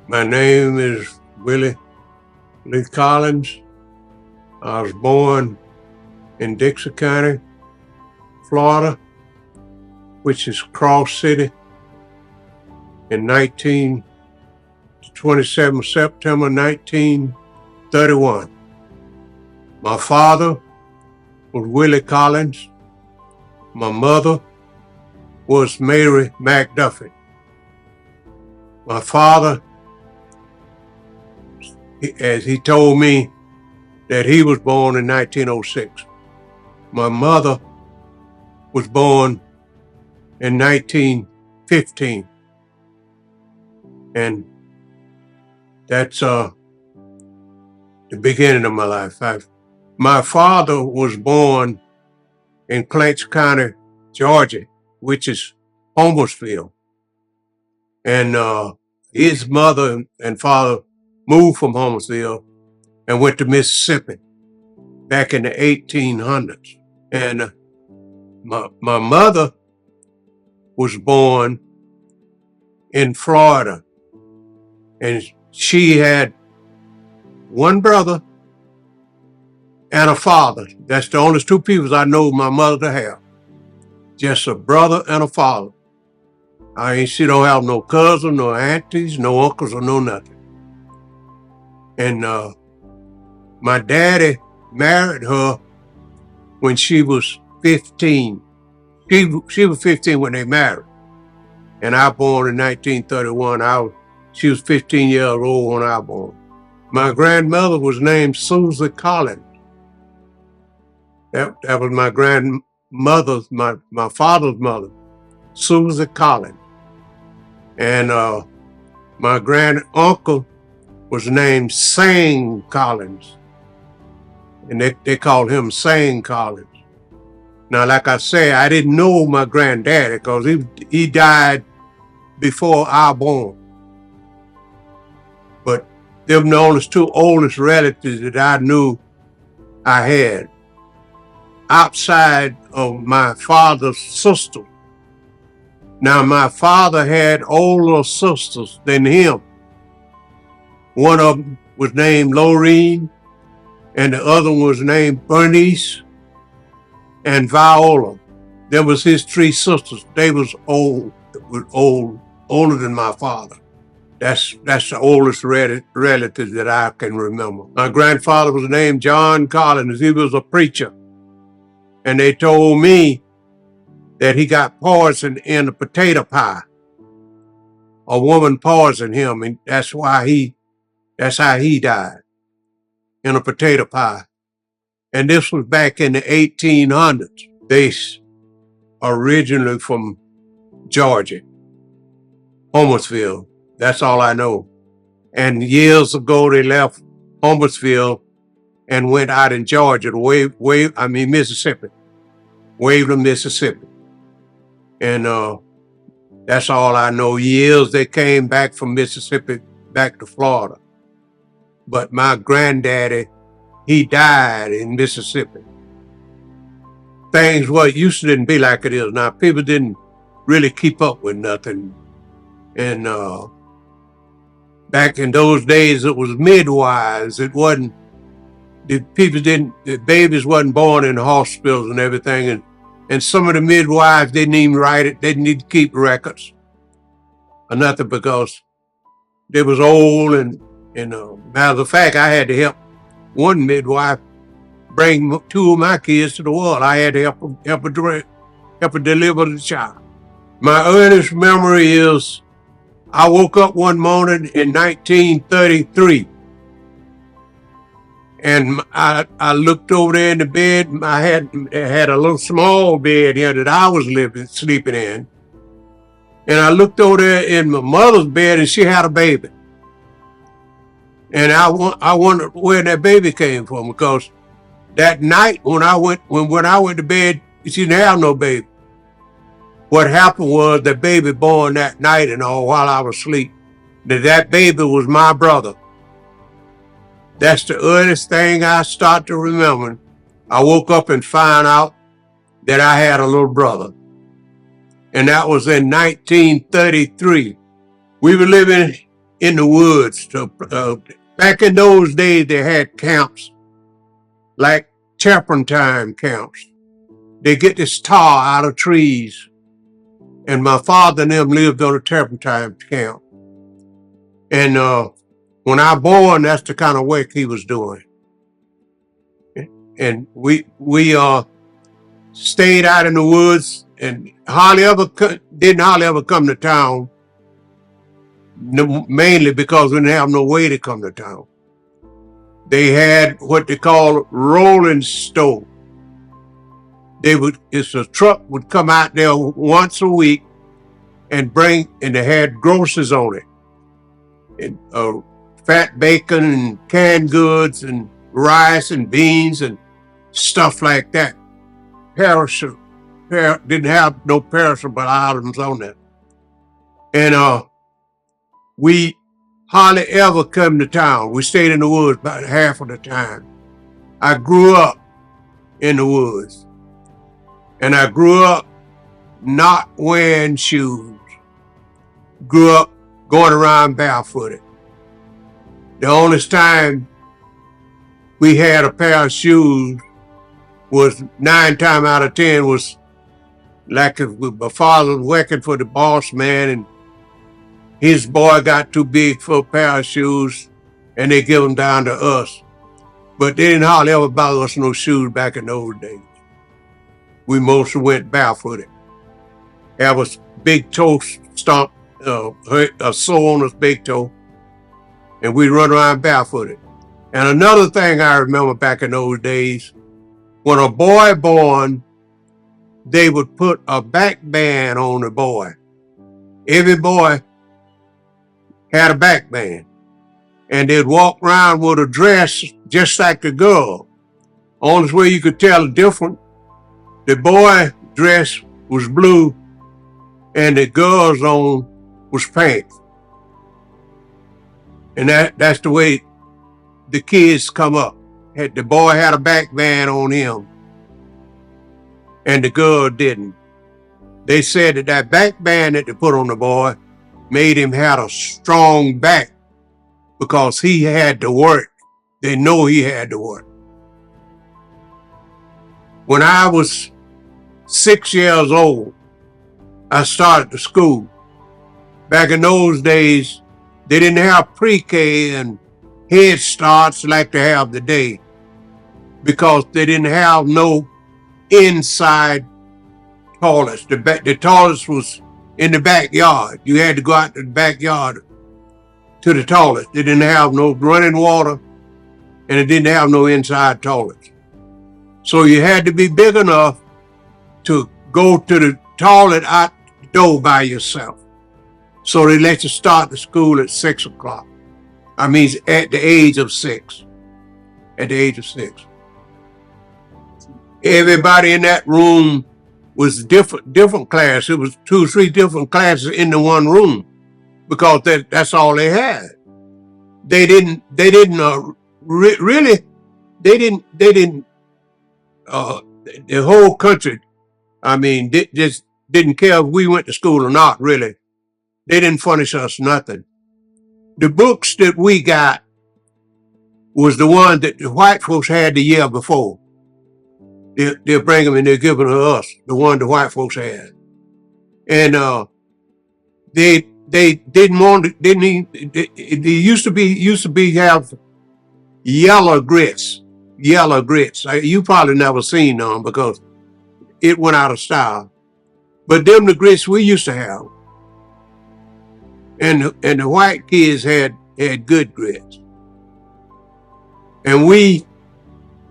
My name is Willie Lee Collins. I was born in Dixie County, Florida, which is Cross City, in 27 September 1931. My father was Willie Collins. My mother was Mary McDuffie. My father, as he told me, that he was born in 1906. My mother was born in 1915. And that's the beginning of my life. My father was born in Clancy County, Georgia, which is Homersville. And his mother and father moved from Homersville and went to Mississippi back in the 1800s. And my mother was born in Florida, and she had one brother and a father. That's the only two people I know my mother to have. Just a brother and a father. She don't have no cousins, no aunties, no uncles, or no nothing. And my daddy married her when she was 15. She was 15 when they married. And I born in 1931. She was 15 years old when I born. My grandmother was named Susie Collins. That was my grandmother's, my father's mother, Susie Collins. And my grand uncle was named Sang Collins. And they called him Sang Collins. Now, like I say, I didn't know my granddaddy because he died before I was born. But them the only two oldest relatives that I knew I had, outside of my father's sister. Now, my father had older sisters than him. One of them was named Lorene, and the other one was named Bernice and Viola. There was his three sisters. They was older than my father. That's the oldest relative that I can remember. My grandfather was named John Collins. He was a preacher. And they told me that he got poisoned in a potato pie. A woman poisoned him, and that's how he died, in a potato pie. And this was back in the 1800s. They originally from Georgia, Homersville. That's all I know. And years ago, they left Homersville and went out in Georgia to Mississippi, Waveland, Mississippi. And that's all I know. Years they came back from Mississippi back to Florida. But my granddaddy, he died in Mississippi. Things used to didn't be like it is now. People didn't really keep up with nothing. And back in those days, it was midwives. It wasn't, the babies wasn't born in hospitals and everything. And some of the midwives didn't even write it. They didn't need to keep records or nothing because they was old. And matter of fact, I had to help one midwife bring two of my kids to the world. I had to help her deliver the child. My earliest memory is I woke up one morning in 1933. And I looked over there in the bed. I had a little small bed here that I was sleeping in. And I looked over there in my mother's bed, and she had a baby. And I wondered where that baby came from, because that night when I went to bed, she didn't have no baby. What happened was the baby born that night and all while I was asleep. That baby was my brother. That's the earliest thing I start to remember. I woke up and found out that I had a little brother. And that was in 1933. We were living in the woods. Back in those days, they had camps like turpentine camps. They get this tar out of trees, and my father and them lived on a turpentine camp. And when I born, that's the kind of work he was doing. And we stayed out in the woods and didn't hardly ever come to town, mainly because we didn't have no way to come to town. They had what they call rolling stove. It's a truck would come out there once a week and they had groceries on it. And fat bacon and canned goods and rice and beans and stuff like that. Didn't have no perishable items on that. And we hardly ever come to town. We stayed in the woods about half of the time. I grew up in the woods. And I grew up not wearing shoes. Grew up going around barefooted. The only time we had a pair of shoes was 9 times out of 10 was like if my father was working for the boss man and his boy got too big for a pair of shoes and they give them down to us. But they didn't hardly ever buy us no shoes back in those days. We mostly went barefooted. Have a big toe stomp, a sore on his big toe, and we run around barefooted. And another thing I remember back in those days, when a boy born, they would put a back band on the boy. Every boy had a back band, and they'd walk around with a dress just like the girl. Only way you could tell the difference, the boy dress was blue, and the girl's on was pink. And that's the way the kids come up. The boy had a back band on him, and the girl didn't. They said that back band that they put on the boy made him have a strong back because he had to work. They know he had to work. When I was 6 years old, I started to school. Back in those days, they didn't have pre-K and head starts like they have today because they didn't have no inside toilets. The toilets was in the backyard. You had to go out to the backyard to the toilet. They didn't have no running water and it didn't have no inside toilets. So you had to be big enough to go to the toilet out the door by yourself. So they let you start the school at 6 o'clock. I mean, at the age of 6. At the age of 6. Everybody in that room was different class. It was 2 or 3 different classes in the one room because that's all they had. They didn't the whole country, I mean, just didn't care if we went to school or not, really. They didn't furnish us nothing. The books that we got was the one that the white folks had the year before. They'll bring them and they're giving to us, the one the white folks had. And they didn't want it, they used to be have yellow grits. You probably never seen them because it went out of style. But them the grits we used to have. And the white kids had good grits. And we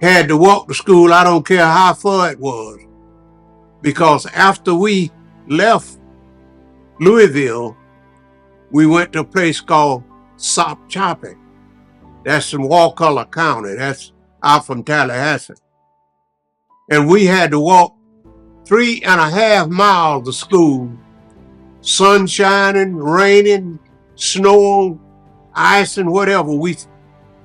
had to walk to school, I don't care how far it was. Because after we left Louisville, we went to a place called Sopchopping. That's in Wakulla County. That's out from Tallahassee. And we had to walk 3.5 miles to school. Sun shining, raining, snow, ice, and whatever.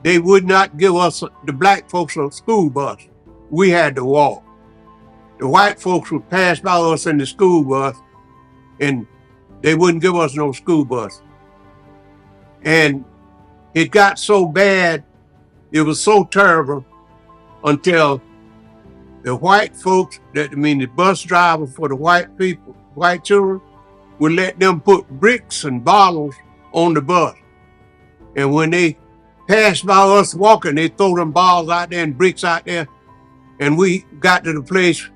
They would not give us, the black folks, a school bus. We had to walk. The white folks would pass by us in the school bus, and they wouldn't give us no school bus. And it got so bad, it was so terrible until the white folks, the bus driver for the white people, white children, would let them put bricks and bottles on the bus. And when they passed by us walking, they throw them bottles out there and bricks out there. And we got to the place,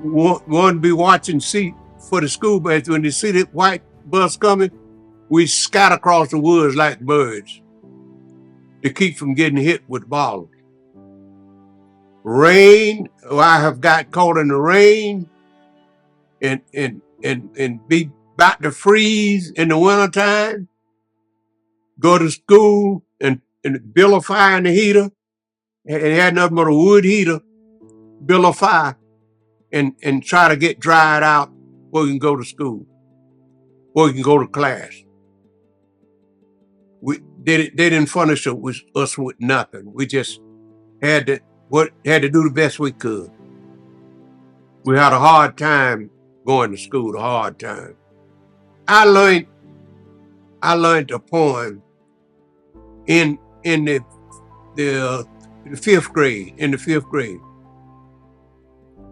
one be watching seat for the school bus. When they see the white bus coming, we scatter across the woods like birds to keep from getting hit with bottles. Rain, I have got caught in the rain and be about to freeze in the wintertime, go to school and build a fire in the heater. It had nothing but a wood heater, build a fire and try to get dried out where we can go to school, where we can go to class. They didn't furnish us with nothing. We just had to do the best we could. We had a hard time going to school, a hard time. I learned a poem in the fifth grade. In the fifth grade,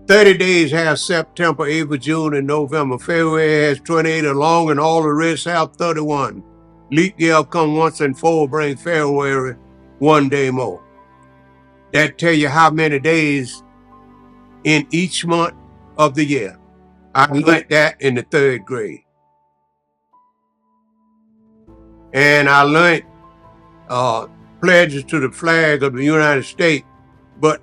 30 days have September, April, June, and November. February has 28 along, and all the rest have 31. Leap year come once and four, bring February one day more. That tell you how many days in each month of the year. I learned that in the third grade. And I learned pledges to the flag of the United States, but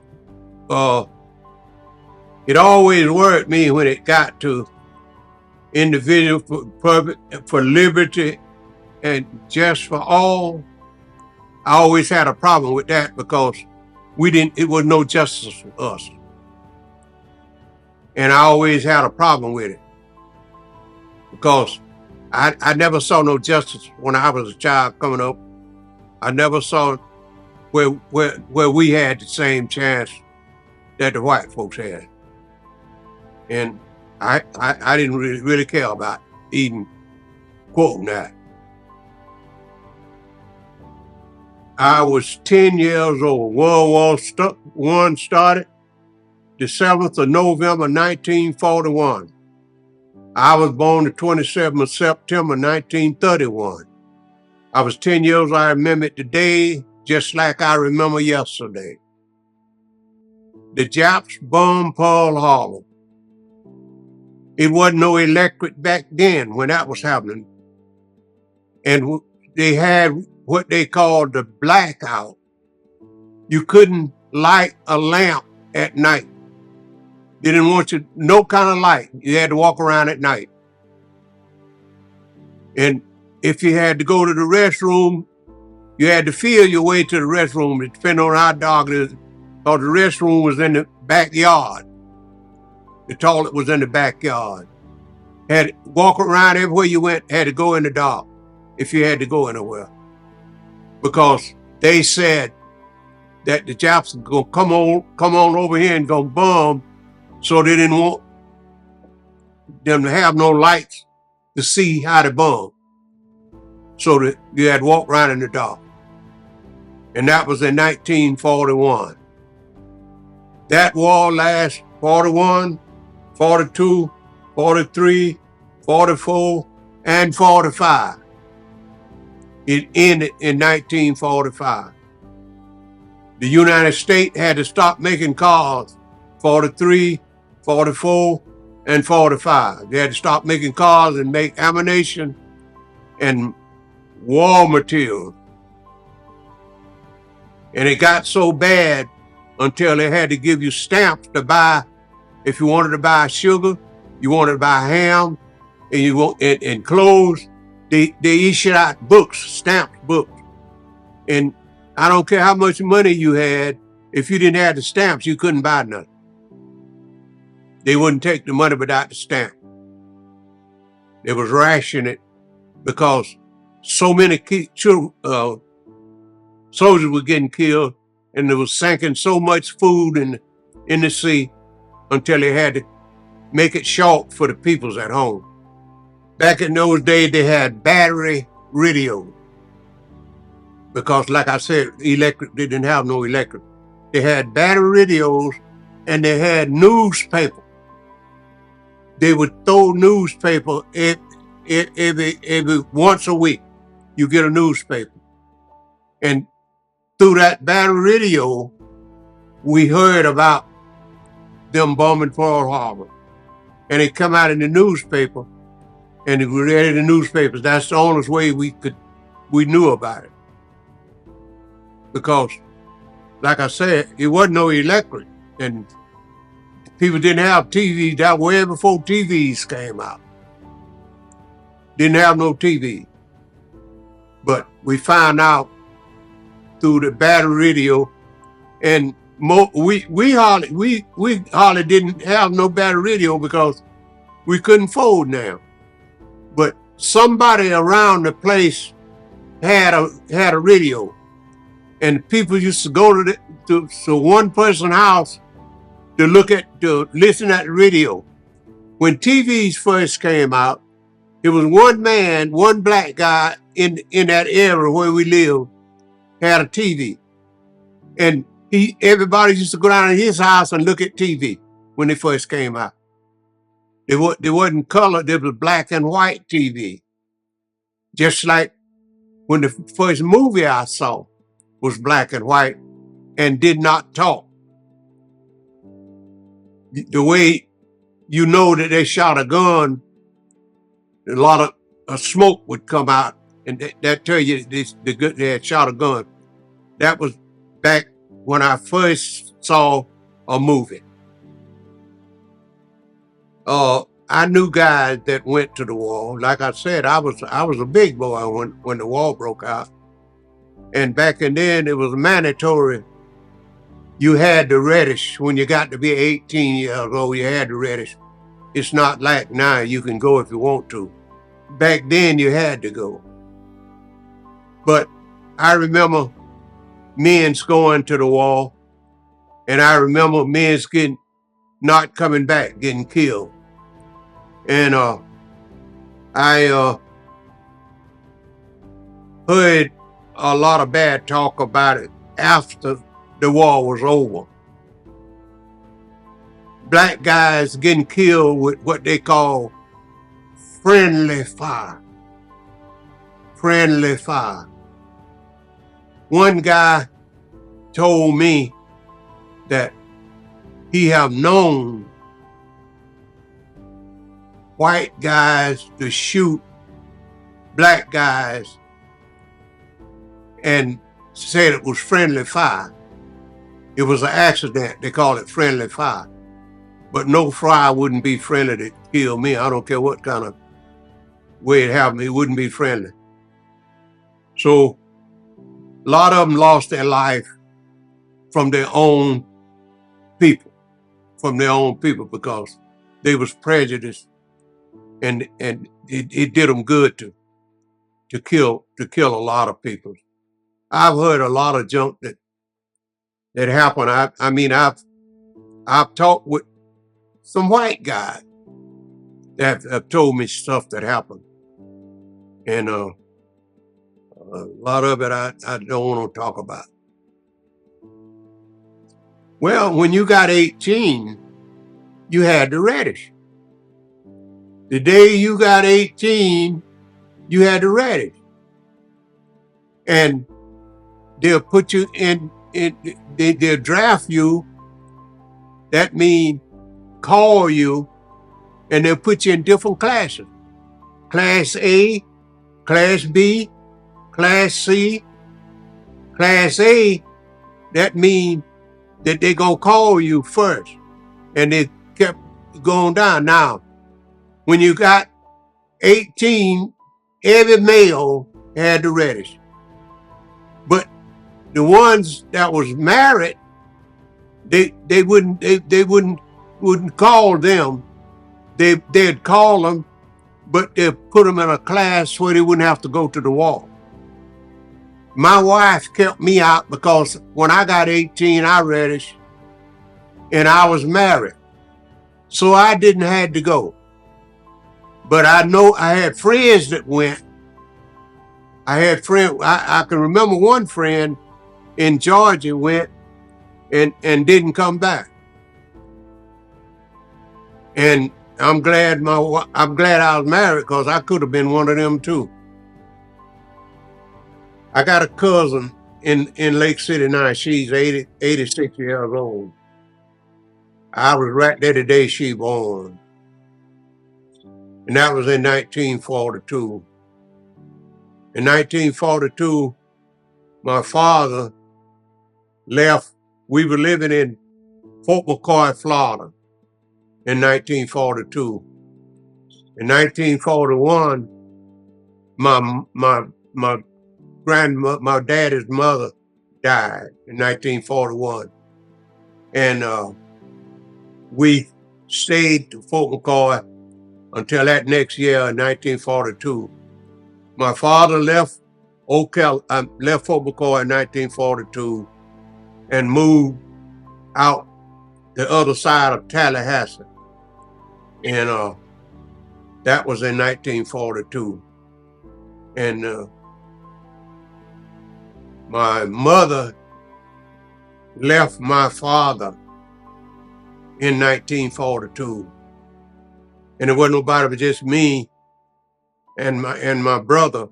it always worried me when it got to individual for liberty and just for all. I always had a problem with that because it was no justice for us. And I always had a problem with it because I never saw no justice when I was a child coming up. I never saw where we had the same chance that the white folks had. And I didn't really care about even quoting that. I was 10 years old. World War I started the 7th of November, 1941. I was born the 27th of September, 1931. I was 10 years old. I remember it today, just like I remember yesterday. The Japs bombed Pearl Harbor. It wasn't no electric back then when that was happening. And they had what they called the blackout. You couldn't light a lamp at night. They didn't want you, no kind of light. You had to walk around at night. And if you had to go to the restroom, you had to feel your way to the restroom. It depended on how dark it is, because the restroom was in the backyard. The toilet was in the backyard. Had to walk around everywhere you went, had to go in the dark if you had to go anywhere. Because they said that the Japs were gonna come on over here and gonna bomb, so they didn't want them to have no lights to see how to bomb. So that you had to walk around in the dark. And that was in 1941. That war lasted 41, 42, 43, 44, and 45. It ended in 1945. The United States had to stop making cars 43, 44, and 45. They had to stop making cars and make ammunition and war material. And it got so bad until they had to give you stamps to buy. If you wanted to buy sugar, you wanted to buy ham, and clothes, they issued out books, stamped books. And I don't care how much money you had, if you didn't have the stamps, you couldn't buy nothing. They wouldn't take the money without the stamp. They was rationing it because so many soldiers were getting killed, and they was sinking so much food in the sea until they had to make it short for the peoples at home. Back in those days, they had battery radio. because like I said, electric, they didn't have no electric. They had battery radios and they had newspaper. They would throw newspaper every once a week. You get a newspaper. And through that battery radio, we heard about them bombing Pearl Harbor. And it come out in the newspaper, and we read in the newspapers. That's the only way we knew about it. Because, like I said, it wasn't no electric, and people didn't have TV. That was way before TVs came out. Didn't have no TV. But we found out through the battery radio, and we hardly didn't have no battery radio because we couldn't fold now. But somebody around the place had a radio, and people used to go to one person's house to listen at the radio. When TVs first came out, it was one black guy in that area where we lived had a TV, and everybody used to go down to his house and look at TV when they first came out. They wasn't color; there was black and white TV. Just like when the first movie I saw was black and white and did not talk. The way you know that they shot a gun, a lot of smoke would come out, and that tell you they had shot a gun. That was back when I first saw a movie. I knew guys that went to the war. Like I said, I was a big boy when the war broke out. And back in then, it was mandatory. You had the reddish when you got to be 18 years old. You had the reddish. It's not like now you can go if you want to. Back then, you had to go. But I remember men's going to the war, and I remember men's not coming back, getting killed. And I heard a lot of bad talk about it after the war was over. Black guys getting killed with what they call friendly fire. Friendly fire. One guy told me that he have known white guys to shoot black guys and said it was friendly fire. It was an accident. They call it friendly fire. But no fire wouldn't be friendly to kill me. I don't care what kind of way it happened. It wouldn't be friendly. So a lot of them lost their life from their own people, because they was prejudiced, and it did them good to kill a lot of people. I've heard a lot of junk that happened. I mean, I've talked with some white guys that have told me stuff that happened, and a lot of it I don't want to talk about. Well, when you got 18, you had the reddish. The day you got 18, you had the reddish. And they'll put you they'll draft you. That means call you, and they'll put you in different classes. Class A, Class B, Class C. Class A, that means that they're going to call you first. And they kept going down. Now, when you got 18, every male had the reddish. But the ones that was married, they wouldn't call them. They'd call them, but they'd put them in a class where they wouldn't have to go to the war. My wife kept me out because when I got 18, I reddish, and I was married. So I didn't have to go. But I know I had friends that went, I had friends, I can remember one friend in Georgia went and didn't come back. And I'm glad I was married, because I could have been one of them too. I got a cousin in Lake City now. She's 86 years old. I was right there the day she born. And that was in 1942. In 1942, my father left. We were living in Fort McCoy, Florida in 1942. In 1941, my daddy's mother died in 1941. And we stayed to Fort McCoy until that next year in 1942. My father left Fort McCoy in 1942 and moved out the other side of Tallahassee. And that was in 1942. And my mother left my father in 1942. And it wasn't nobody but just me and my brother.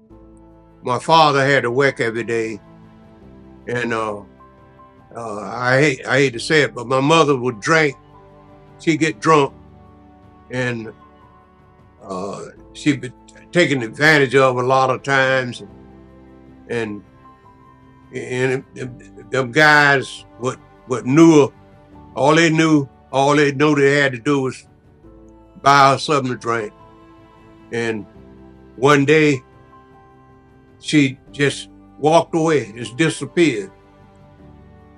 My father had to work every day. And I hate to say it, but my mother would drink. She'd get drunk, and she'd be taken advantage of a lot of times. And them guys what knew her, all they knew they had to do was buy her something to drink. And one day she just walked away, just disappeared.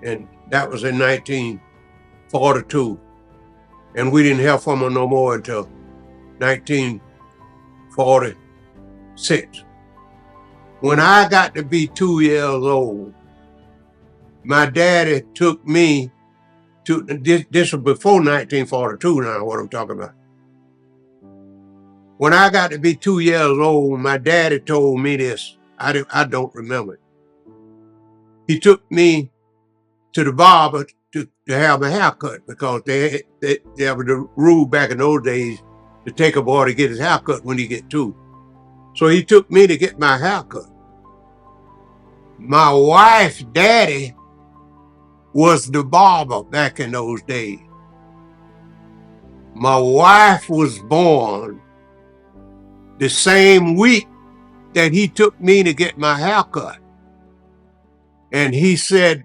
And that was in 1942. And we didn't hear from her no more until 1946. When I got to be 2 years old, my daddy took me to, this was before 1942 now, what I'm talking about. When I got to be 2 years old, my daddy told me this. I don't remember it. He took me to the barber to have a haircut, because they was the rule back in those days to take a boy to get his haircut when he get 2. So he took me to get my haircut. My wife's daddy was the barber back in those days. My wife was born the same week that he took me to get my haircut. And he said,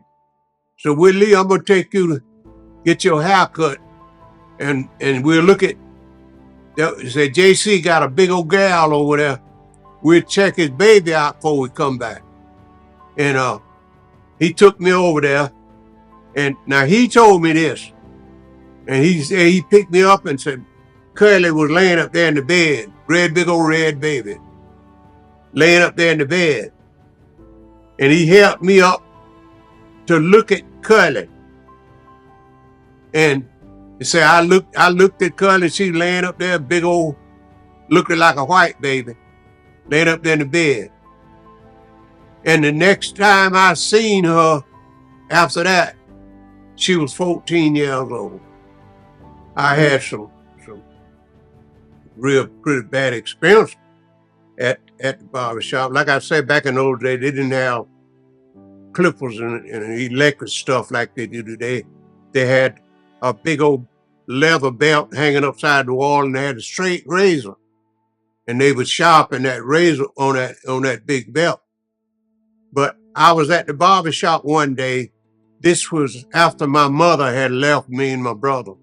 "So Willie, I'm gonna take you to get your haircut, and we'll look at," he said, "JC got a big old gal over there. We'll check his baby out before we come back." And he took me over there, and now he told me this, and he said he picked me up and said, Curly was laying up there in the bed, big old red baby, laying up there in the bed. And he helped me up to look at Curly. And he said, I looked at Curly, she laying up there, big old, looking like a white baby, laying up there in the bed. And the next time I seen her after that, she was 14 years old. I had some real pretty bad experience at the barbershop. Like I said, back in those days, they didn't have clippers and electric stuff like they do today. They had a big old leather belt hanging upside the wall, and they had a straight razor. And they would sharpen that razor on that big belt. But I was at the barbershop one day. This was after my mother had left me and my brother.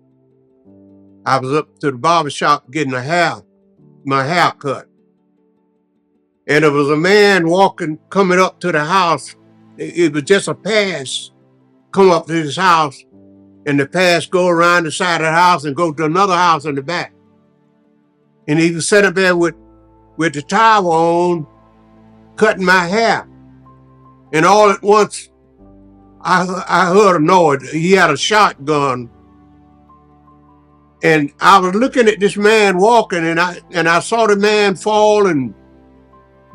I was up to the barbershop getting my hair cut. And there was a man coming up to the house. It was just a pass, come up to his house, and the pass go around the side of the house and go to another house in the back. And he was sitting there with the towel on, cutting my hair. And all at once, I heard a noise. He had a shotgun. And I was looking at this man walking, and I saw the man fall, and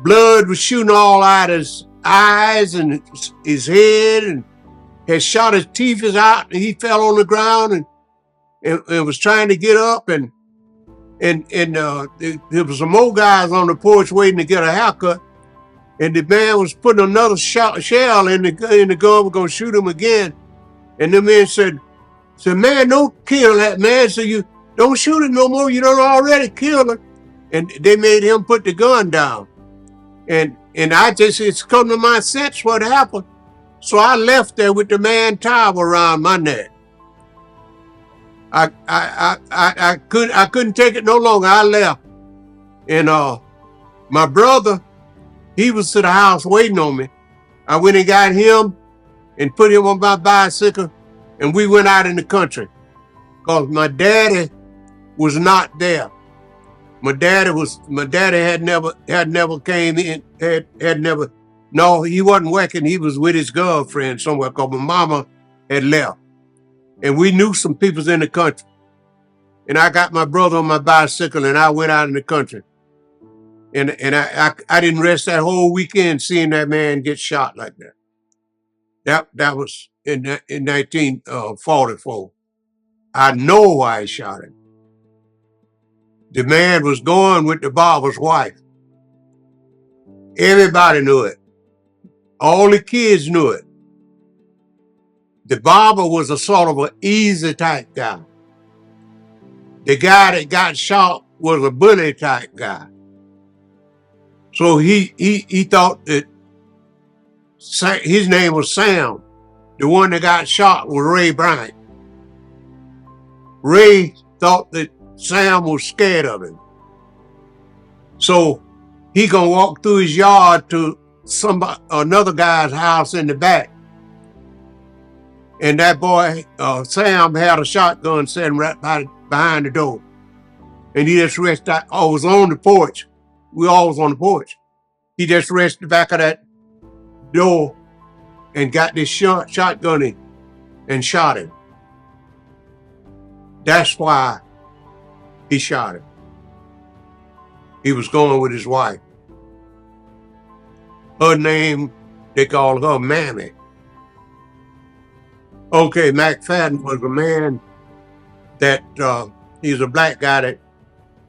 blood was shooting all out his eyes and his head, and had shot his teeth out, and he fell on the ground and was trying to get up, and there was some more guys on the porch waiting to get a haircut, and the man was putting another shell in the gun, was gonna shoot him again, and the man said, man, don't kill that man. So you don't shoot him no more. You don't already kill him. And they made him put the gun down. And it's come to my sense what happened. So I left there with the man towel around my neck. I couldn't take it no longer. I left. And my brother, he was to the house waiting on me. I went and got him and put him on my bicycle, and we went out in the country. Because my daddy was not there. My daddy had never came in, had never, no, he wasn't working. He was with his girlfriend somewhere, because my mama had left. And we knew some people in the country. And I got my brother on my bicycle, and I went out in the country. And I didn't rest that whole weekend seeing that man get shot like that. That was in 1944. I know why he shot him. The man was going with the barber's wife. Everybody knew it. All the kids knew it. The barber was a sort of an easy type guy. The guy that got shot was a bully type guy. So he thought that his name was Sam. The one that got shot was Ray Bryant. Ray thought that Sam was scared of him. So he gonna walk through his yard to another guy's house in the back. And that boy, Sam, had a shotgun sitting right behind the door. And he just rested, was on the porch. We all was on the porch. He just rested the back of that door and got this shotgun in and shot him. That's why he shot him. He was going with his wife. Her name, they called her Mammy. Okay, McFadden was a man that, he's a black guy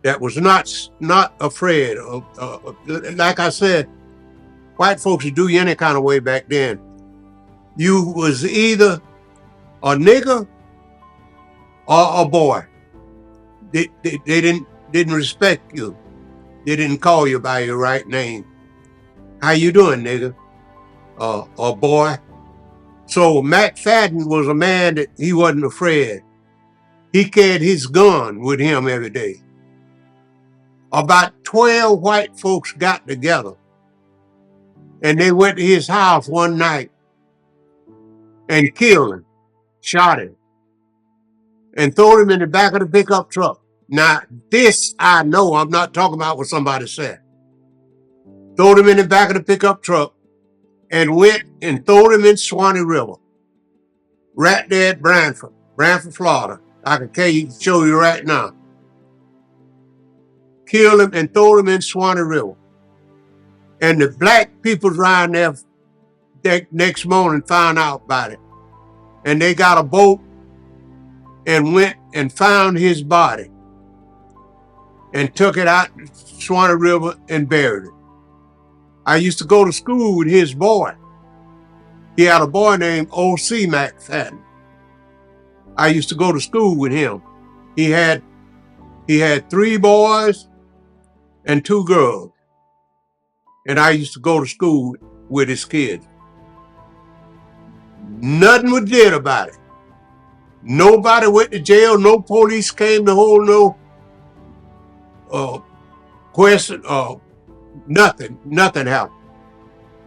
that was not afraid of, like I said, white folks would do you any kind of way back then. You was either a nigger or a boy. They didn't respect you. They didn't call you by your right name. How you doing, nigga? Or boy. So McFadden was a man that he wasn't afraid. He carried his gun with him every day. About 12 white folks got together, and they went to his house one night and killed him, shot him, and threw him in the back of the pickup truck. Now, this I know, I'm not talking about what somebody said. Threw him in the back of the pickup truck and went and threw him in Swanee River, right there at Branford, Florida. I can show you right now. Killed him and threw him in Swanee River. And the black people around there that next morning found out about it. And they got a boat and went and found his body and took it out to Swanee River and buried it. I used to go to school with his boy. He had a boy named O.C. McFadden. I used to go to school with him. He had 3 boys and 2 girls. And I used to go to school with his kids. Nothing was did about it. Nobody went to jail. No police came to hold no question. Nothing happened.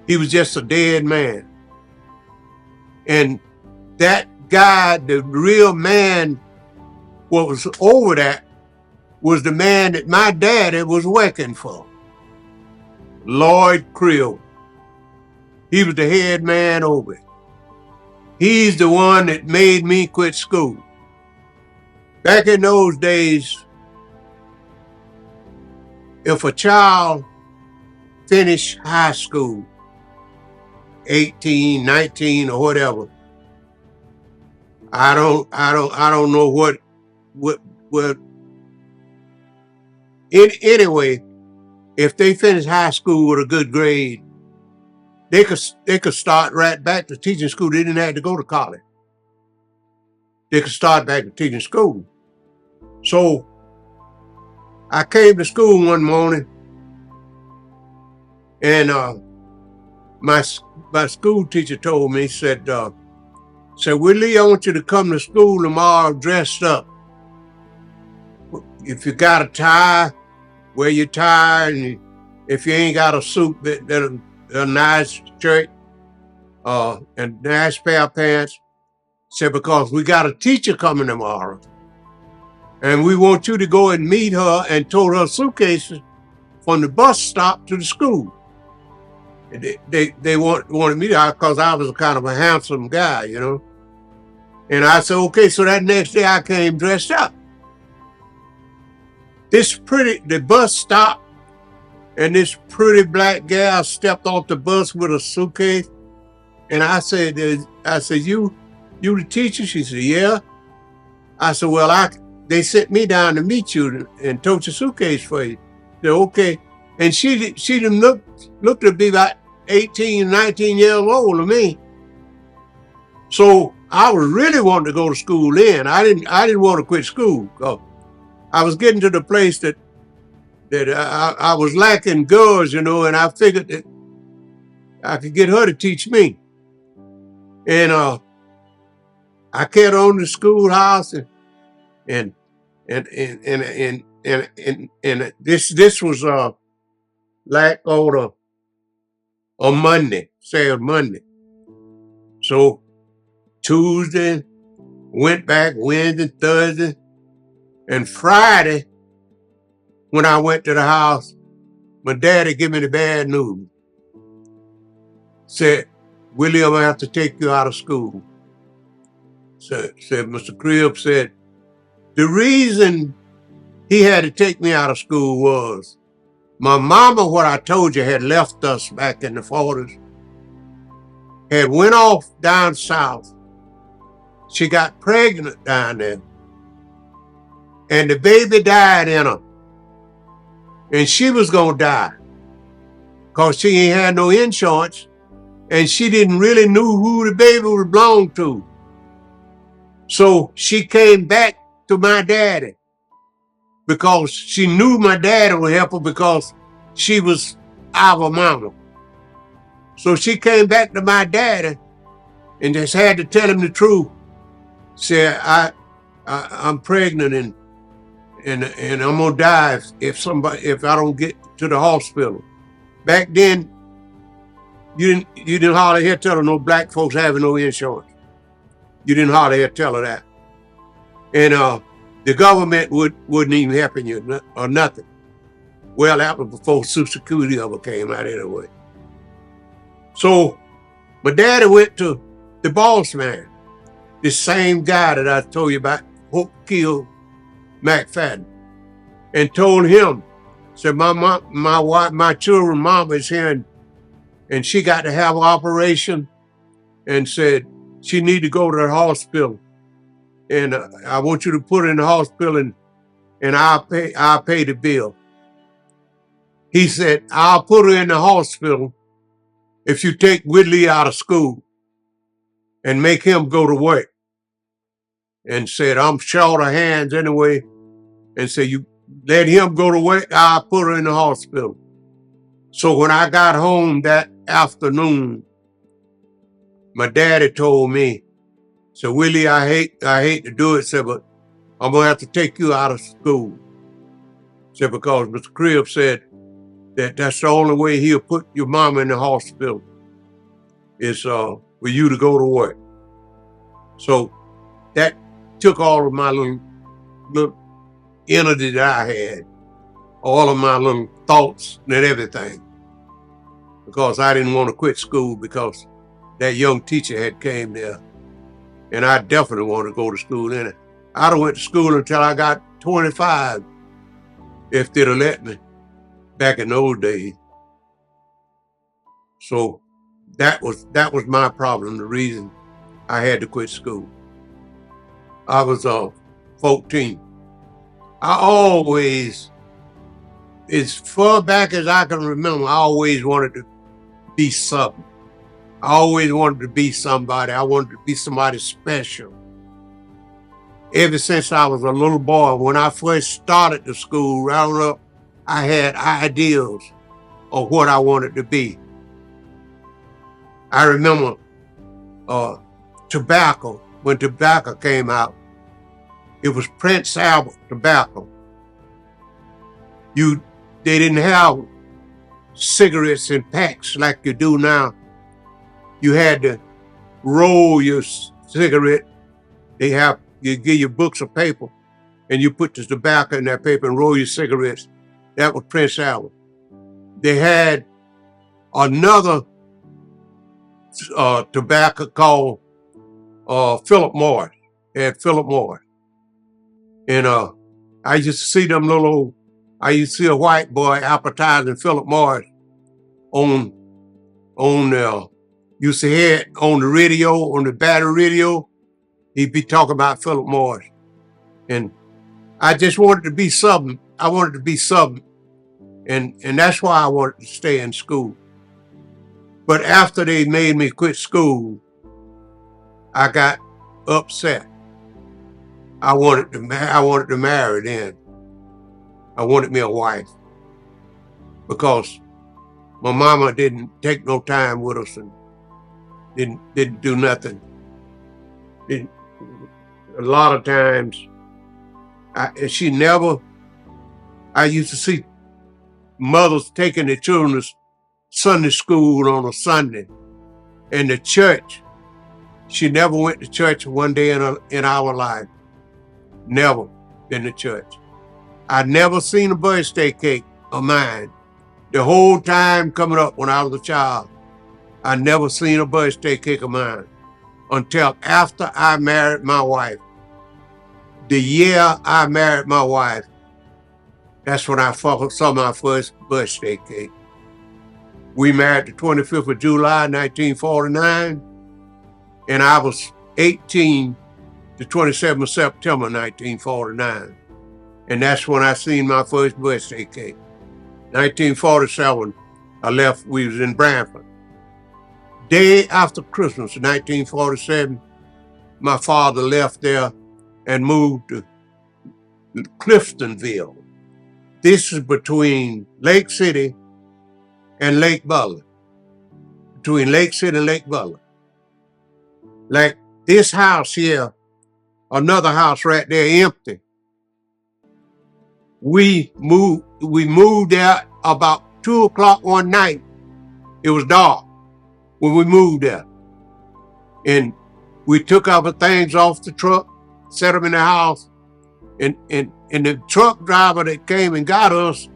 He was just a dead man. And that guy, the real man, what was over that, was the man that my daddy was working for, Lloyd Creel. He was the head man over it. He's the one that made me quit school. Back in those days, if a child finish high school, 18, 19, or whatever. I don't know what. Anyway, if they finish high school with a good grade, they could start right back to teaching school. They didn't have to go to college. They could start back to teaching school. So I came to school one morning, and my school teacher told me, said, Willie, I want you to come to school tomorrow dressed up. If you got a tie, wear your tie, and if you ain't got a suit, that a nice shirt, and nice pair of pants. Said, because we got a teacher coming tomorrow, and we want you to go and meet her and tote her suitcases from the bus stop to the school. They wanted me to, because I was kind of a handsome guy, you know. And I said, okay. So that next day I came dressed up. The bus stopped, and this pretty black gal stepped off the bus with a suitcase. And I said, you the teacher? She said, yeah. I said, well, they sent me down to meet you and tote your suitcase for you. Said, okay. And she done looked to be about 18, 19 years old to me. So I was really wanting to go to school then. I didn't want to quit school. I was getting to the place that I was lacking girls, you know, and I figured that I could get her to teach me. And I carried on to the schoolhouse, and this was like on a Monday, say a Monday. So Tuesday, went back Wednesday, Thursday, and Friday, when I went to the house, my daddy gave me the bad news. Said, Willie, I'm gonna have to take you out of school. Said Mr. Cribb said, the reason he had to take me out of school was my mama, what I told you, had left us back in the 40s, had went off down south. She got pregnant down there, and the baby died in her. And she was gonna die because she ain't had no insurance, and she didn't really know who the baby would belong to. So she came back to my daddy because she knew my daddy would help her because she was our mama. So she came back to my daddy and just had to tell him the truth. Said, I'm pregnant and I'm gonna die if I don't get to the hospital. Back then, you didn't hardly hear tell her no black folks having no insurance. You didn't hardly hear tell her that. And the government wouldn't even helping you or nothing. Well, that was before Social Security ever came out anyway. So my daddy went to the boss man, this same guy that I told you about, who killed McFadden, and told him, said, my children's mama is here, and she got to have an operation, and said she need to go to the hospital, and I want you to put her in the hospital, and I'll pay the bill. He said, I'll put her in the hospital if you take Willie out of school and make him go to work. And said, I'm short of hands anyway. And said, you let him go to work, I'll put her in the hospital. So when I got home that afternoon, my daddy told me, said, Willie, I hate to do it, said, but I'm gonna have to take you out of school. Said, because Mr. Cribb said that's the only way he'll put your mama in the hospital is for you to go to work. So that took all of my little energy that I had, all of my little thoughts and everything, because I didn't want to quit school because that young teacher had came there, and I definitely wanted to go to school in it. I'd have went to school until I got 25 if they'd have let me back in those days. So that was my problem, the reason I had to quit school. I was 14. I always, as far back as I can remember, I always wanted to be something. I always wanted to be somebody. I wanted to be somebody special. Ever since I was a little boy, when I first started the school, round up, I had ideas of what I wanted to be. I remember tobacco, when tobacco came out, it was Prince Albert tobacco. They didn't have cigarettes in packs like you do now. You had to roll your cigarette. You give you books of paper, and you put the tobacco in that paper and roll your cigarettes. That was Prince Albert. They had another tobacco called Philip Morris. They had Philip Morris. And I used to see I used to see a white boy advertising Philip Morris used to hear it on the radio, on the battery radio. He'd be talking about Philip Morris. And I just wanted to be something. I wanted to be something. And that's why I wanted to stay in school. But after they made me quit school, I got upset. I wanted to marry then. I wanted me a wife, because my mama didn't take no time with us and didn't do nothing. A lot of times, I used to see mothers taking their children to Sunday school on a Sunday, and the church. She never went to church one day in our life. Never been to church. I never seen a birthday cake of mine. The whole time coming up when I was a child, I never seen a birthday cake of mine until after I married my wife. The year I married my wife, that's when I saw my first birthday cake. We married the 25th of July, 1949, and I was 18 the 27th of September, 1949. And that's when I seen my first birthday cake. 1947, I left, we was in Branford. Day after Christmas, 1947, my father left there and moved to Cliftonville. This is between Lake City and Lake Butler. Between Lake City and Lake Butler. Like this house here, another house right there empty. We moved there about 2 o'clock one night. It was dark when we moved there. And we took our things off the truck, set them in the house, and the truck driver that came and got us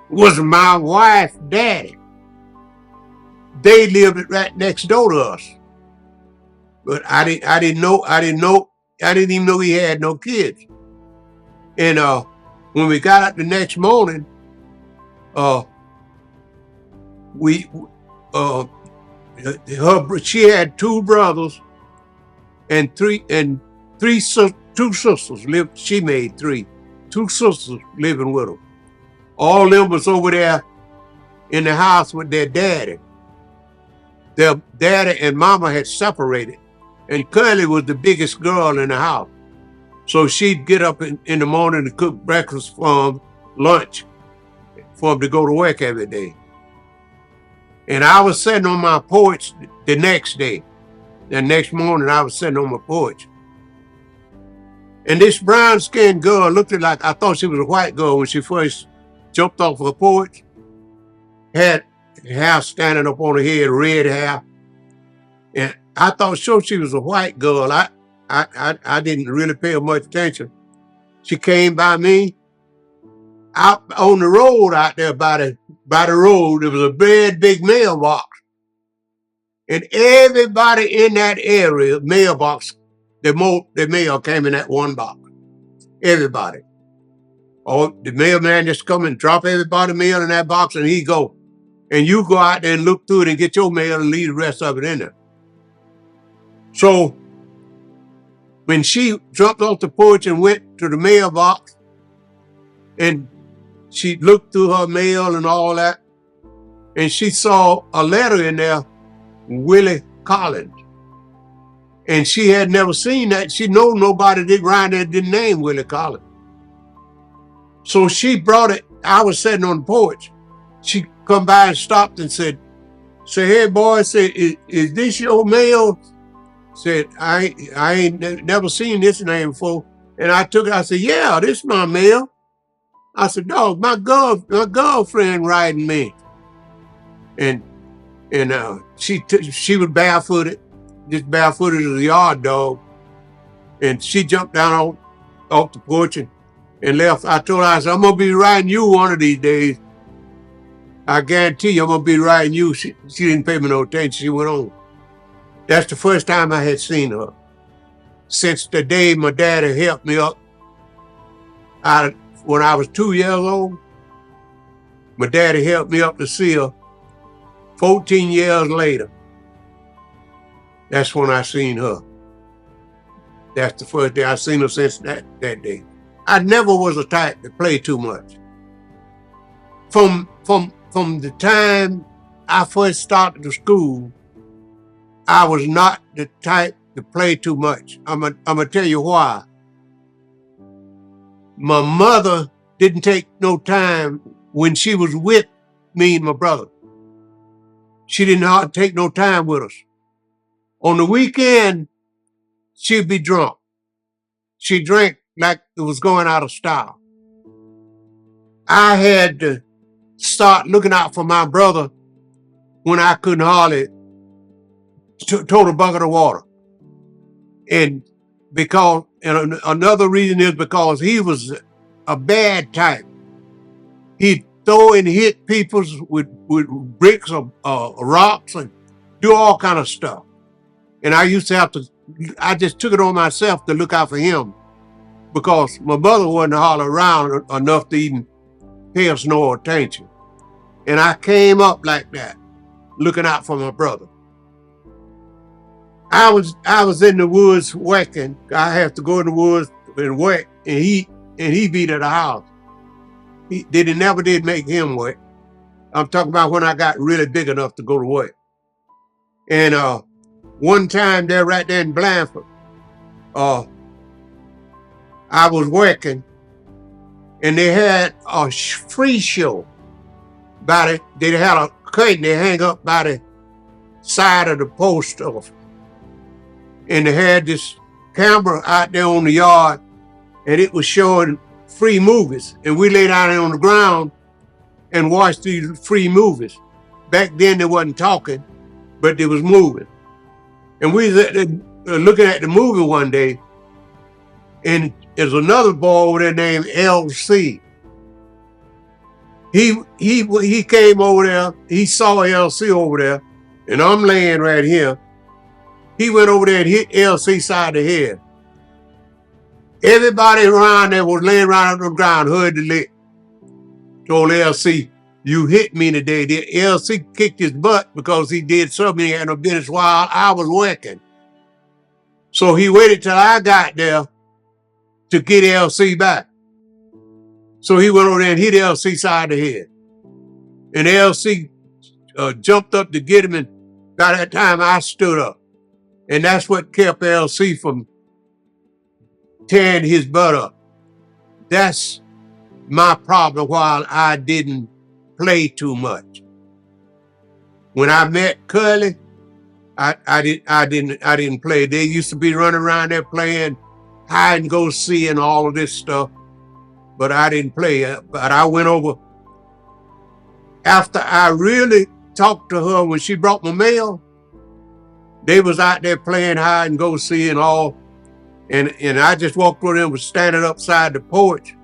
was my wife's daddy. They lived right next door to us. But I didn't even know he had no kids. And when we got up the next morning, she had 2 brothers and two sisters lived. She made 3. 2 sisters living with her. All them was over there in the house with their daddy. Their daddy and mama had separated, and Curly was the biggest girl in the house. So she'd get up in the morning to cook breakfast for him, lunch, for him to go to work every day. And I was sitting on my porch the next day. The next morning, I was sitting on my porch. And this brown-skinned girl looked like, I thought she was a white girl when she first jumped off her porch. Had hair standing up on her head, red hair. And I thought sure she was a white girl. I didn't really pay her much attention. She came by me. Out on the road out there by the road, there was a big mailbox. And everybody in that area, mailbox, the mail came in that one box. Everybody. Oh, the mailman just come and drop everybody mail in that box, and he'd go. and you go out there and look through it and get your mail and leave the rest of it in there. So when she jumped off the porch and went to the mailbox, and she looked through her mail and all that, and she saw a letter in there, Willie Collins. And she had never seen that. She know nobody did around there didn't name Willie Collins. So she brought it. I was sitting on the porch. She come by and stopped and said, hey boy, said, is this your mail? Said, I ain't never seen this name before. And I took it, I said, yeah, this is my mail. I said, dog, my girlfriend writing me. And she was barefooted, just barefooted as a yard dog. And she jumped down off the porch and left. I told her, I said, I'm gonna be riding you one of these days. I guarantee you I'm gonna be riding you. She didn't pay me no attention, she went on. That's the first time I had seen her. Since the day my daddy helped me up when I was 2 years old, my daddy helped me up to see her. 14 years later, that's when I seen her. That's the first day I seen her since that day. I never was a type to play too much. From the time I first started to school, I was not the type to play too much. I'm gonna tell you why. My mother didn't take no time when she was with me and my brother. She didn't take no time with us. On the weekend, she'd be drunk. She drank like it was going out of style. I had to start looking out for my brother when I couldn't hardly tote a bucket of water. And another reason is because he was a bad type. He'd throw and hit people with bricks or rocks and do all kind of stuff. And I used to I just took it on myself to look out for him because my mother wasn't hardly around enough to even pay us no attention. And I came up like that, looking out for my brother. I was in the woods working. I have to go in the woods and work, and he beat at the house. They never did make him work. I'm talking about when I got really big enough to go to work. And one time there, right there in Blandford, I was working, and they had a free show. They had a curtain they hang up by the side of the post office. And they had this camera out there on the yard, and it was showing free movies. And we lay down there on the ground and watched these free movies. Back then they wasn't talking, but they was moving. And we was looking at the movie one day, and there's another boy over there named LC. He came over there, he saw LC over there, and I'm laying right here. He went over there and hit LC side of the head. Everybody around there was laying around on the ground, heard the lick. Told LC, you hit me today. The LC kicked his butt because he did something he had no business while I was working. So he waited till I got there to get LC back. So he went over there and hit LC side of the head. And LC jumped up to get him, and by that time I stood up. And that's what kept LC from tearing his butt up. That's my problem while I didn't play too much. When I met Curly, I didn't play. They used to be running around there playing hide and go see and all of this stuff, but I didn't play. But I went over after I really talked to her when she brought my mail. They was out there playing hide and go see and all, and I just walked over there and was standing upside the porch,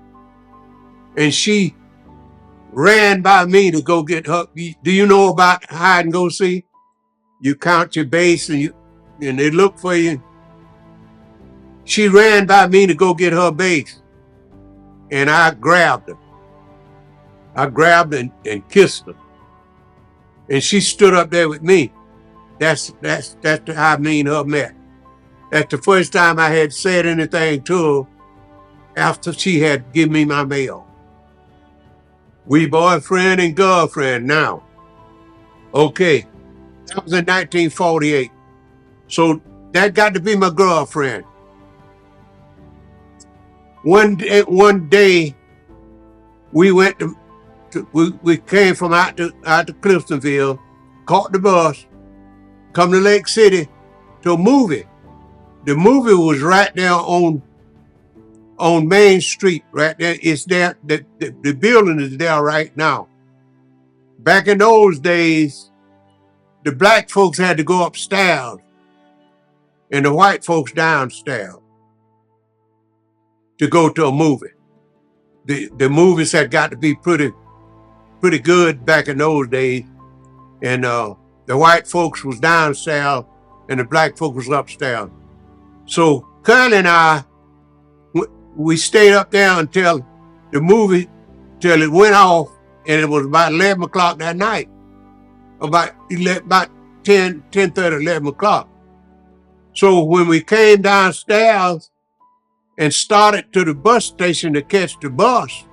and she ran by me to go get her. Do you know about hide and go see? You count your base and they look for you. She ran by me to go get her base, and I grabbed her. I grabbed her and kissed her. And she stood up there with me. That's how me and her met. That's the first time I had said anything to her after she had given me my mail. We boyfriend and girlfriend now. Okay, that was in 1948. So that got to be my girlfriend. One day we went we came from out to Cliftonville, caught the bus, come to Lake City to a movie. The movie was right there on Main Street, right there. It's there. The building is there right now. Back in those days, the black folks had to go upstairs and the white folks downstairs to go to a movie. The movies had got to be pretty good back in those days. And the white folks was downstairs and the black folks was upstairs. So Curly and I, we stayed up there until the movie, till it went off, and it was about 11 o'clock that night. About 10:30, 11 o'clock. So when we came downstairs and started to the bus station to catch the bus,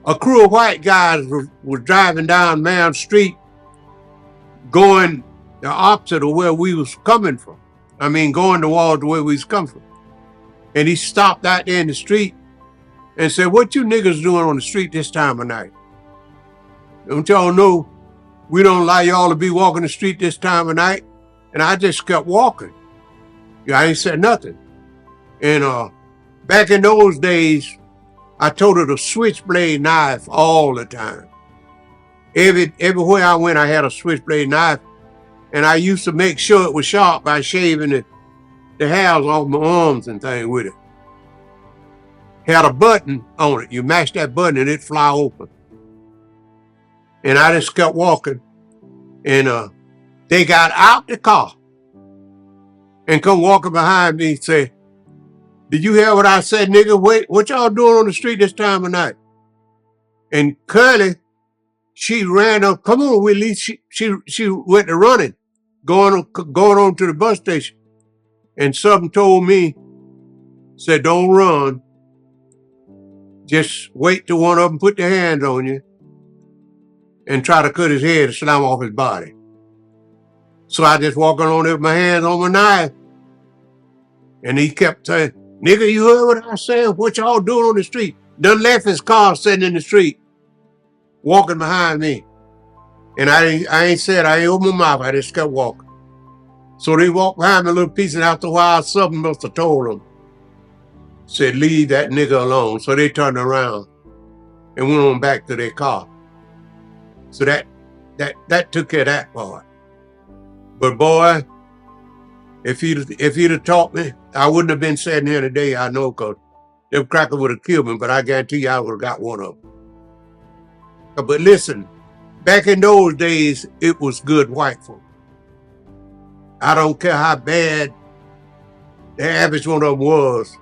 a crew of white guys was driving down Main Street going the opposite of where we was coming from. I mean, going towards where we was coming from. And he stopped out there in the street and said, "What you niggas doing on the street this time of night? Don't y'all know we don't allow y'all to be walking the street this time of night?" And I just kept walking. I ain't said nothing. And back in those days, I told her to switchblade knife all the time. Everywhere I went, I had a switchblade knife, and I used to make sure it was sharp by shaving the hairs off my arms and things with it. Had a button on it. You mash that button and it fly open. And I just kept walking, and they got out the car and come walking behind me and say, "Did you hear what I said, nigga? Wait, what y'all doing on the street this time of night?" And Curly, she ran up. "Come on, Willie." She went to running, going on to the bus station. And something told me, said, "Don't run. Just wait till one of them put their hands on you and try to cut his head and slam off his body." So I just walking on there with my hands on my knife. And he kept saying, "Nigga, you heard what I said? What y'all doing on the street?" Done left his car sitting in the street, walking behind me. And I ain't opened my mouth. I just kept walking. So they walked behind me a little piece, and after a while, something must have told them. Said, "Leave that nigga alone." So they turned around and went on back to their car. So that took care of that part. But boy, if he'd have taught me, I wouldn't have been sitting here today, I know, because them crackers would have killed me, but I guarantee you I would have got one of them. But listen, back in those days, it was good white folk. I don't care how bad the average one of them was,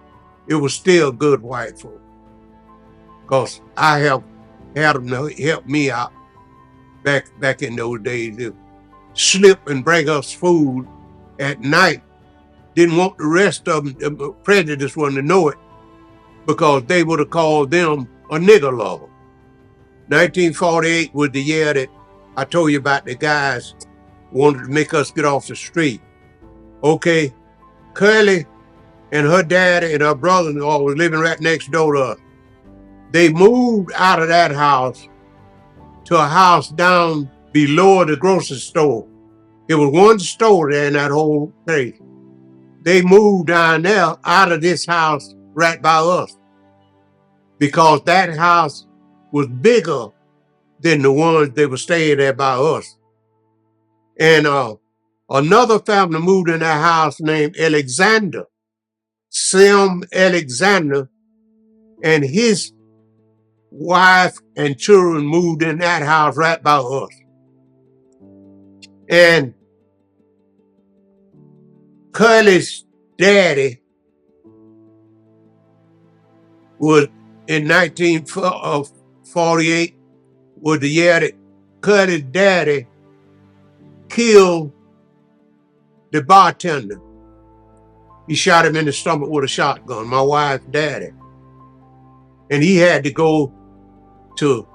it was still good white folk. Because I had them help me out back in those days. They slip and bring us food at night. Didn't want the rest of them, the prejudice one, to know it, because they would have called them a nigger lover. 1948 was the year that I told you about the guys wanted to make us get off the street. Okay, Curly and her daddy and her brother-in-law was living right next door to us. They moved out of that house to a house down below the grocery store. There was one store there in that whole place. They moved down there out of this house right by us, because that house was bigger than the ones that were staying there by us. And another family moved in that house named Alexander, Sim Alexander, and his wife and children moved in that house right by us. And Curly's daddy was in 1948 was the year that Cuddy's daddy killed the bartender. He shot him in the stomach with a shotgun, my wife's daddy. And he had to go to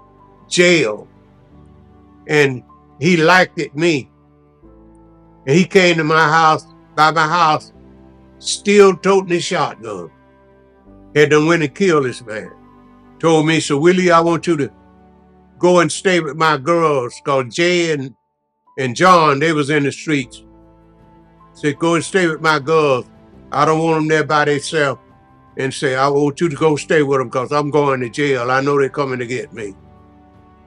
jail. And he liked it me. And he came to my house, by my house, still toting his shotgun. Had done went and killed this man. Told me, so Willie, I want you to go and stay with my girls, because Jay and John, they was in the streets. Said, go and stay with my girls. I don't want them there by themselves. And say, I want you to go stay with them because I'm going to jail. I know they're coming to get me.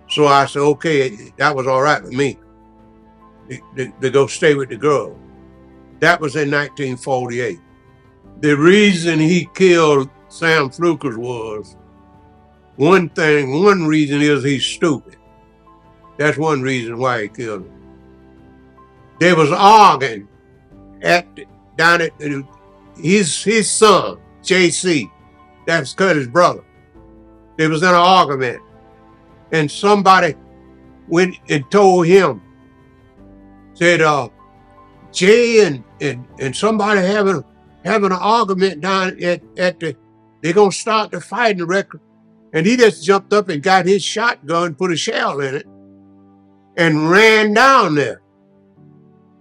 So I said, okay, that was all right with me to go stay with the girl. That was in 1948. The reason he killed Sam Flukers was, one reason is he's stupid. That's one reason why he killed him. They was arguing down at his son, JC, that's Cuddy's brother. They was in an argument. And somebody went and told him, said, Jay and somebody having an argument down at the, they're gonna start the fighting record. And he just jumped up and got his shotgun, put a shell in it, and ran down there.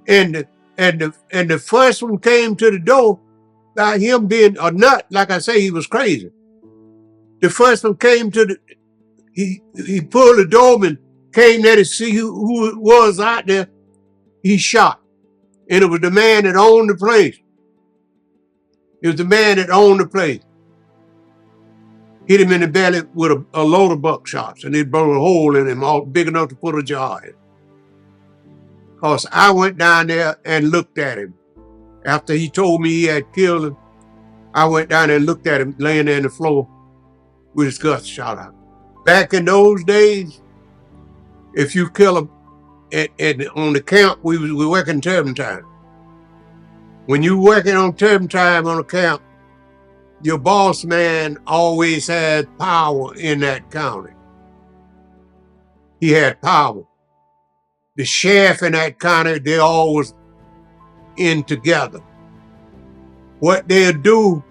And the first one came to the door by him being a nut. Like I say, he was crazy. The first one came to he pulled the door and came there to see who it was out there. He shot. And it was the man that owned the place. It was the man that owned the place. Hit him in the belly with a load of buckshots, and it burned a hole in him all big enough to put a jar in. Because I went down there and looked at him. After he told me he had killed him, I went down there and looked at him laying there on the floor with his guts shot out. Back in those days, if you kill him on the camp, we were working turpentine. When you working on turpentine on a camp, your boss man always had power in that county. He had power. The sheriff in that county, they all was in together. What they'll do,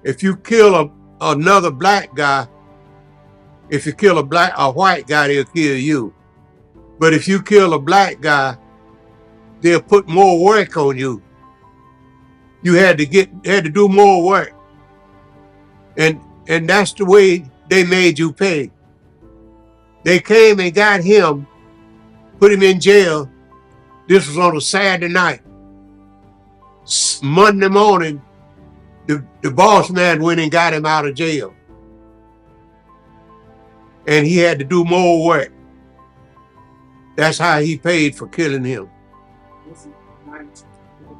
if you kill another black guy, if you kill a white guy, they'll kill you. But if you kill a black guy, they'll put more work on you. You had to do more work. And that's the way they made you pay. They came and got him, put him in jail. This was on a Saturday night. Monday morning, the boss man went and got him out of jail. And he had to do more work. That's how he paid for killing him.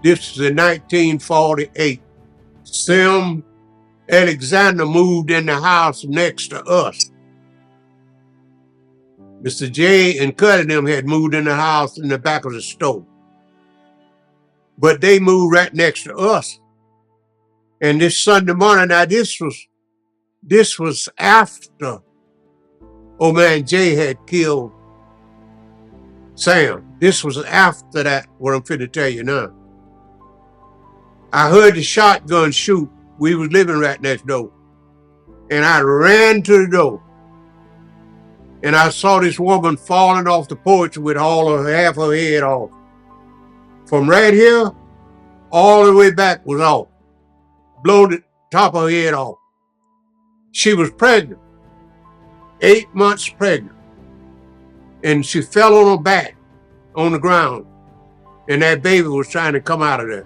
This is in 1948. Sam Alexander moved in the house next to us. Mr. J and Cuddy them had moved in the house in the back of the store. But they moved right next to us. And this Sunday morning, now this was after old man Jay had killed Sam. This was after that, what I'm finna tell you now. I heard the shotgun shoot. We was living right next door. And I ran to the door. And I saw this woman falling off the porch with half her head off. From right here, all the way back was off. Blow the top of her head off. She was pregnant, 8 months pregnant. And she fell on her back on the ground. And that baby was trying to come out of there.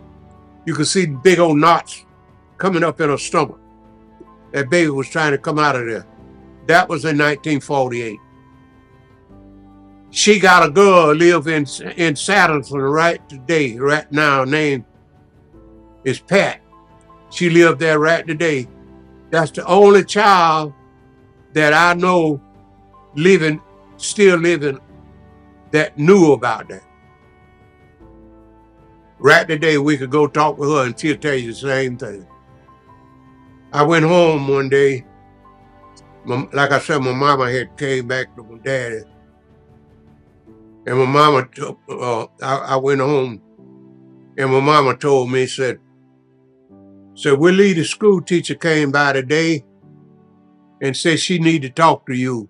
You could see big old knots coming up in her stomach. That baby was trying to come out of there. That was in 1948. She got a girl live in Saddleston right now, name is Pat. She lived there right today. That's the only child that I know still living, that knew about that. Right today, we could go talk with her and she'll tell you the same thing. I went home one day. Like I said, my mama had came back to my daddy. And my mama, I went home, and my mama told me, said, Willie, the school teacher came by today and said she need to talk to you.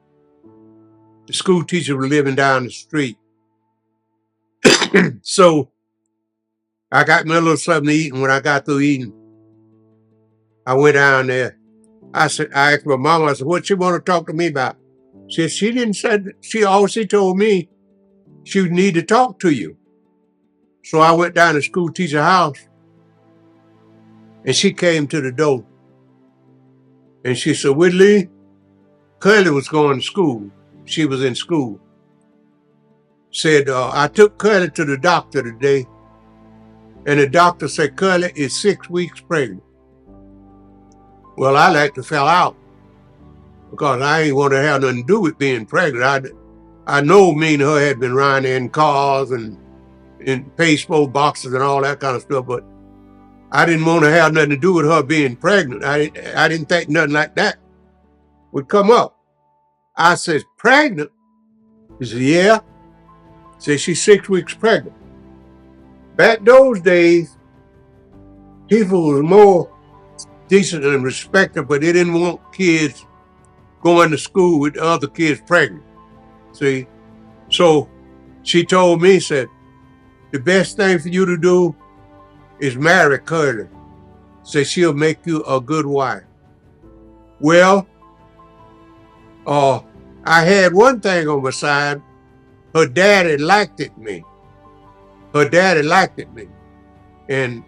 The school teacher was living down the street. So I got me a little something to eat, and when I got through eating, I went down there. I asked my mama, I said, what she want to talk to me about? She didn't say, all she told me, she would need to talk to you. So I went down to the school teacher's house, and she came to the door. And she said, Willie, Curly was going to school. She was in school. Said, I took Curly to the doctor today, and the doctor said Curly is 6 weeks pregnant. Well, I like to fell out because I ain't want to have nothing to do with being pregnant. I know me and her had been riding in cars and in pasteboard boxes and all that kind of stuff, but I didn't want to have nothing to do with her being pregnant. I didn't think nothing like that would come up. I said, pregnant? He said, yeah. Said she's 6 weeks pregnant. Back those days, people were more decent and respected, but they didn't want kids going to school with other kids pregnant. See? So she told me, said, the best thing for you to do is marry Curly. Said she'll make you a good wife. Well, I had one thing on my side. Her daddy liked it me. Her daddy liked it me. And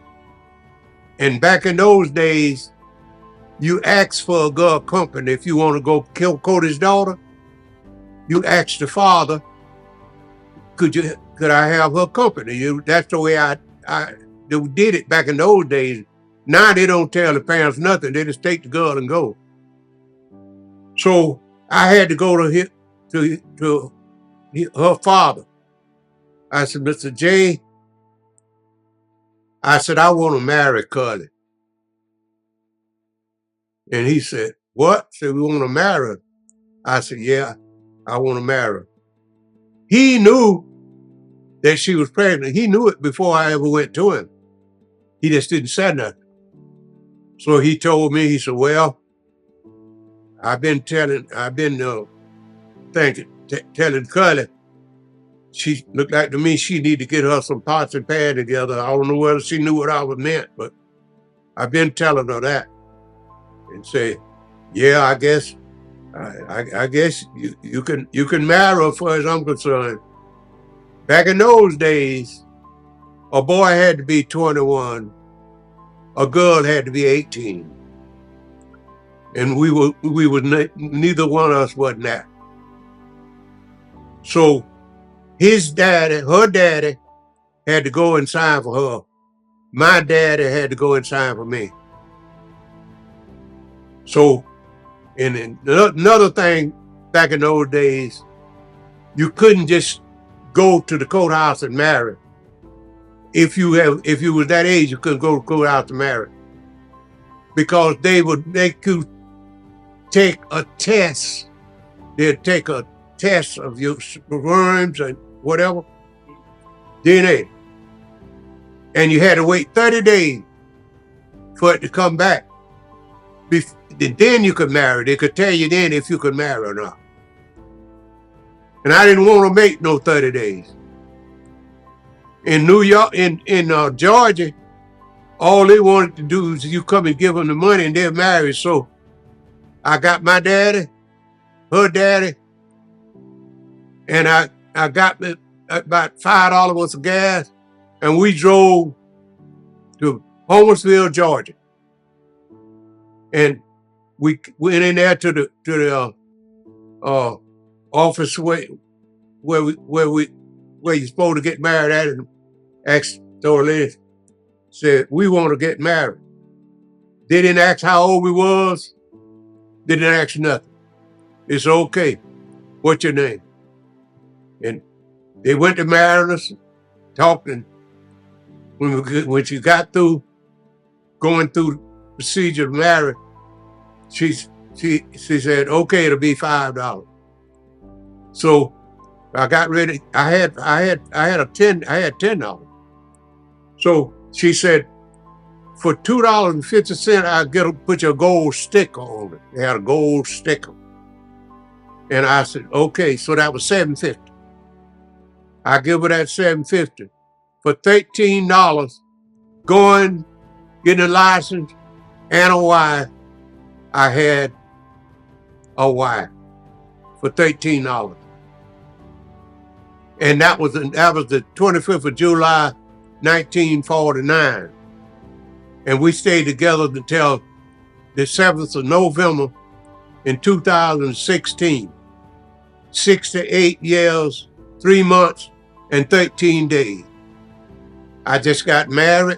back in those days, you asked for a girl company. If you want to go kill Cody's daughter, you asked the father, could I have her company? That's the way I did it back in those days. Now they don't tell the parents nothing. They just take the girl and go. So I had to go to her father. I said, Mr. J, I said, I want to marry Curly. And he said, what? I said, we want to marry her. I said, yeah, I want to marry her. He knew that she was pregnant. He knew it before I ever went to him. He just didn't say nothing. So he told me, he said, well, I've been telling Curly, she looked like to me she need to get her some pots and pans together. I don't know whether she knew what I was meant, but I've been telling her that. And say, yeah, I guess you can marry her, as far as I'm concerned. Back in those days, a boy had to be 21, a girl had to be 18, and neither one of us wasn't that. So her daddy had to go and sign for her. My daddy had to go and sign for me. So, and another thing, back in those days, you couldn't just go to the courthouse and marry. If you was that age, you couldn't go to the courthouse to marry, because they would make you take a test. They'd take a test of your sperms and whatever, DNA, and you had to wait 30 days for it to come back. Then you could marry. They could tell you then if you could marry or not. And I didn't want to make no 30 days. In New York, in Georgia, all they wanted to do is you come and give them the money and they're married. So I got my daddy, her daddy, and I got about $5 worth of gas, and we drove to Homersville, Georgia. And we went in there to the office where you're supposed to get married at, and asked the lady, said, we want to get married. They didn't ask how old we was. They didn't ask nothing. It's okay. What's your name? And they went to marry us, talked, and when she got through going through the procedure to marry, she said, okay, it'll be $5. So I got ready. I had $10. So she said, for $2.50, I'll put your gold sticker on it. They had a gold sticker. And I said, okay, so that was $7.50. I give her that $7.50 for $13, going, getting a license and a wife. I had a wife for $13. And that was the 25th of July, 1949. And we stayed together until the 7th of November in 2016. 68 years, 3 months, and 13 days. I just got married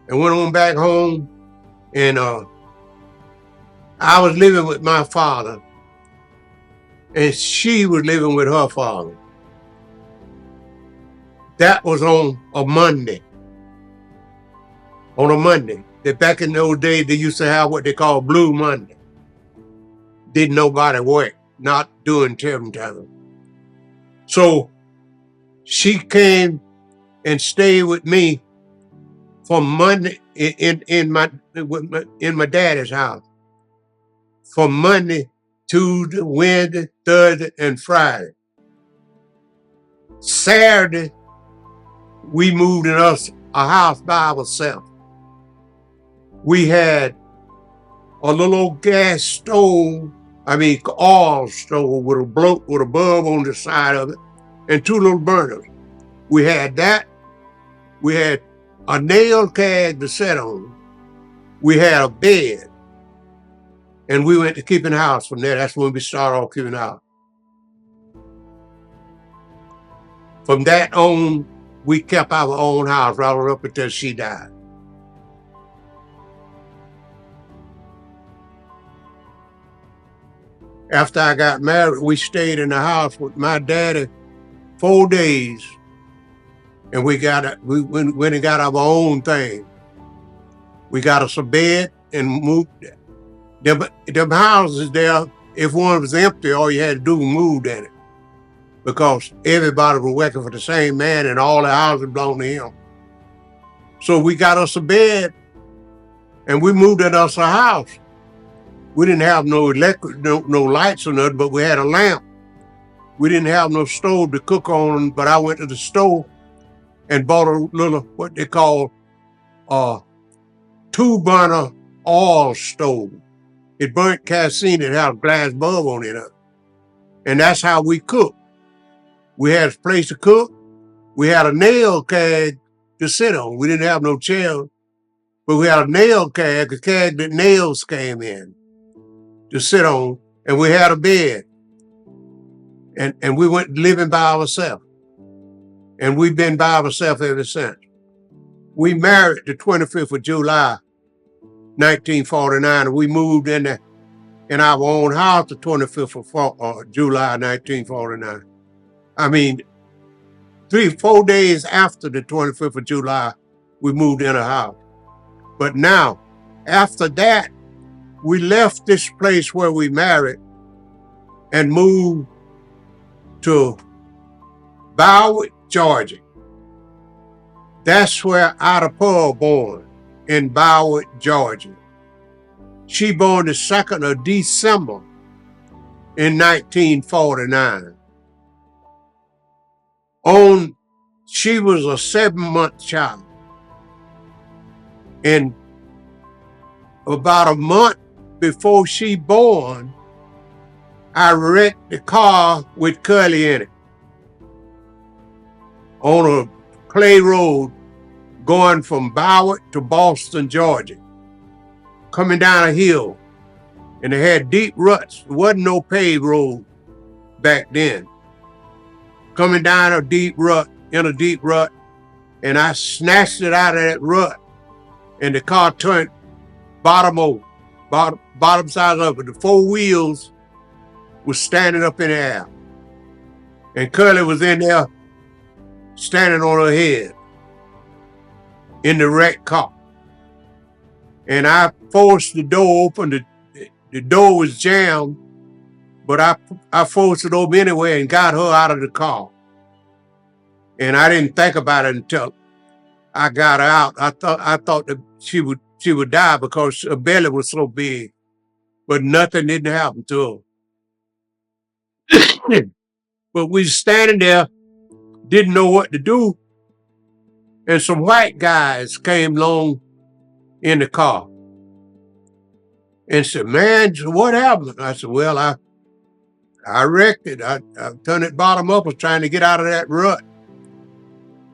and went on back home, and I was living with my father, and she was living with her father. That was on a Monday. On a Monday. Back in those days, they used to have what they call Blue Monday. Didn't nobody work, not doing turpentine. So she came and stayed with me from Monday in my daddy's house. From Monday, Tuesday, Wednesday, Thursday, and Friday. Saturday, we moved in a house by ourselves. We had a little old gas stove, oil stove with a bulb on the side of it, and 2 little burners. We had that. We had a nail keg to sit on. We had a bed. And we went to keeping house from there. That's when we started off keeping house. From that on, we kept our own house right up until she died. After I got married, we stayed in the house with my daddy 4 days. And we went and got our own thing. We got us a bed and moved there. Them houses there, if one was empty, all you had to do was move in it. Because everybody was working for the same man and all the houses belonged to him. So we got us a bed and we moved in us a house. We didn't have no electric, no lights or nothing, but we had a lamp. We didn't have no stove to cook on, but I went to the store and bought a little, what they call, 2-burner oil stove. It burnt kerosene. It had a glass bulb on it. And that's how we cooked. We had a place to cook. We had a nail keg to sit on. We didn't have no chair, but we had a nail keg, a keg that nails came in to sit on, and we had a bed. And we went living by ourselves. And we've been by ourselves ever since. We married the 25th of July, 1949, and we moved in our own house the 25th of July, 1949. 4 days after the 25th of July, we moved in a house. But now, after that, we left this place where we married and moved to Boward, Georgia. That's where Ida Pearl born, in Boward, Georgia. She born the 2nd of December in 1949. She was a 7-month child. And about a month before she born, I wrecked the car with Curly in it on a clay road going from Boward to Boston, Georgia, coming down a hill. And it had deep ruts. There wasn't no paved road back then. Coming down a deep rut, and I snatched it out of that rut, and the car turned bottom side up, but the 4 wheels was standing up in the air. And Curly was in there standing on her head in the wrecked car. And I forced the door open. The door was jammed, But I forced it over anyway and got her out of the car. And I didn't think about it until I got her out. I thought that she would die because her belly was so big, but nothing didn't happen to her. But we was standing there, didn't know what to do, and some white guys came along in the car and said, "Man, what happened?" I said, "Well, I wrecked it. I turned it bottom up, was trying to get out of that rut.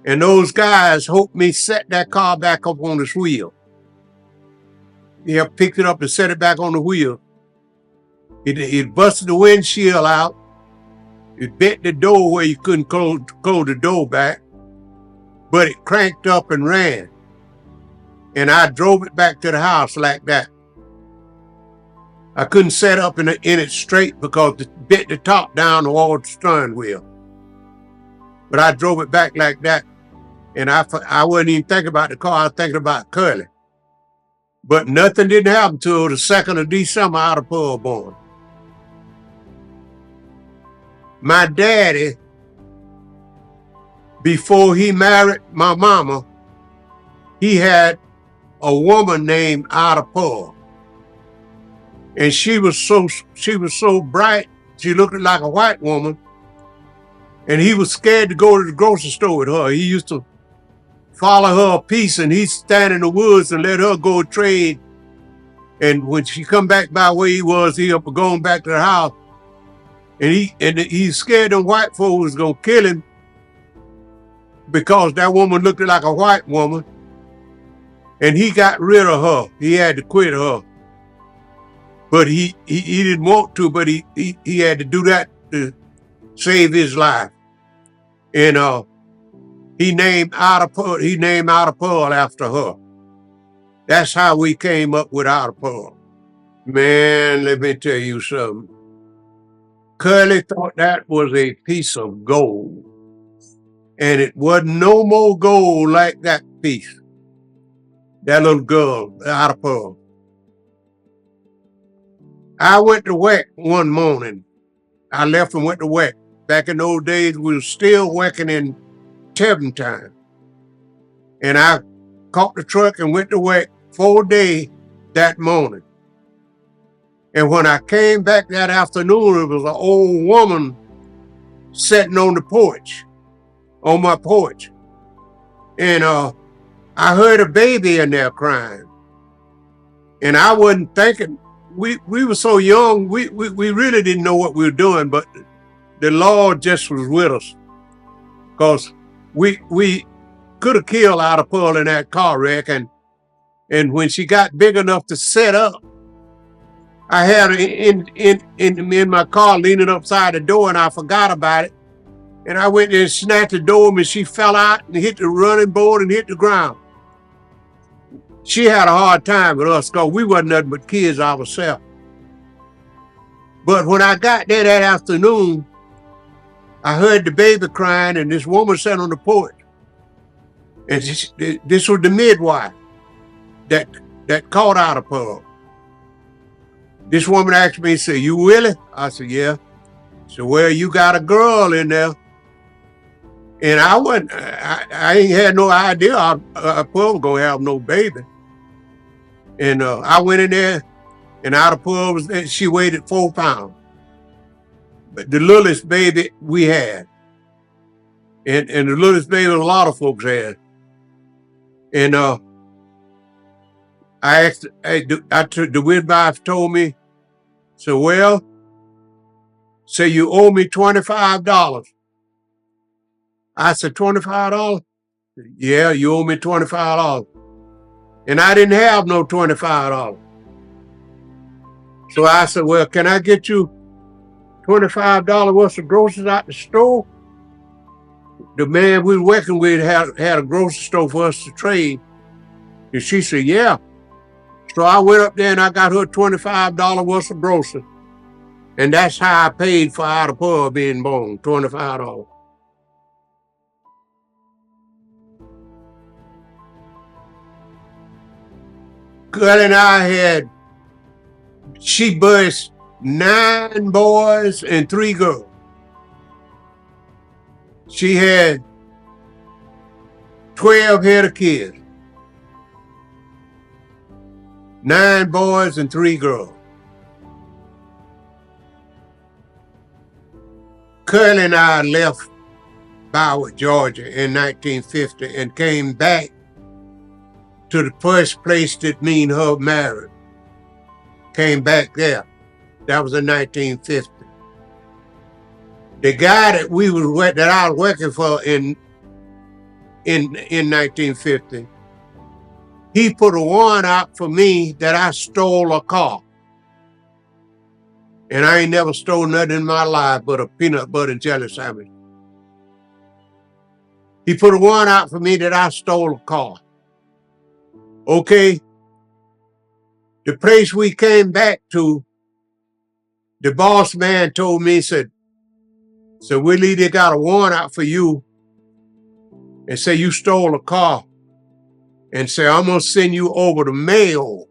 And those guys helped me set that car back up on its wheel. Yeah, picked it up and set it back on the wheel. It busted the windshield out. It bent the door where you couldn't close the door back, but it cranked up and ran. And I drove it back to the house like that. I couldn't set up in it straight because it bent the top down toward the steering wheel. But I drove it back like that. And I wasn't even thinking about the car. I was thinking about Curly. But nothing didn't happen till the 2nd of December out of Pearl born. My daddy, before he married my mama, he had a woman named Ida Pearl. And she was so bright, she looked like a white woman. And he was scared to go to the grocery store with her. He used to follow her a piece, and he'd stand in the woods and let her go trade. And when she come back by where he was, he up going back to the house. And he's scared them white folks was gonna kill him because that woman looked like a white woman. And he got rid of her. He had to quit her. But he didn't want to, but he had to do that to save his life. And he named Ida Pearl after her. That's how we came up with Ida Pearl. Man, let me tell you something. Curly thought that was a piece of gold. And it wasn't no more gold like that piece. That little girl, Ida Pearl. I went to work one morning. I left and went to work. Back in those days, we were still working in turpentine. And I caught the truck and went to work 4 days that morning. And when I came back that afternoon, it was an old woman sitting on the porch, on my porch. And I heard a baby in there crying. And I wasn't thinking, we were so young, we really didn't know what we were doing, but the Lord just was with us. Because we could have killed Ida Pearl in that car wreck. And when she got big enough to set up, I had her in my car leaning upside the door, and I forgot about it. And I went and snatched the door, and she fell out and hit the running board and hit the ground. She had a hard time with us because we wasn't nothing but kids ourselves. But when I got there that afternoon, I heard the baby crying, and this woman sat on the porch. And this was the midwife that caught Ida Pearl. This woman asked me, said, "You Willie?" I said, "Yeah." She said, "Well, you got a girl in there." And I ain't had no idea Ida Pearl was gonna have no baby. And I went in there, and Ida Pearl was there. She weighed 4 pounds. But the littlest baby we had. And the littlest baby a lot of folks had. And I asked, the midwife told me, so, "Well, say you owe me $25. I said, $25? "Yeah, you owe me $25. And I didn't have no $25. So I said, "Well, can I get you $25 worth of groceries out the store?" The man we were working with had a grocery store for us to trade. And she said, "Yeah." So I went up there and I got her $25 worth of groceries. And that's how I paid for Ida Pearl being born, $25. Girl and I had, she burst 9 boys and 3 girls. She had 12 head of kids. 9 boys and 3 girls. Curly and I left Boward, Georgia in 1950 and came back to the first place that me and her married. Came back there. That was in 1950. The guy that I was working for in 1950, he put a warrant out for me that I stole a car. And I ain't never stole nothing in my life but a peanut butter and jelly sandwich. He put a warrant out for me that I stole a car. Okay. The place we came back to, the boss man told me, said, Willie, they got a warrant out for you and say you stole a car and say, I'm going to send you over the mail.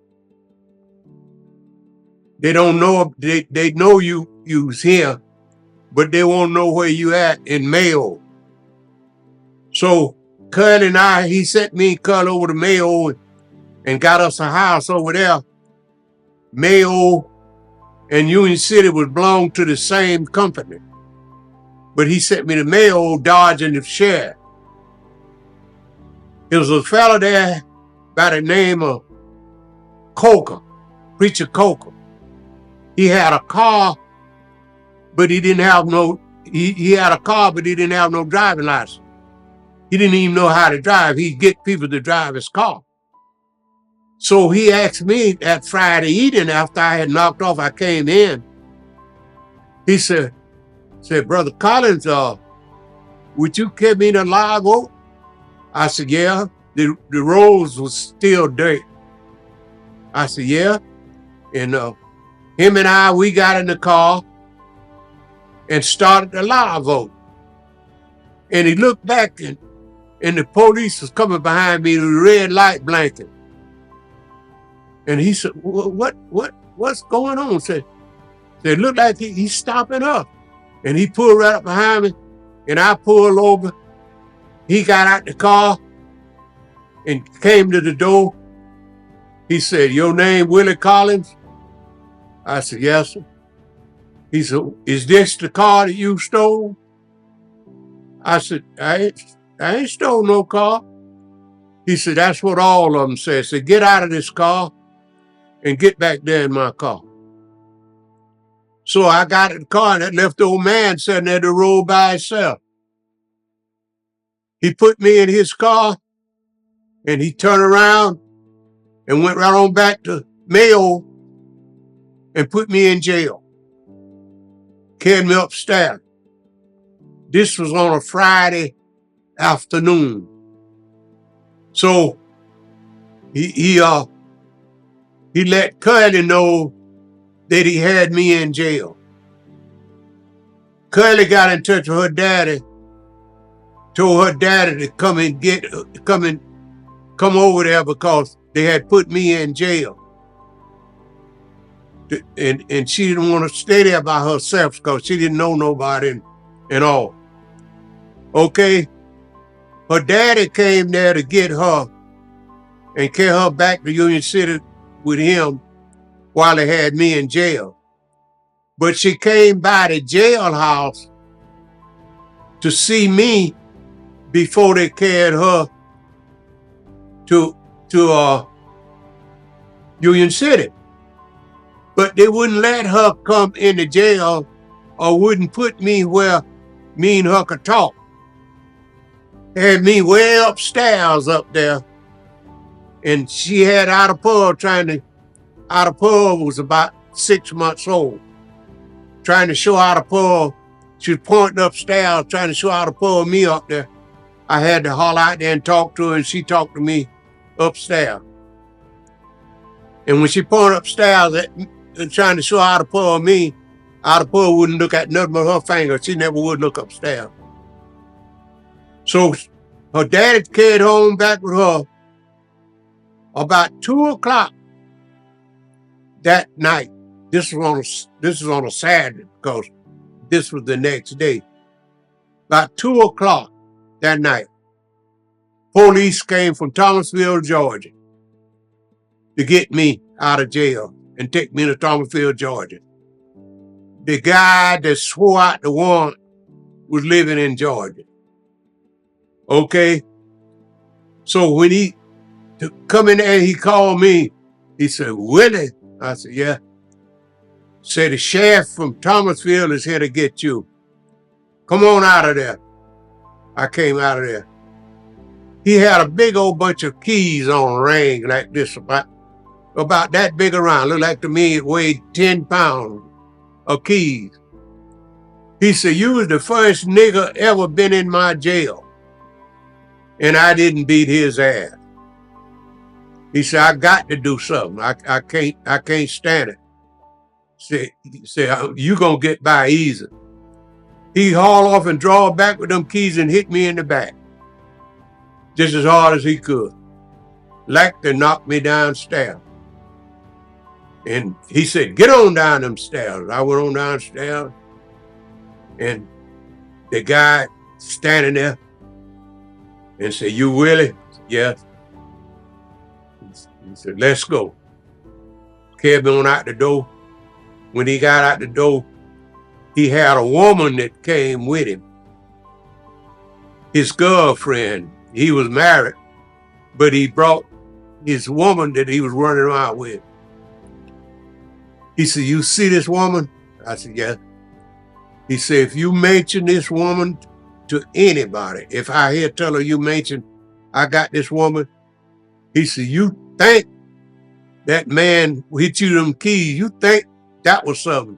They don't know, they know you's here, but they won't know where you at in mail. So Curly and I, he sent me and Curly over the mail and got us a house over there. Mayo and Union City would belong to the same company. But he sent me to Mayo, Dodge, and the sheriff. There was a fellow there by the name of Coker, Preacher Coker. He had a car, but he didn't have he had a car, but he didn't have no driving license. He didn't even know how to drive. He'd get people to drive his car. So he asked me that Friday evening after I had knocked off, I came in. He said, Brother Collins, would you give me the live oak? I said, yeah. The roads was still dirt. I said, yeah. And him and I, we got in the car and started the live oak. And he looked back and the police was coming behind me with a red light blinking. And he said, what's going on? Said, look like he's stopping up. And he pulled right up behind me and I pulled over. He got out the car and came to the door. He said, your name Willie Collins? I said, yes, sir. He said, is this the car that you stole? I said, I ain't stole no car. He said, that's what all of them said. So get out of this car and get back there in my car. So I got in the car and that left the old man sitting there the road by himself. He put me in his car and he turned around and went right on back to Mayo and put me in jail. Carried me upstairs. This was on a Friday afternoon. So he let Curly know that he had me in jail. Curly got in touch with her daddy, told her daddy to come over there because they had put me in jail. And she didn't want to stay there by herself because she didn't know nobody and all. Okay. Her daddy came there to get her and carry her back to Union City with him while they had me in jail. But she came by the jailhouse to see me before they carried her to Union City. But they wouldn't let her come into jail or wouldn't put me where me and her could talk. They had me way upstairs up there. And she had Ida Pearl Ida Pearl was about 6 months old. Trying to show Ida Pearl, she was pointing upstairs, trying to show Ida Pearl me up there. I had to haul out there and talk to her and she talked to me upstairs. And when she pointed upstairs and trying to show Ida Pearl me, Ida Pearl wouldn't look at nothing but her finger. She never would look upstairs. So her daddy carried home back with her about 2 o'clock that night. This is on a Saturday because this was the next day. About 2 o'clock that night, police came from Thomasville, Georgia, to get me out of jail and take me to Thomasville, Georgia. The guy that swore out the warrant was living in Georgia. Okay? So when he come in there, he called me. He said, Willie? I said, yeah. Said, the sheriff from Thomasville is here to get you. Come on out of there. I came out of there. He had a big old bunch of keys on a ring like this, about that big around. Looked like to me it weighed 10 pounds of keys. He said, you was the first nigga ever been in my jail. And I didn't beat his ass. He said, I got to do something. I can't stand it. He said, you gonna get by easy. He hauled off and draw back with them keys and hit me in the back. Just as hard as he could. Like to knock me downstairs. And he said, get on down them stairs. I went on downstairs. And the guy standing there and said, you Willie? Yes. He said, let's go. Carried me on out the door. When he got out the door, he had a woman that came with him. His girlfriend. He was married, but he brought his woman that he was running around with. He said, you see this woman? I said, yes. He said, if you mention this woman to anybody, if I hear tell her you mention I got this woman, he said, you think that man hit you them keys, you think that was something.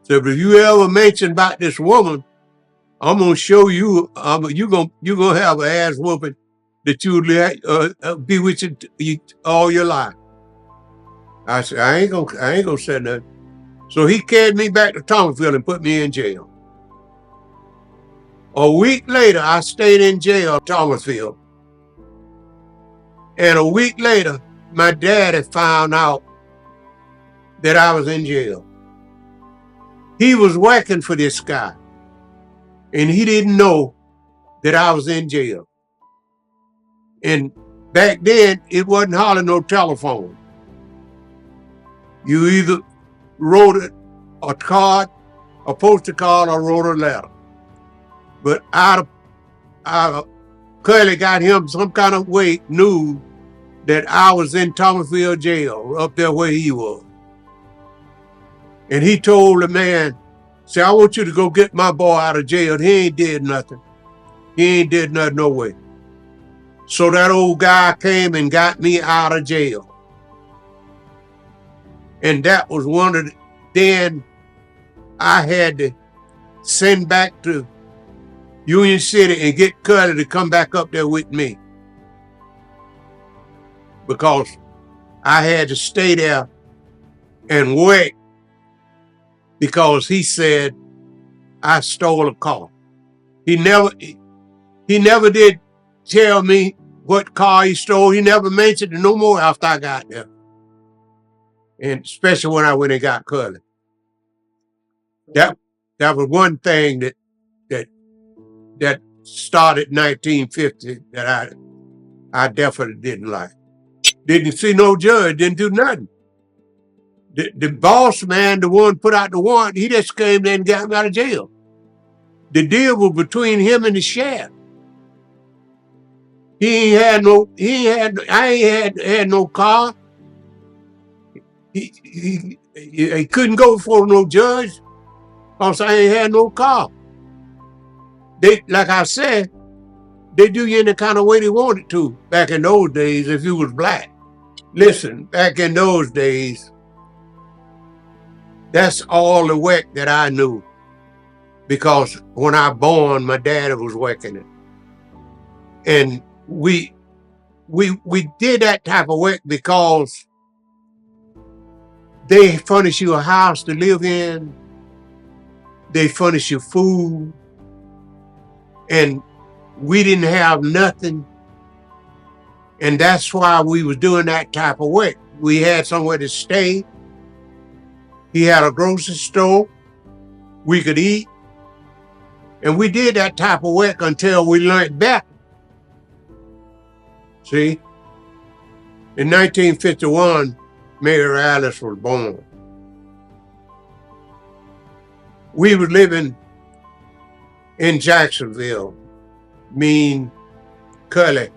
So if you ever mention about this woman, I'm gonna show you. You gonna have an ass whooping that you'll be with you all your life. I said, I ain't gonna say nothing. So he carried me back to Thomasville and put me in jail. A week later, I stayed in jail, Thomasville. And a week later, my daddy found out that I was in jail. He was working for this guy. And he didn't know that I was in jail. And back then, it wasn't hardly no telephone. You either wrote a card, a postal card, or wrote a letter. But Curly got him some kind of way, knew that I was in Thomasville jail, up there where he was. And he told the man, say, I want you to go get my boy out of jail. He ain't did nothing. He ain't did nothing no way. So that old guy came and got me out of jail. And that was one of the, then I had to send back to Union City and get Curly to come back up there with me. Because I had to stay there and work because he said I stole a car. He never did tell me what car he stole. He never mentioned it no more after I got there. And especially when I went and got Curly. That was one thing that started 1950 that I definitely didn't like. Didn't see no judge, didn't do nothing. The boss man, the one put out the warrant, he just came there and got me out of jail. The deal was between him and the sheriff. I ain't had no car. He couldn't go before no judge because I ain't had no car. They, like I said, they do you in the kind of way they wanted to back in those days if you was black. Listen, back in those days, that's all the work that I knew. Because when I born, my dad was working it. And we did that type of work because they furnish you a house to live in. They furnish you food. And we didn't have nothing. And that's why we was doing that type of work. We had somewhere to stay. He had a grocery store. We could eat. And we did that type of work until we learned better. See? In 1951, Mary Alice was born. We were living in Jacksonville. Me and Cully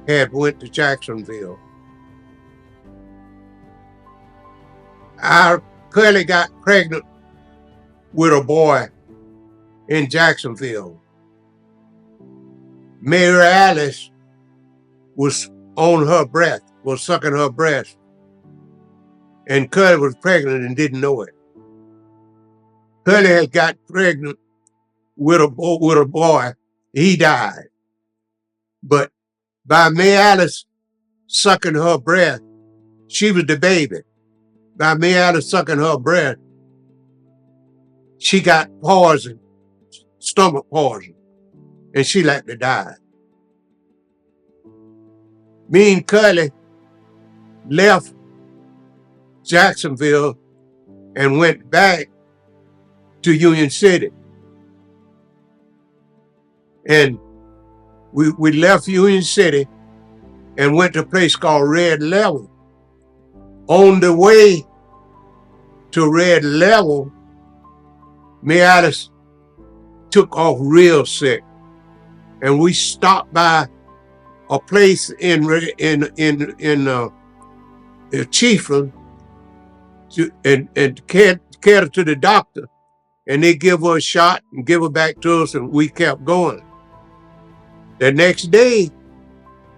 had went to Jacksonville. Our Cully got pregnant with a boy in Jacksonville. Mary Alice was on her breast, was sucking her breast, and Cully was pregnant and didn't know it. Cully had got pregnant with a boy. He died. But by Mary Alice sucking her breast, she was the baby. By Mary Alice sucking her breast, she got poison, stomach poison, and she likely died. Me and Cully left Jacksonville and went back to Union City. And we left Union City and went to a place called Red Level. On the way to Red Level, Mary Alice took off real sick, and we stopped by a place in Chiefland and carried her to the doctor, and they give her a shot and give her back to us, and we kept going. The next day,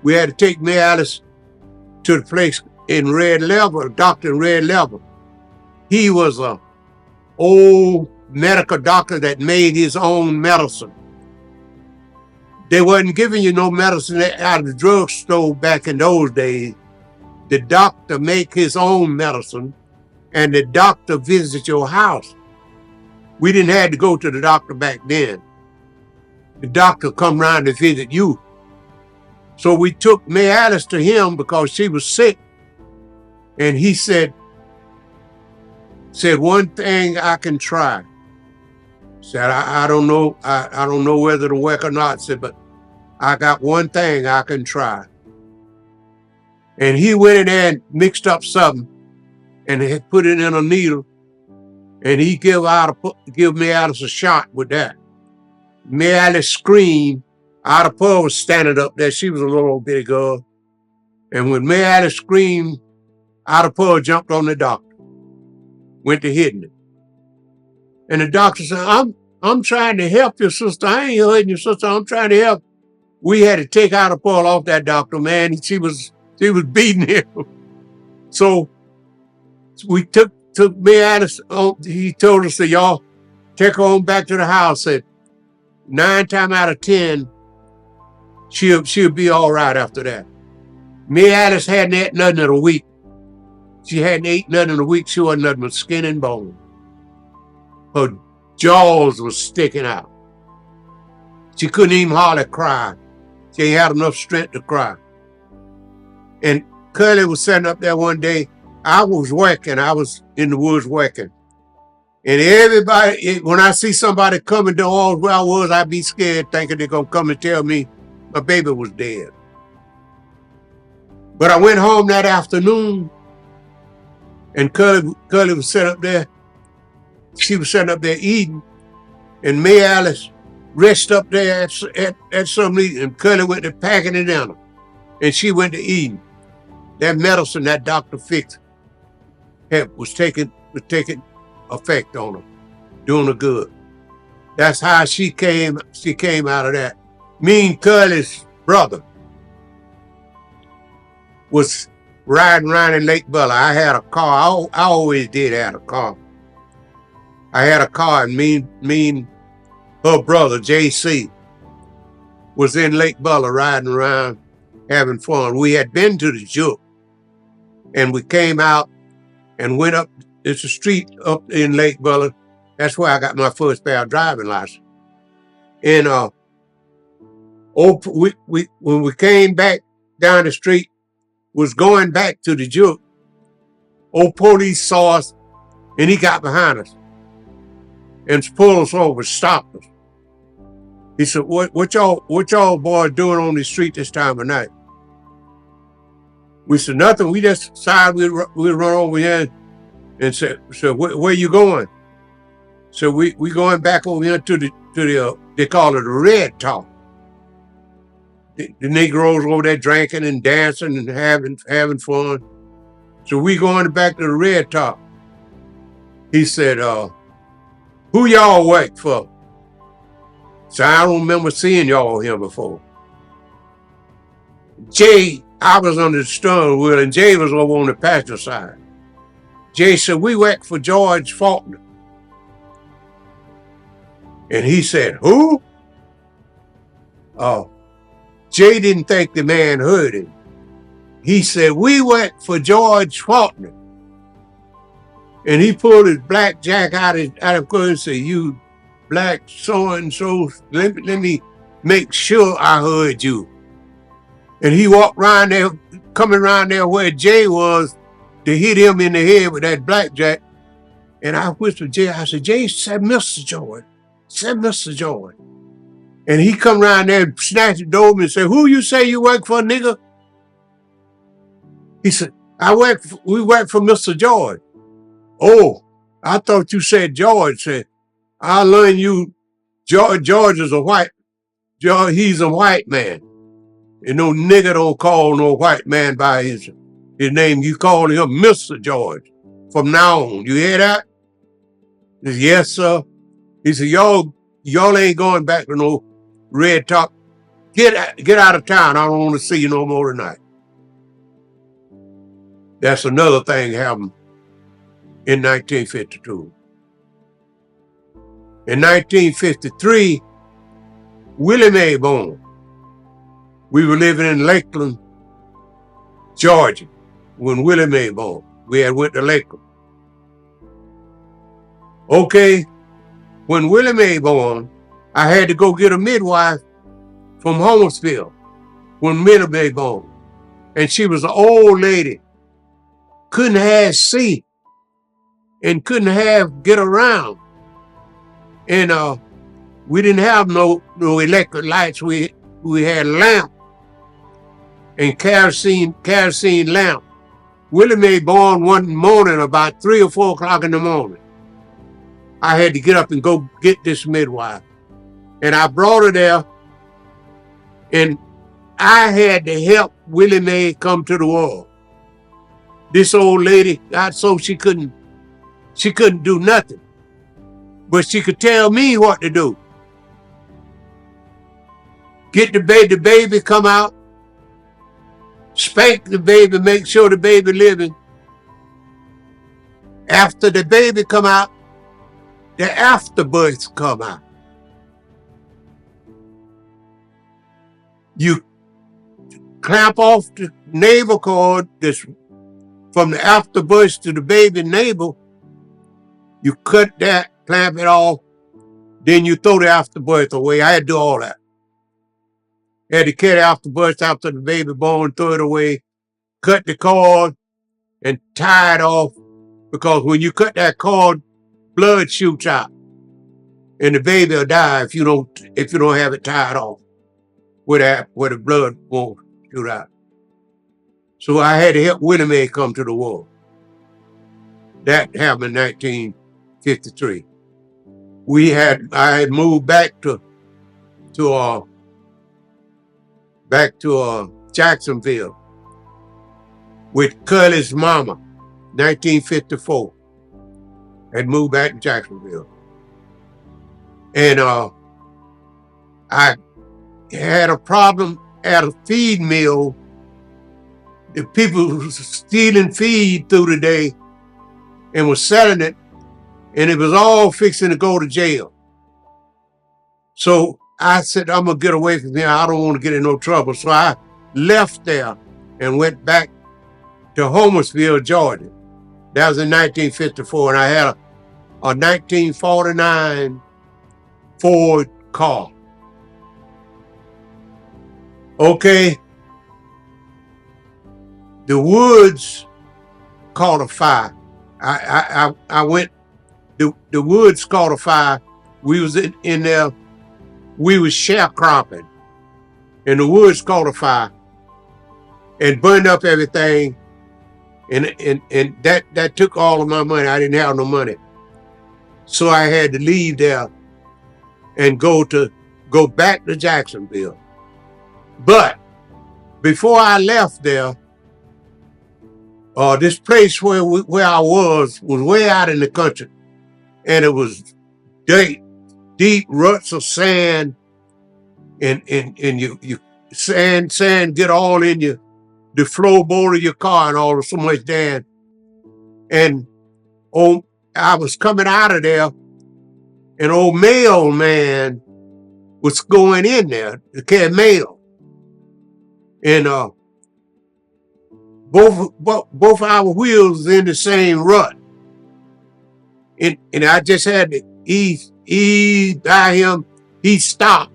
we had to take Mary Alice to the place in Red Level, a doctor in Red Level. He was an old medical doctor that made his own medicine. They wasn't giving you no medicine out of the drugstore back in those days. The doctor make his own medicine, and the doctor visit your house. We didn't have to go to the doctor back then. The doctor come around to visit you. So we took Mary Alice to him because she was sick. And he said, one thing I can try. Said, I don't know, I don't know whether it'll work or not. Said, but I got one thing I can try. And he went in there and mixed up something and had put it in a needle. And he give Mary Alice a shot with that. Mary Alice screamed. Ida Pearl was standing up there. She was a little bitty girl. And when Mary Alice screamed, Ida Pearl jumped on the doctor, went to hitting him. And the doctor said, I'm trying to help your sister. I ain't hurting your sister. I'm trying to help. We had to take Ida Pearl off that doctor, man. She was beating him. So we took Mary Alice on. He told us that y'all take her on back to the house. Said 9 times out of 10, she'll be all right after that. Mary Alice hadn't ate nothing in a week. She hadn't ate nothing in a week. She wasn't nothing but skin and bone. Her jaws was sticking out. She couldn't even hardly cry. She ain't had enough strength to cry. And Curly was sitting up there one day. I was working. I was in the woods working. And everybody, when I see somebody coming to all where I was, I'd be scared thinking they're going to come and tell me my baby was dead. But I went home that afternoon, and Curly was sitting up there. She was sitting up there eating, and Mary Alice rested up there at some eating, and Curly went to packing it down, and she went to eating. That medicine that doctor fixed was taking effect on her, doing her good. That's how she came out of that. Me and Curly's brother was riding around in Lake Bella. I had a car. I always did have a car. I had a car, and me and her brother, JC, was in Lake Bella riding around having fun. We had been to the Juke, and we came out and went up. It's a street up in Lake Bella. That's where I got my first pair of driving license. And when we came back down the street, was going back to the Juke, old police saw us And he got behind us and pulled us over, stopped us. He said, what y'all boys doing on the street this time of night? We said, nothing. We just decided we'd run over here and said, where you going? So we going back over here to the they call it the Red Top. The Negroes over there drinking and dancing and having fun. So we going back to the Red Top. He said, who y'all work for? So I don't remember seeing y'all here before. Jay, I was on the steering wheel and Jay was over on the passenger side. Jay said, we work for George Faulkner. And he said, who? Jay didn't think the man heard him. He said, we work for George Faulkner. And he pulled his black jack out of court and said, you black so-and-so, let me make sure I heard you. And he walked around there, coming around there where Jay was to hit him in the head with that blackjack. And I whispered Jay, I said, Jay said, Mr. George, said Mr. George. And he come around there and snatched the door and said, who you say you work for, nigga? He said, we work for Mr. George. Oh, I thought you said George. Said, I'll learn you, George is a white, he's a white man. And no nigga don't call no white man by his name. You call him Mr. George from now on. You hear that? He said, yes, sir. He said, y'all ain't going back to no Red Top. Get out of town. I don't want to see you no more tonight. That's another thing happened in 1952. In 1953, Willie Mae born. We were living in Lakeland, Georgia, when Willie Mae born. We had went to Lakeland. Okay, when Willie Mae born, I had to go get a midwife from Homersville when Willie Mae born. And she was an old lady, couldn't have see and couldn't get around. And we didn't have no electric lights. We had lamp and kerosene lamp. Willie Mae born one morning about 3 or 4 o'clock in the morning. I had to get up and go get this midwife. And I brought her there, and I had to help Willie Mae come to the world. This old lady got so she couldn't do nothing, but she could tell me what to do. Get the baby come out, spank the baby, make sure the baby living. After the baby come out, the afterbirth come out. You clamp off the navel cord from the afterbirth to the baby navel. You cut that, clamp it off, then you throw the afterbirth away. I had to do all that. I had to carry afterbirth after the baby born, throw it away, cut the cord, and tie it off. Because when you cut that cord, blood shoots out, and the baby will die if you don't have it tied off where the blood won't shoot out. So I had to help Willie Mae come to the world. That happened in 1953. I had moved back to Jacksonville with Curly's mama, 1954. Had moved back to Jacksonville. And I had a problem at a feed mill. The people was stealing feed through the day and was selling it, and it was all fixing to go to jail. So I said, I'm gonna get away from here. I don't want to get in no trouble. So I left there and went back to Homersville, Georgia. That was in 1954, and I had a 1949 Ford car. Okay. The woods caught a fire. I went, the woods caught a fire. We was in there, we was sharecropping, and the woods caught a fire and burned up everything. And that took all of my money. I didn't have no money. So I had to leave there and go back to Jacksonville. But before I left there, this place where I was way out in the country, and it was deep ruts of sand, and you sand get all in the floorboard of your car and all, so much sand. And I was coming out of there, an old mailman was going in there to carry mail, and both our wheels in the same rut, and I just had to ease by him. He stopped,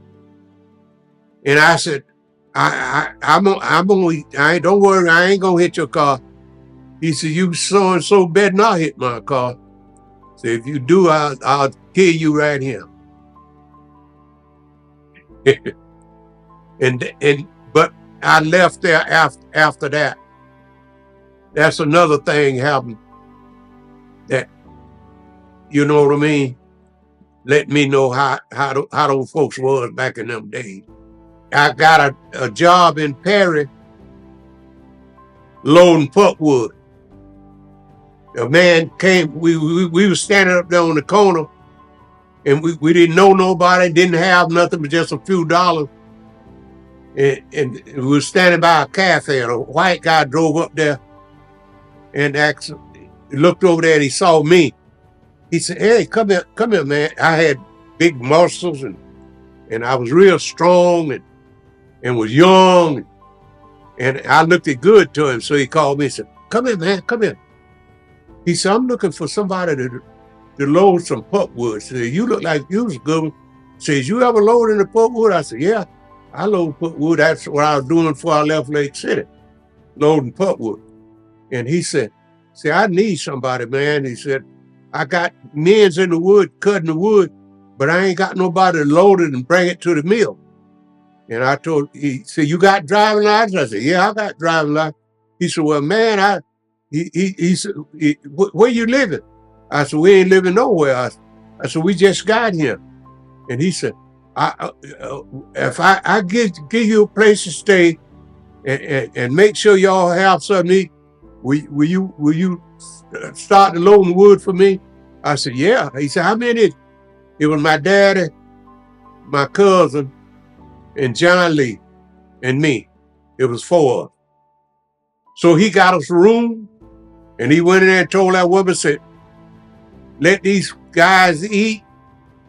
and I said, don't worry, I ain't gonna hit your car. He said, you so and so better not hit my car. So if you do, I'll kill you right here. But I left there after that. That's another thing happened that, you know what I mean? Let me know how those folks was back in them days. I got a job in Perry loading pulpwood. A man came, we were standing up there on the corner, and we didn't know nobody, didn't have nothing but just a few dollars. And we were standing by a cafe, and a white guy drove up there and looked over there, and he saw me. He said, hey, come here, man. I had big muscles, and I was real strong and was young, and I looked good to him. So he called me and said, come here, man, come here. He said, I'm looking for somebody to load some pulpwood. He said, you look like you was good. He says, you ever load in the pulpwood? I said, yeah, I load pulpwood. That's what I was doing before I left Lake City, loading pulpwood. And he said, see, I need somebody, man. He said, I got men's in the wood, cutting the wood, but I ain't got nobody to load it and bring it to the mill. And he said, you got driving license? I said, yeah, I got driving license. He said, well, man, he said, where you living? I said, we ain't living nowhere. I said, we just got here. And he said, if I give you a place to stay and make sure y'all have something to eat, will you start the loading wood for me? I said, yeah. He said, how many? It was my daddy, my cousin, and John Lee, and me. It was 4 of us. So he got us a room, and he went in there and told that woman, said, let these guys eat,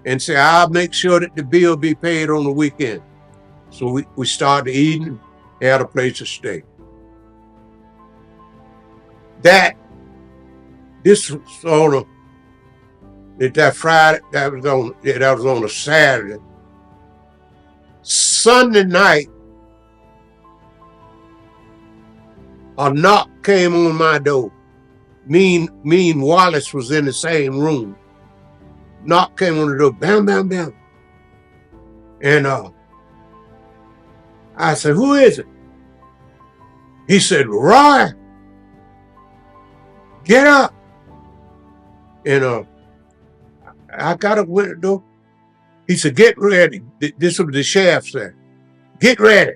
and say, I'll make sure that the bill be paid on the weekend. So we started eating, had a place to stay. This was on that Friday, that was on a Saturday. Sunday night, a knock came on my door. Me and Wallace was in the same room. Knock came on the door, bam, bam, bam. And I said, who is it? He said, Roy, get up. And I got up with the door. He said, get ready. This was the sheriff said, get ready.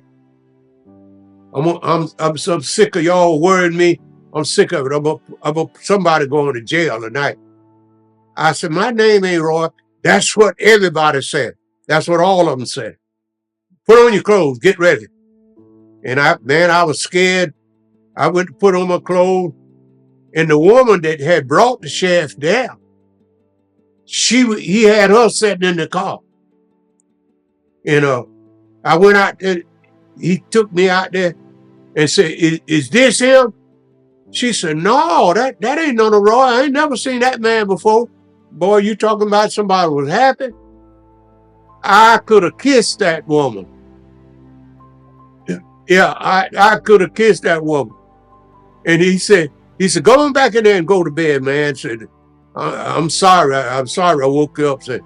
I'm so sick of y'all worrying me. I'm sick of it. I'm somebody going to jail tonight. I said, my name ain't Roy. That's what everybody said. That's what all of them said. Put on your clothes, get ready. And I was scared. I went to put on my clothes, and the woman that had brought the sheriff there, he had her sitting in the car. And I went out there. He took me out there and said, is this him? She said, no, that ain't none of Roy. I ain't never seen that man before. Boy, you talking about somebody was happy? I could have kissed that woman. Yeah, I could have kissed that woman. And he said, He said, go on back in there and go to bed, man. Said, I'm sorry. I'm sorry I woke you up. Said,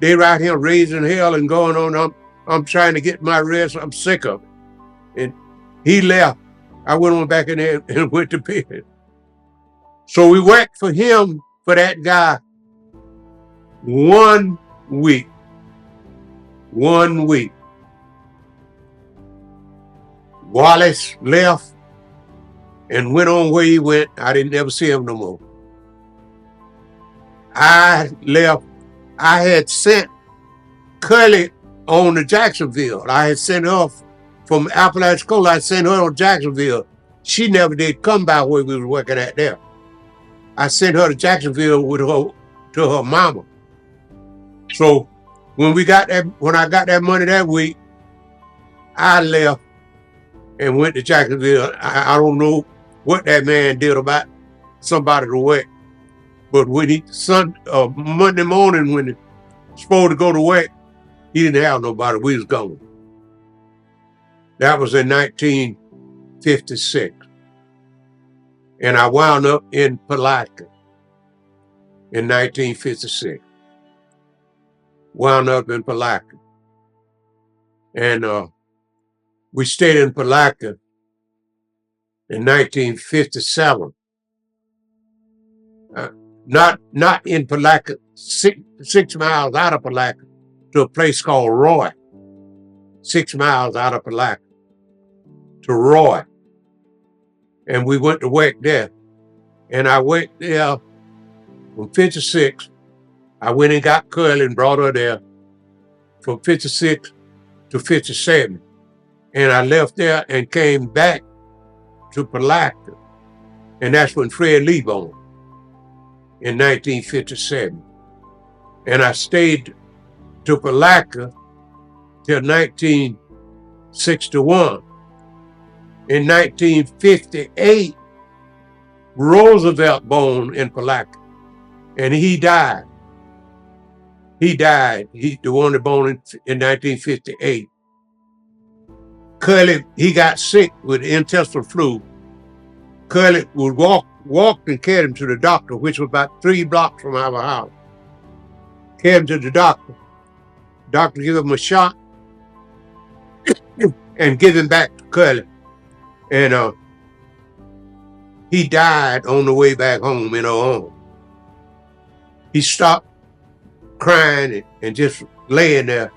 they right here raising hell and going on. I'm trying to get my rest. I'm sick of it. And he left. I went on back in there and went to bed. So we worked for him, for that guy, 1 week. 1 week. Wallace left and went on where he went. I didn't ever see him no more. I left. I had sent Curly on to Jacksonville. I had sent her from Apalachicola. I sent her on Jacksonville. She never did come by where we were working at there. I sent her to Jacksonville with her to her mama. So when I got that money that week, I left and went to Jacksonville. I don't know what that man did about somebody to work, but when Monday morning when he was supposed to go to work, he didn't have nobody. We was gone. That was in 1956. And I wound up in Palatka in 1956. Wound up in Palatka. And we stayed in Palatka in 1957. Not in Palatka, 6 miles out of Palatka, to a place called Roy. 6 miles out of Palatka to Roy. And we went to work there. And I worked there from 56. I went and got Curly and brought her there from 56 to 57. And I left there and came back to Palatka. And that's when Fred Lee born in 1957. And I stayed to Palatka till 1961. In 1958, Roosevelt born in Palatka, and he died. He died. He the one that born in 1958. Curly, he got sick with intestinal flu. Curly would walk and carry him to the doctor, which was about 3 blocks from our house. Carry him to the doctor. Doctor give him a shot and give him back to Curly. And he died on the way back home in her home. He stopped crying and just laying there.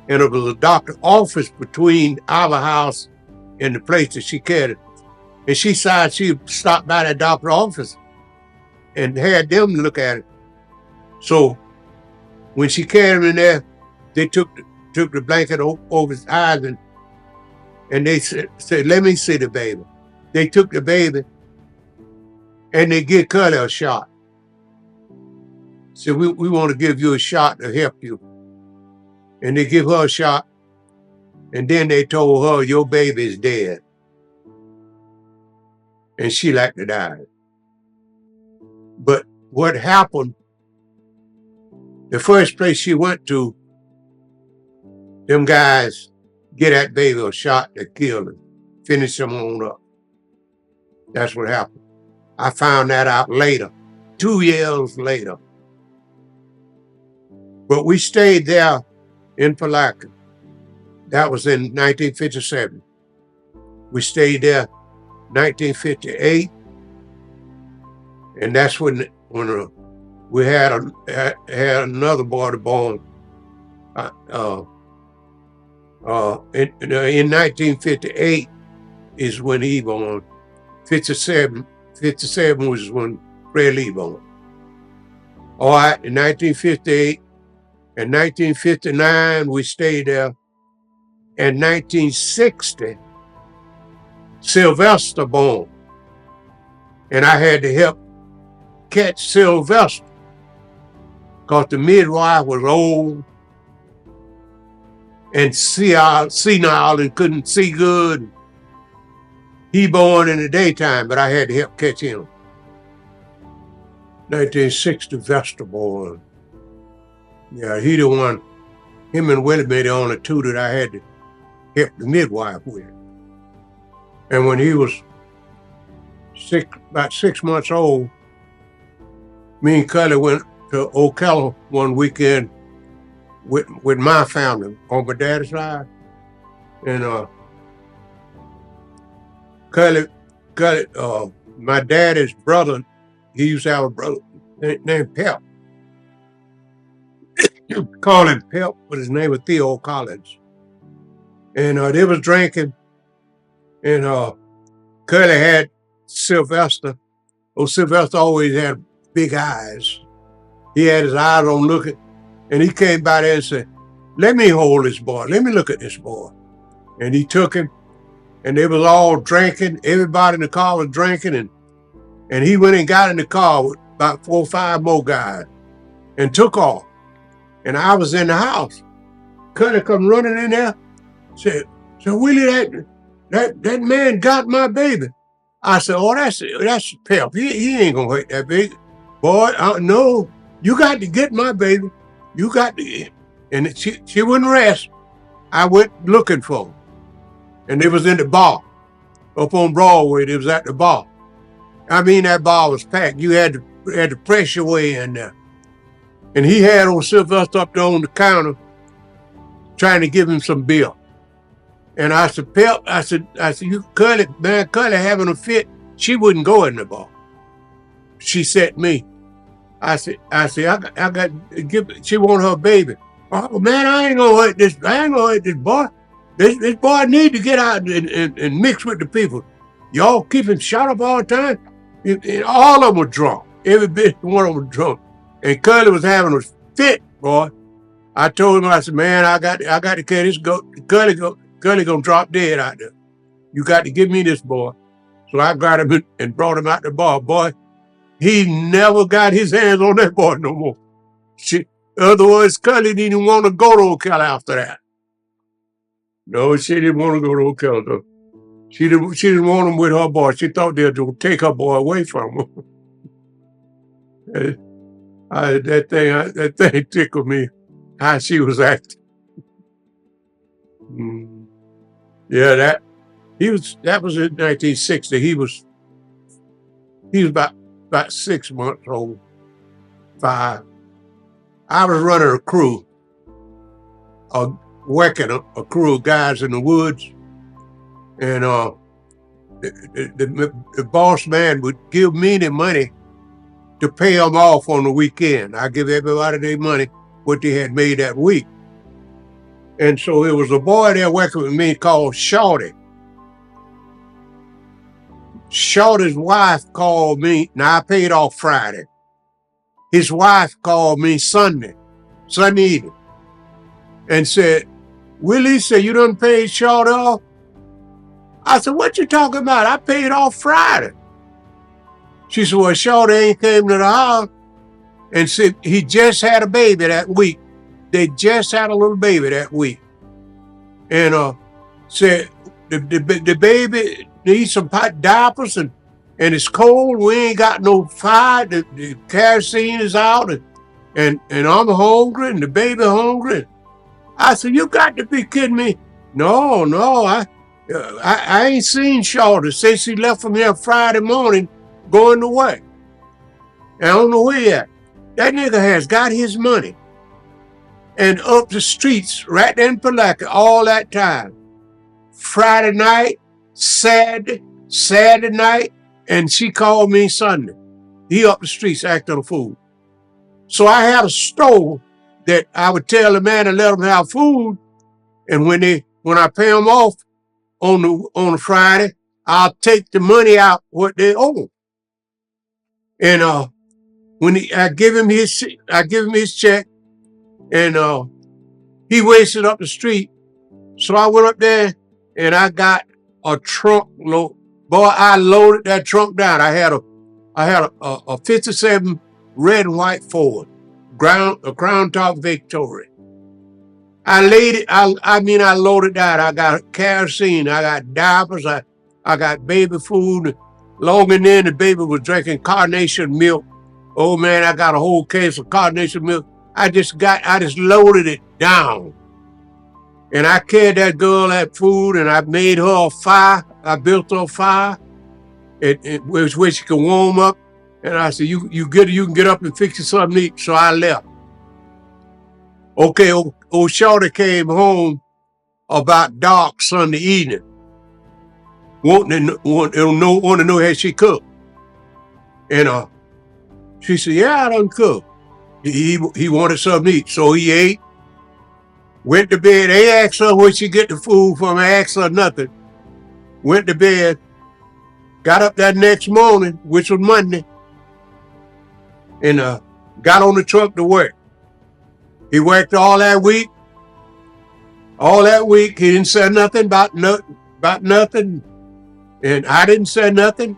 And there was a doctor's office between our house and the place that she carried him. And she decided she stopped by that doctor's office and had them look at it. So when she carried him in there, they took the blanket over his eyes and they said, let me see the baby. They took the baby and they give Curly a shot. Said, we want to give you a shot to help you. And they give her a shot. And then they told her, your baby is dead. And she like to die. But what happened, the first place she went to, them guys get that baby a shot to kill him, finish him on up. That's what happened. I found that out later, 2 years later. But we stayed there in Palatka. That was in 1957. We stayed there 1958. And that's when we had another boy born. In 1958 is when he born. 57 was when Fred Lee born. All right, in 1958 and 1959 we stayed there. In 1960, Sylvester born. And I had to help catch Sylvester because the midwife was old and senile and couldn't see good. He born in the daytime, but I had to help catch him. 1960, Vester born. Yeah, he the one, him and Willie made the only two that I had to help the midwife with. And when he was about 6 months old, me and Cully went to Ocala one weekend with my family on my dad's side. And Cully, my daddy's brother, he used to have a brother named Pep. You call him Pep, but his name was Theo Collins. And they was drinking, and Cully had Sylvester. Oh, Sylvester always had big eyes. He had his eyes on looking, and he came by there and said, "Let me hold this boy. Let me look at this boy." And he took him, and they was all drinking. Everybody in the car was drinking, and he went and got in the car with about 4 or 5 more guys and took off. And I was in the house. Cully come running in there, said, "Willie, that man got my baby." I said, "Oh, that's Pep. He ain't gonna hurt that baby. Boy, no, you got to get my baby. You got to." And she wouldn't rest. I went looking for him. And it was in the bar. Up on Broadway, it was at the bar. I mean, that bar was packed. You had to press your way in there. And he had old Sylvester up there on the counter trying to give him some beer. And I said, "Pep," I said, "You Cully having a fit." She wouldn't go in the bar. She said me. I said, I got to give, she want her baby. "Oh man, I ain't gonna hurt this boy. This boy need to get out and mix with the people. Y'all keep him shut up all the time." And all of them were drunk. Every bit one of them was drunk. And Cully was having a fit, boy. I told him, I said, "Man, I got to carry this goat. Cully gonna drop dead out there. You got to give me this boy." So I got him and brought him out the bar. Boy, he never got his hands on that boy no more. Otherwise, Cully didn't want to go to Ocala after that. No, she didn't want to go to Ocala, though. She didn't want him with her boy. She thought they were going to take her boy away from her. That thing tickled me, how she was acting. Yeah, that was in 1960. He was about 6 months old, 5. I was running a crew, working a crew of guys in the woods, and the boss man would give me the money to pay them off on the weekend. I give everybody their money, what they had made that week. And so there was a boy there working with me called Shorty. Shorty's wife called me. Now I paid off Friday. His wife called me Sunday evening, and said, "Willie, said you done paid Shorty off?" I said, "What you talking about? I paid off Friday." She said, "Well, Shorty ain't came to the house," and said he just had a baby that week. They just had a little baby that week. And said the baby needs some diapers and it's cold. We ain't got no fire. The kerosene is out and I'm hungry and the baby hungry. I said, "You got to be kidding me." No, I ain't seen Shorty since she left from here Friday morning going to work. I don't know where he at. That nigga has got his money and up the streets right there in Palatka all that time. Friday night, Saturday night, and she called me Sunday. He up the streets acting a fool. So I had a store that I would tell the man to let them have food, and when I pay them off on the Friday, I'll take the money out what they owe. And when I give him his check, and he wasted up the street. So I went up there and I got a trunk load. Boy, I loaded that trunk down. I had a 57 red and white Ford, a Crown Top Victoria. I loaded that. I got kerosene. I got diapers. I got baby food. Long and then the baby was drinking carnation milk. Oh man, I got a whole case of carnation milk. I just loaded it down. And I carried that girl that food and I made her a fire. I built her a fire. it was where she could warm up. And I said, you can get up and fix you something to eat. So I left. Okay, old Shorty came home about dark Sunday evening, wanting to know how she cooked. And she said, yeah, I done cook. He wanted something to eat. So he ate, went to bed. They asked her where she get the food from. I asked her nothing. Went to bed, got up that next morning, which was Monday, and got on the truck to work. He worked all that week. All that week, he didn't say nothing about nothing, and I didn't say nothing.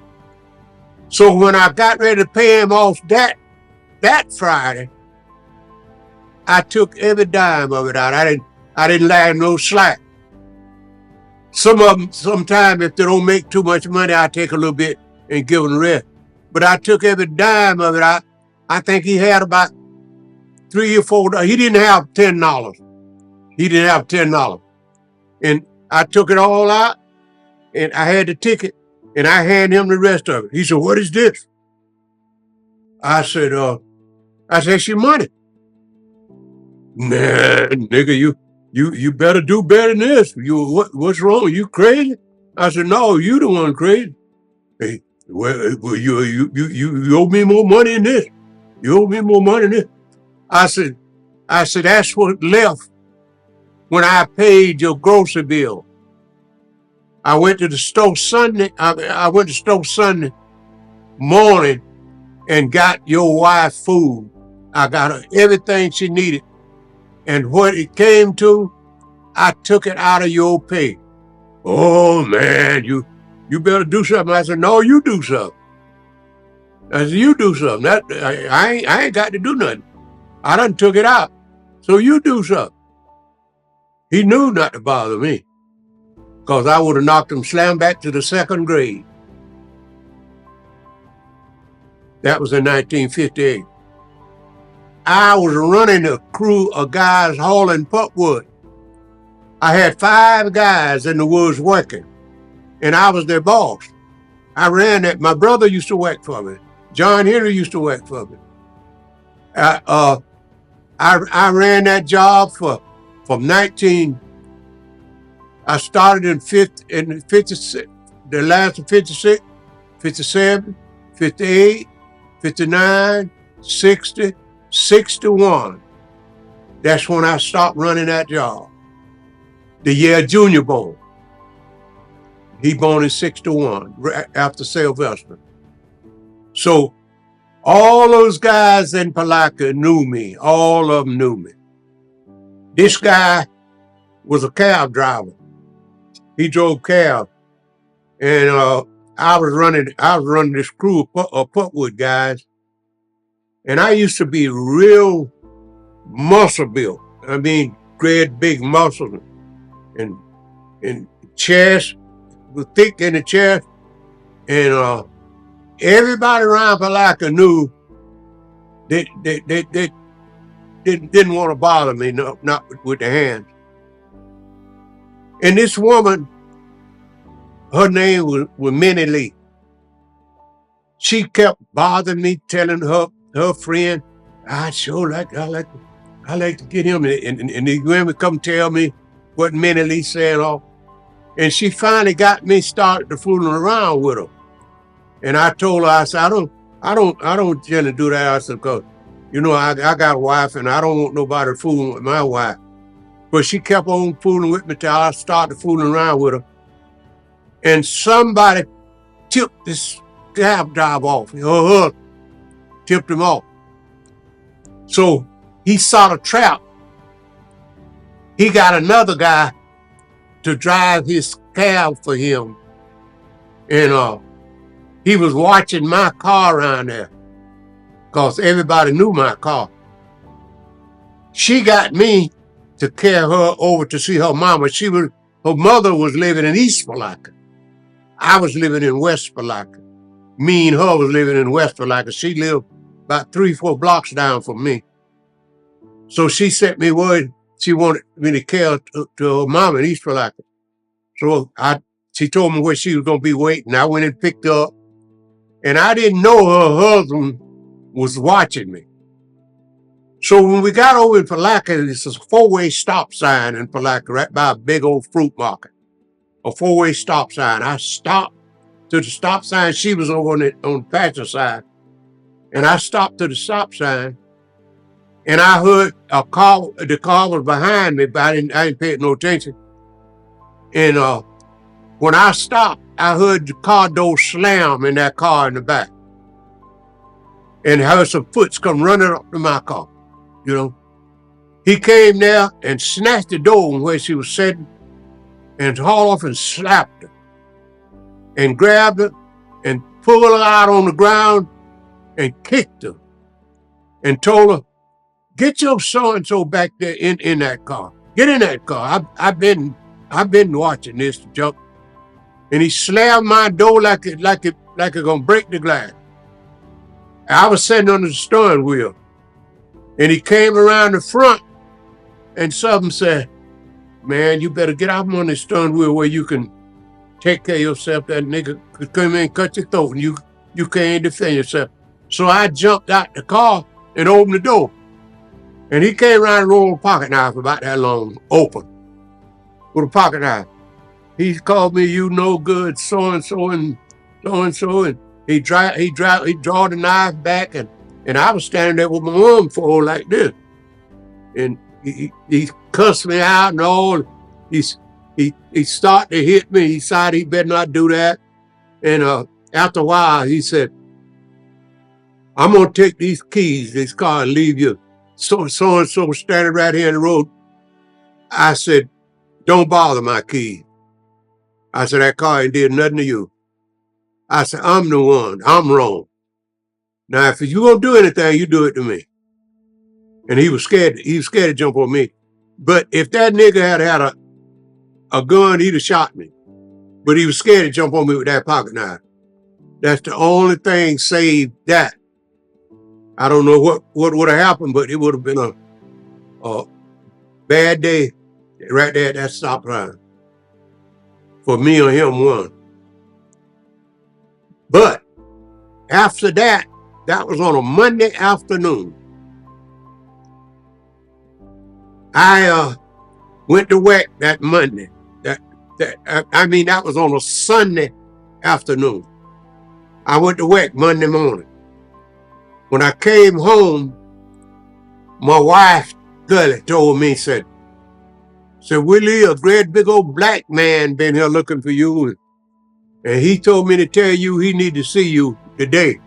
So when I got ready to pay him off that Friday, I took every dime of it out. I didn't lay no slack. Some of them, sometimes if they don't make too much money, I take a little bit and give them the rest. But I took every dime of it out. I think he had about $3 or $4. He didn't have $10. He didn't have $10. And I took it all out, and I had the ticket, and I handed him the rest of it. He said, what is this? I said, it's your money. Nah, nigga, you better do better than this. What's wrong? You crazy? I said, no, you the one crazy. Hey, well, you owe me more money than this. You owe me more money than this. I said, that's what left when I paid your grocery bill. I went to the store Sunday. I went to the store Sunday morning and got your wife food. I got her everything she needed. And what it came to, I took it out of your pay. Oh man, you better do something. I said, no, you do something. I said, you do something. I ain't got to do nothing. I done took it out. So you do something. He knew not to bother me, because I would have knocked him slam back to the second grade. That was in 1958. I was running a crew of guys hauling pulpwood. I had 5 guys in the woods working, and I was their boss. I ran that. My brother used to work for me. John Henry used to work for me. I ran that job from 19. I started in 56, the last of 56, 57, 58, 59, 60, 61. That's when I stopped running that job. The year Junior born. He born in 61, after Sylvester. So all those guys in Palatka knew me. All of them knew me. This guy was a cab driver. He drove cab, and I was running this crew of pulpwood guys, and I used to be real muscle built. I mean, great big muscles and chest was thick in the chest, and everybody around Palatka knew they didn't want to bother me, not with the hands. And this woman, her name was Willie Lee. She kept bothering me, telling her friend, I like to get him. And the women come tell me what Willie Lee said off. And she finally got me started to fooling around with her. And I told her, I said, I don't generally do that. I said, because, I got a wife, and I don't want nobody fooling with my wife. But she kept on fooling with me till I started fooling around with her. And somebody tipped this cab driver off. Her tipped him off. So he saw the trap. He got another guy to drive his cab for him. And he was watching my car around there, because everybody knew my car. She got me to carry her over to see her mama. Her mother was living in East Palatka. I was living in West Palatka. Me and her was living in West Palatka. She lived about 3-4 blocks down from me. So she sent me word she wanted me to carry to her mama in East Palatka. So she told me where she was going to be waiting. I went and picked her up, And I didn't know her husband was watching me. So when we got over in Palaca, it's a 4-way stop sign in Palaca, right by a big old fruit market. A 4-way stop sign. I stopped to the stop sign. She was over on the passenger side. And I stopped to the stop sign. And I heard a car, the car was behind me, but I didn't pay no attention. And when I stopped, I heard the car door slam in that car in the back. And I heard some foots come running up to my car, you know. He came there and snatched the door where she was sitting and hauled off and slapped her and grabbed her and pulled her out on the ground and kicked her and told her, "Get your so-and-so back there in that car. Get in that car. I've been watching this junk." And he slammed my door like it gonna break the glass. I was sitting under the steering wheel. And he came around the front and something said, "Man, you better get out on the steering wheel where you can take care of yourself. That nigga could come in and cut your throat and you can't defend yourself." So I jumped out the car and opened the door. And he came around and rolled a pocket knife about that long, open, with a pocket knife. He called me, "You no good, so-and-so and so-and-so." And he draw the knife back and I was standing there with my arm forward like this. And he cussed me out and all. He started to hit me. He decided he better not do that. And after a while, he said, "I'm going to take these keys, this car, and leave you. So-and-so standing right here in the road." I said, "Don't bother my keys." I said, "That car ain't did nothing to you." I said, "I'm the one. I'm wrong. Now, if you gonna do anything, you do it to me." And he was scared. He was scared to jump on me. But if that nigga had a gun, he'd have shot me. But he was scared to jump on me with that pocket knife. That's the only thing saved that. I don't know what would have happened, but it would have been a bad day right there at that stop line for me or him one. But after that was on a Monday afternoon. I went to work that Monday. That was on a Sunday afternoon. I went to work Monday morning. When I came home, my wife, Gully, told me, said, "Willie, a great big old black man been here looking for you. And he told me to tell you he need to see you today."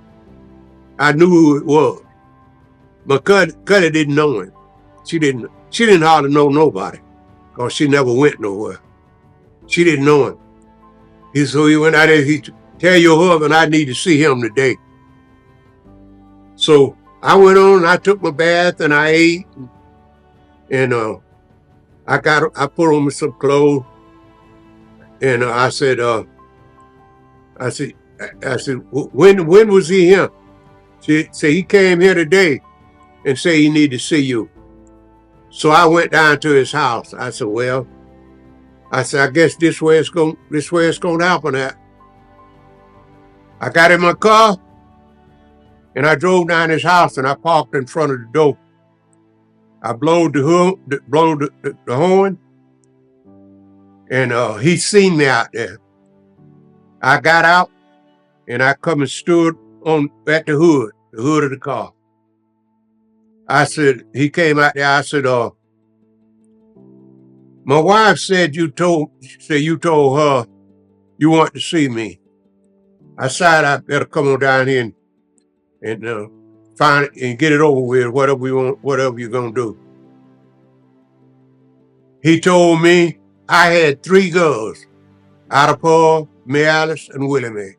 I knew who it was. But Gully didn't know him. She didn't hardly know nobody, because she never went nowhere. She didn't know him. So he went out there, he tell your husband I need to see him today. So I went on, I took my bath and I ate, and I put on me some clothes, and I said, when was he here? She said, "He came here today and said he need to see you." So I went down to his house. I said, "Well," I guess this way it's gonna happen at. I got in my car and I drove down his house and I parked in front of the door. I blowed the horn, and he seen me out there. I got out and I come and stood at the hood of the car. I said, he came out there, I said, "My wife said you told her you want to see me." I said, "I better come on down here and find it and get it over with, whatever you're gonna do." He told me I had 3 girls, Ada Paul, May Alice, and Willie Mae.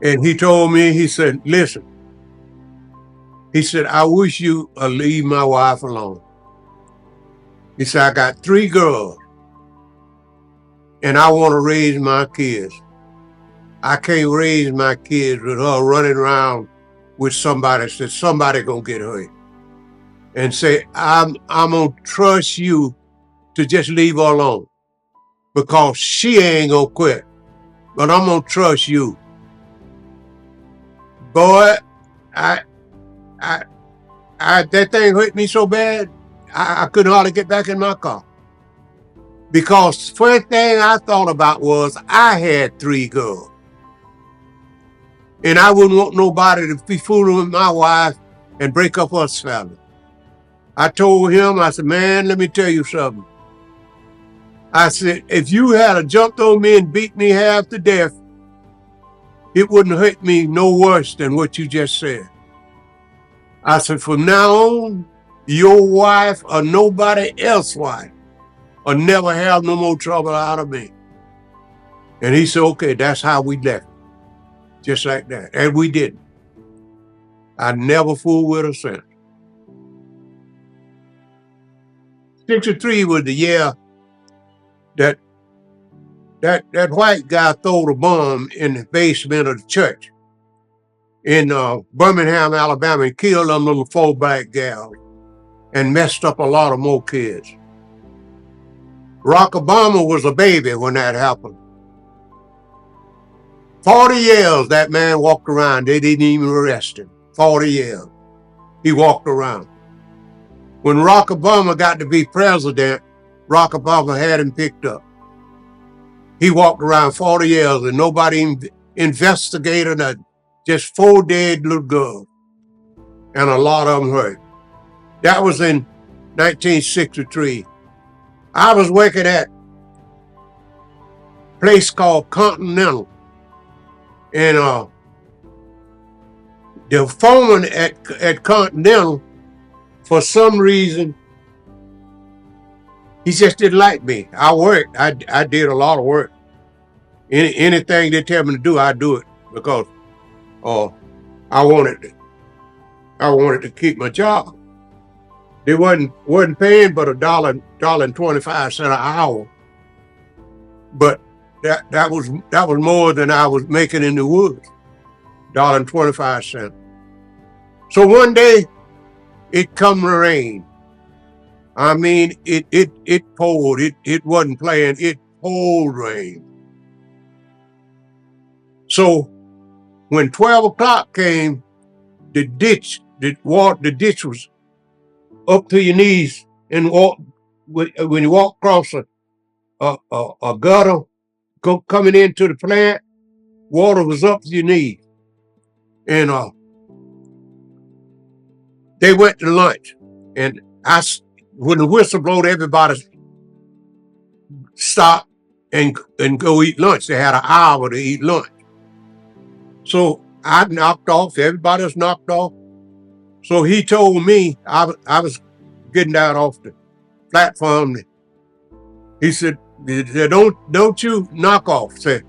And he told me, he said, "Listen," he said, "I wish you would leave my wife alone." He said, "I got 3 girls and I want to raise my kids. I can't raise my kids with her running around with somebody. Said somebody gonna get hurt. And say, I'm gonna trust you to just leave her alone, because she ain't gonna quit. But I'm gonna trust you." Boy, I, I, that thing hurt me so bad, I couldn't hardly get back in my car. Because the first thing I thought about was I had 3 girls. And I wouldn't want nobody to be fooling with my wife and break up us family. I told him, I said, man, let me tell you something. I said, if you had jumped on me and beat me half to death, it wouldn't hurt me no worse than what you just said. I said, from now on, your wife or nobody else's wife will never have no more trouble out of me. And he said, okay, that's how we left. Just like that. And we didn't. I never fooled with her since. 63 was the year that white guy threw a bomb in the basement of the church in Birmingham, Alabama, and killed them little 4 black gals and messed up a lot of more kids. Barack Obama was a baby when that happened. 40 years that man walked around. They didn't even arrest him. 40 years. He walked around. When Barack Obama got to be president, Barack Obama had him picked up. He walked around 40 years and nobody investigated nothing. Just 4 dead little girls. And a lot of them hurt. That was in 1963. I was working at a place called Continental. And the foreman at Continental, for some reason, he just didn't like me. I worked. I did a lot of work. Anything they tell me to do, I do it because I wanted to keep my job. They wasn't paying but $1.25 an hour. But that was more than I was making in the woods. $1.25. So one day it come to rain. I mean, it poured. It wasn't playing. It poured rain. So when 12 o'clock came, the ditch was up to your knees, and when you walk across a gutter coming into the plant, water was up to your knees. And they went to lunch, and when the whistle blowed, everybody stopped and go eat lunch. They had an hour to eat lunch. So I knocked off. Everybody was knocked off. So he told me, I was getting down off the platform. He said, don't you knock off. Said,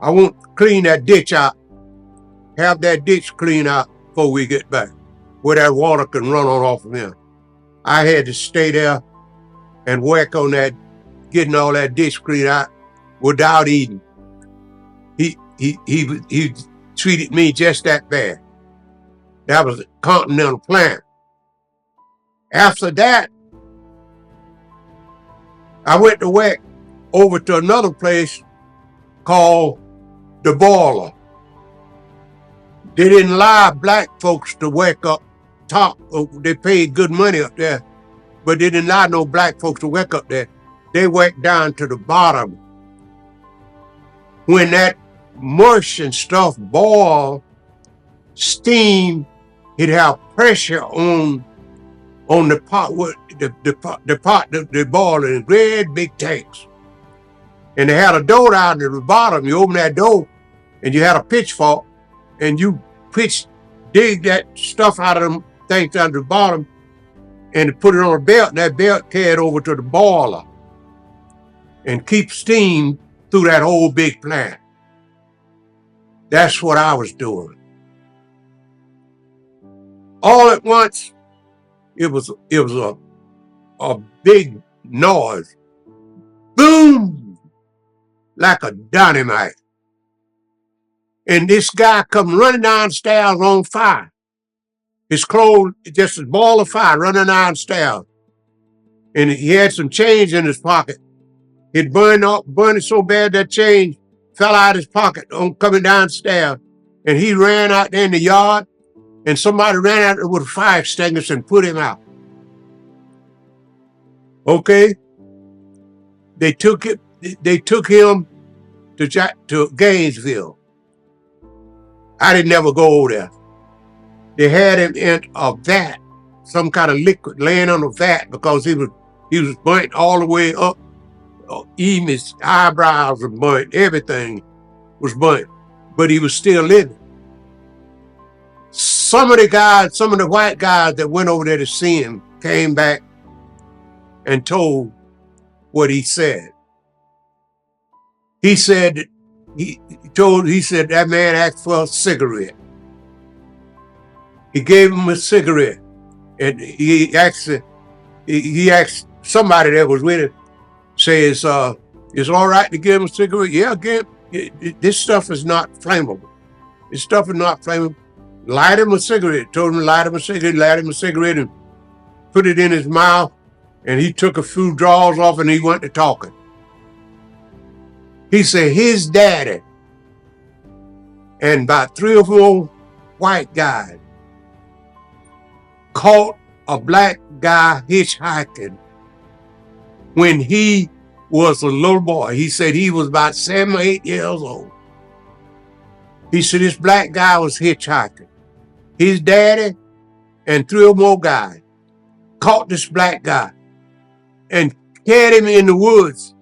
I want to clean that ditch out. Have that ditch clean out before we get back, where that water can run on off of him. I had to stay there and work on that, getting all that ditch cleaned out without eating. He treated me just that bad. That was a Continental plant. After that, I went to work over to another place called the Boiler. They didn't allow black folks to work up top. They paid good money up there, but they didn't allow no black folks to work up there. They worked down to the bottom. When that mush and stuff boiled, steam, it'd have pressure on the pot, the pot they boiled in great big tanks. And they had a door down to the bottom. You open that door and you had a pitchfork and you dig that stuff out of them things down to the bottom and put it on a belt, and that belt carried over to the boiler and keep steam through that whole big plant. That's what I was doing. All at once, it was a big noise. Boom! Like a dynamite. And this guy come running downstairs on fire. His clothes, just a ball of fire running downstairs. And he had some change in his pocket. It burned it so bad that change fell out of his pocket on coming downstairs. and he ran out there in the yard, and somebody ran out there with a fire extinguisher and put him out. Okay? They took him to Gainesville. I didn't never go over there. They had him in a vat, some kind of liquid, laying on a vat because he was burnt all the way up. Even his eyebrows were burnt. Everything was burnt, but he was still living. Some of the white guys that went over there to see him came back and told what he said. He said that man asked for a cigarette. He gave him a cigarette, and he asked somebody that was with him, says, "It's all right to give him a cigarette?" "Yeah, this stuff is not flammable. This stuff is not flammable." Light him a cigarette. Told him to light him a cigarette. Light him a cigarette and put it in his mouth. And he took a few draws off and he went to talking. He said his daddy and about 3 or 4 white guys caught a black guy hitchhiking when he was a little boy. He said he was about 7 or 8 years old. He said this black guy was hitchhiking. His daddy and 3 or more guys caught this black guy and carried him in the woods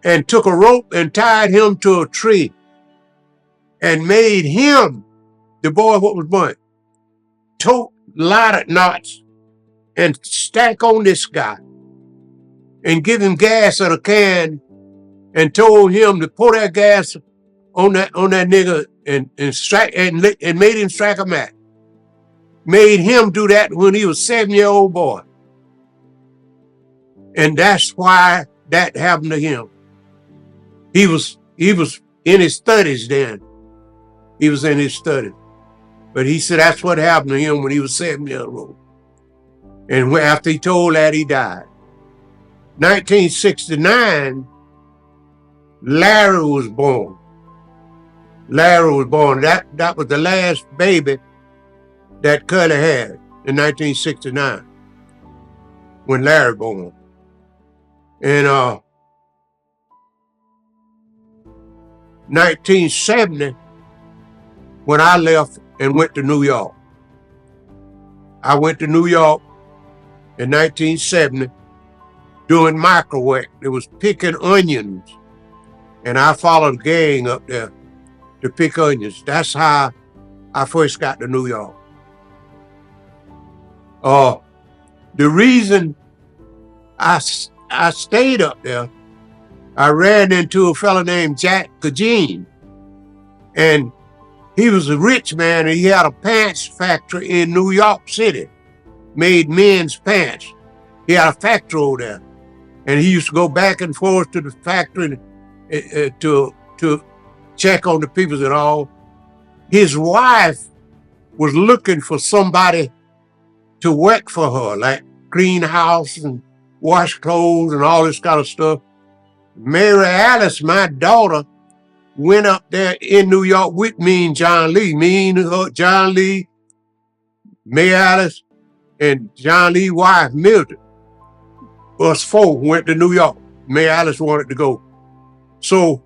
and took a rope and tied him to a tree and made him, the boy what was burnt, tote lighter knots and stack on this guy and give him gas in a can and told him to pour that gas on that nigga and made him strike a match. Made him do that when he was a 7-year-old boy. And that's why that happened to him. He was in his studies then. He was in his studies. But he said that's what happened to him when he was 7 years old. And after he told that, he died. 1969, Larry was born. Larry was born. That was the last baby that Curly had in 1969 when Larry born. And 1970, when I left and went to New York. I went to New York in 1970 doing microwave. It was picking onions. And I followed a gang up there to pick onions. That's how I first got to New York. The reason I stayed up there, I ran into a fellow named Jack Kajeen, and he was a rich man, and he had a pants factory in New York City, made men's pants. He had a factory over there, and he used to go back and forth to the factory to check on the people and all. His wife was looking for somebody to work for her, like clean house and wash clothes and all this kind of stuff. Mary Alice, my daughter, went up there in New York with me and John Lee. Me and her, John Lee, Mary Alice, and John Lee's wife, Mildred. Us 4 went to New York. Mary Alice wanted to go. So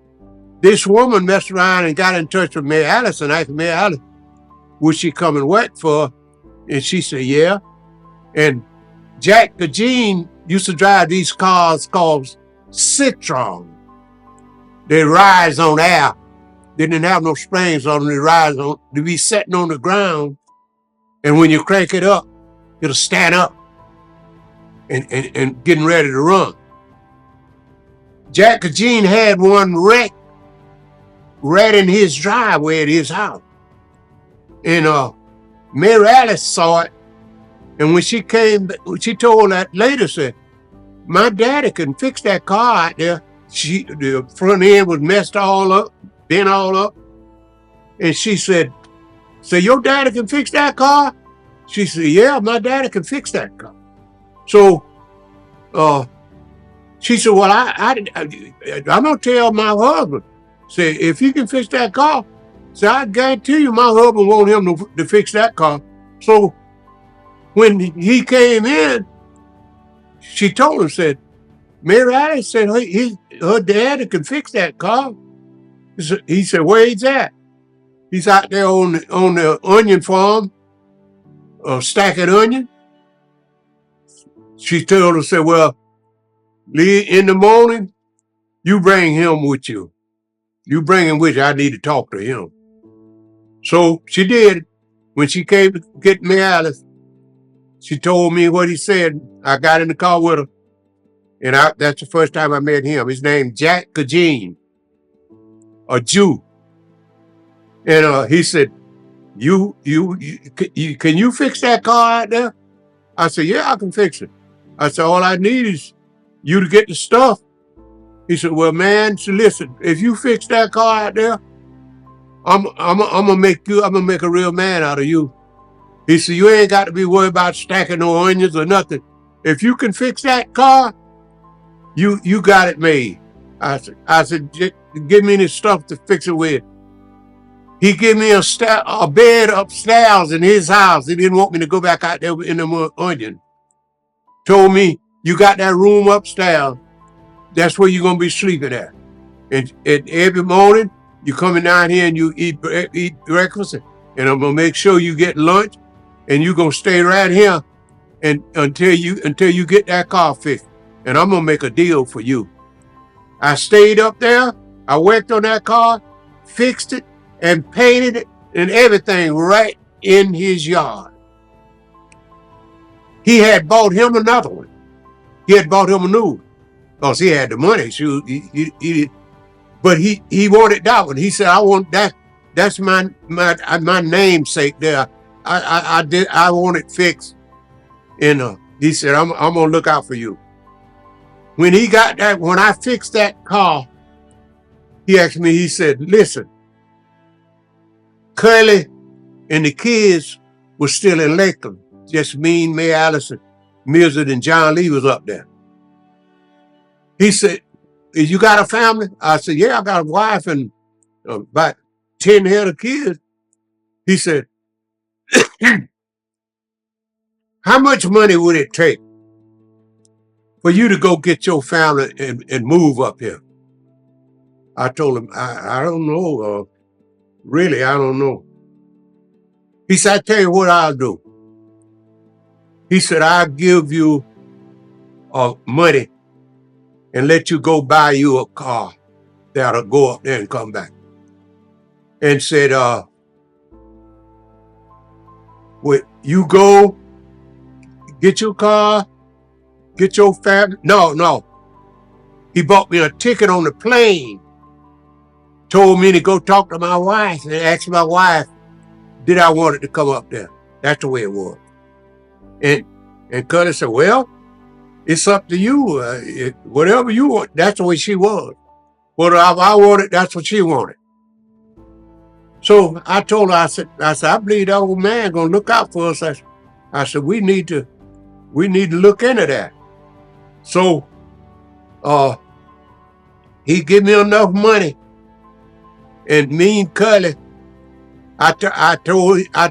this woman messed around and got in touch with Mary Alice and asked Mary Alice, would she come and work for her? And she said, yeah. And Jack Kajeen used to drive these cars called Citron. They rise on air. They didn't have no springs on them. They be sitting on the ground. And when you crank it up, it'll stand up and getting ready to run. Jack Kajeen had one wreck right in his driveway at his house. And Mary Alice saw it. And when she told that lady, said, my daddy can fix that car out there. The front end was messed all up, bent all up. And she said, so your daddy can fix that car? She said, yeah, my daddy can fix that car. So she said, well, I'm going to tell my husband. Say, if he can fix that car, So I guarantee you my husband want him to fix that car. So when he came in, she told him, said, Mary Alice said her daddy can fix that car. He said, where he's at? He's out there on the onion farm, stacking onion. She told her, said, well, Lee, in the morning, you bring him with you. You bring him with you. I need to talk to him. So she did. When she came to get me Alice, she told me what he said. I got in the car with her. And that's the first time I met him. His name Jack Kajin, a Jew. And he said, can you fix that car out there? I said, yeah, I can fix it. I said, all I need is you to get the stuff. He said, well, man, so listen, if you fix that car out there, I'm gonna make a real man out of you. He said, you ain't got to be worried about stacking no onions or nothing. If you can fix that car, you got it made. I said, give me the stuff to fix it with. He gave me a bed upstairs in his house. He didn't want me to go back out there in the onion. Told me, you got that room upstairs. That's where you're going to be sleeping at. And every morning, you coming down here and you eat breakfast. And I'm going to make sure you get lunch. And you're going to stay right here and until you get that car fixed. And I'm going to make a deal for you. I stayed up there. I worked on that car, fixed it, and painted it and everything right in his yard. He had bought him another one. He had bought him a new one because he had the money. But he wanted that one. He said, I want that. That's my namesake there. I want it fixed. And he said, I'm gonna look out for you. When he got that, when I fixed that car, he asked me, he said, listen, Curly and the kids were still in Lakeland. Just me, May Allison, Mildred, and John Lee was up there. He said, you got a family? I said, yeah, I got a wife and about 10 head of kids. He said, how much money would it take for you to go get your family and move up here? I told him, I don't know. Really, I don't know. He said, I tell you what I'll do. He said, I'll give you money and let you go buy you a car that'll go up there and come back. And said, you go get your car, get your family. No. He bought me a ticket on the plane, told me to go talk to my wife and ask my wife, did I want it to come up there? That's the way it was. And Curly said, well, it's up to you. Whatever you want, that's the way she was. Whatever I wanted, that's what she wanted. So I told her, I said, I believe that old man gonna look out for us. I said, we need to look into that. So he give me enough money, and me and Curly, I called him, I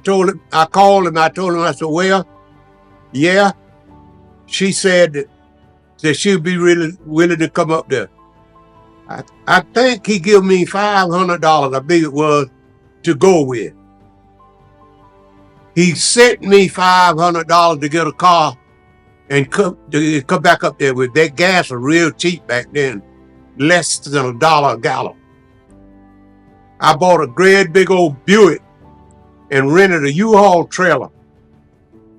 told him, I said, well, yeah, she said that she'd be really willing to come up there. I think he gave me $500, I believe it was, to go with. He sent me $500 to get a car and come back up there with that. Gas was real cheap back then, less than $1 a gallon. I bought a great big old Buick and rented a U-Haul trailer,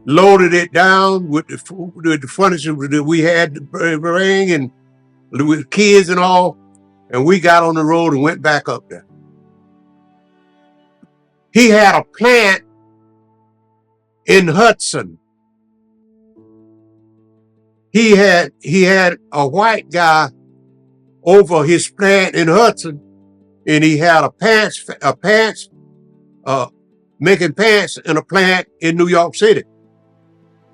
loaded it down with the furniture that we had to bring and with kids and all, and we got on the road and went back up there. He had a plant in Hudson. He had a white guy over his plant in Hudson, and he had making pants in a plant in New York City.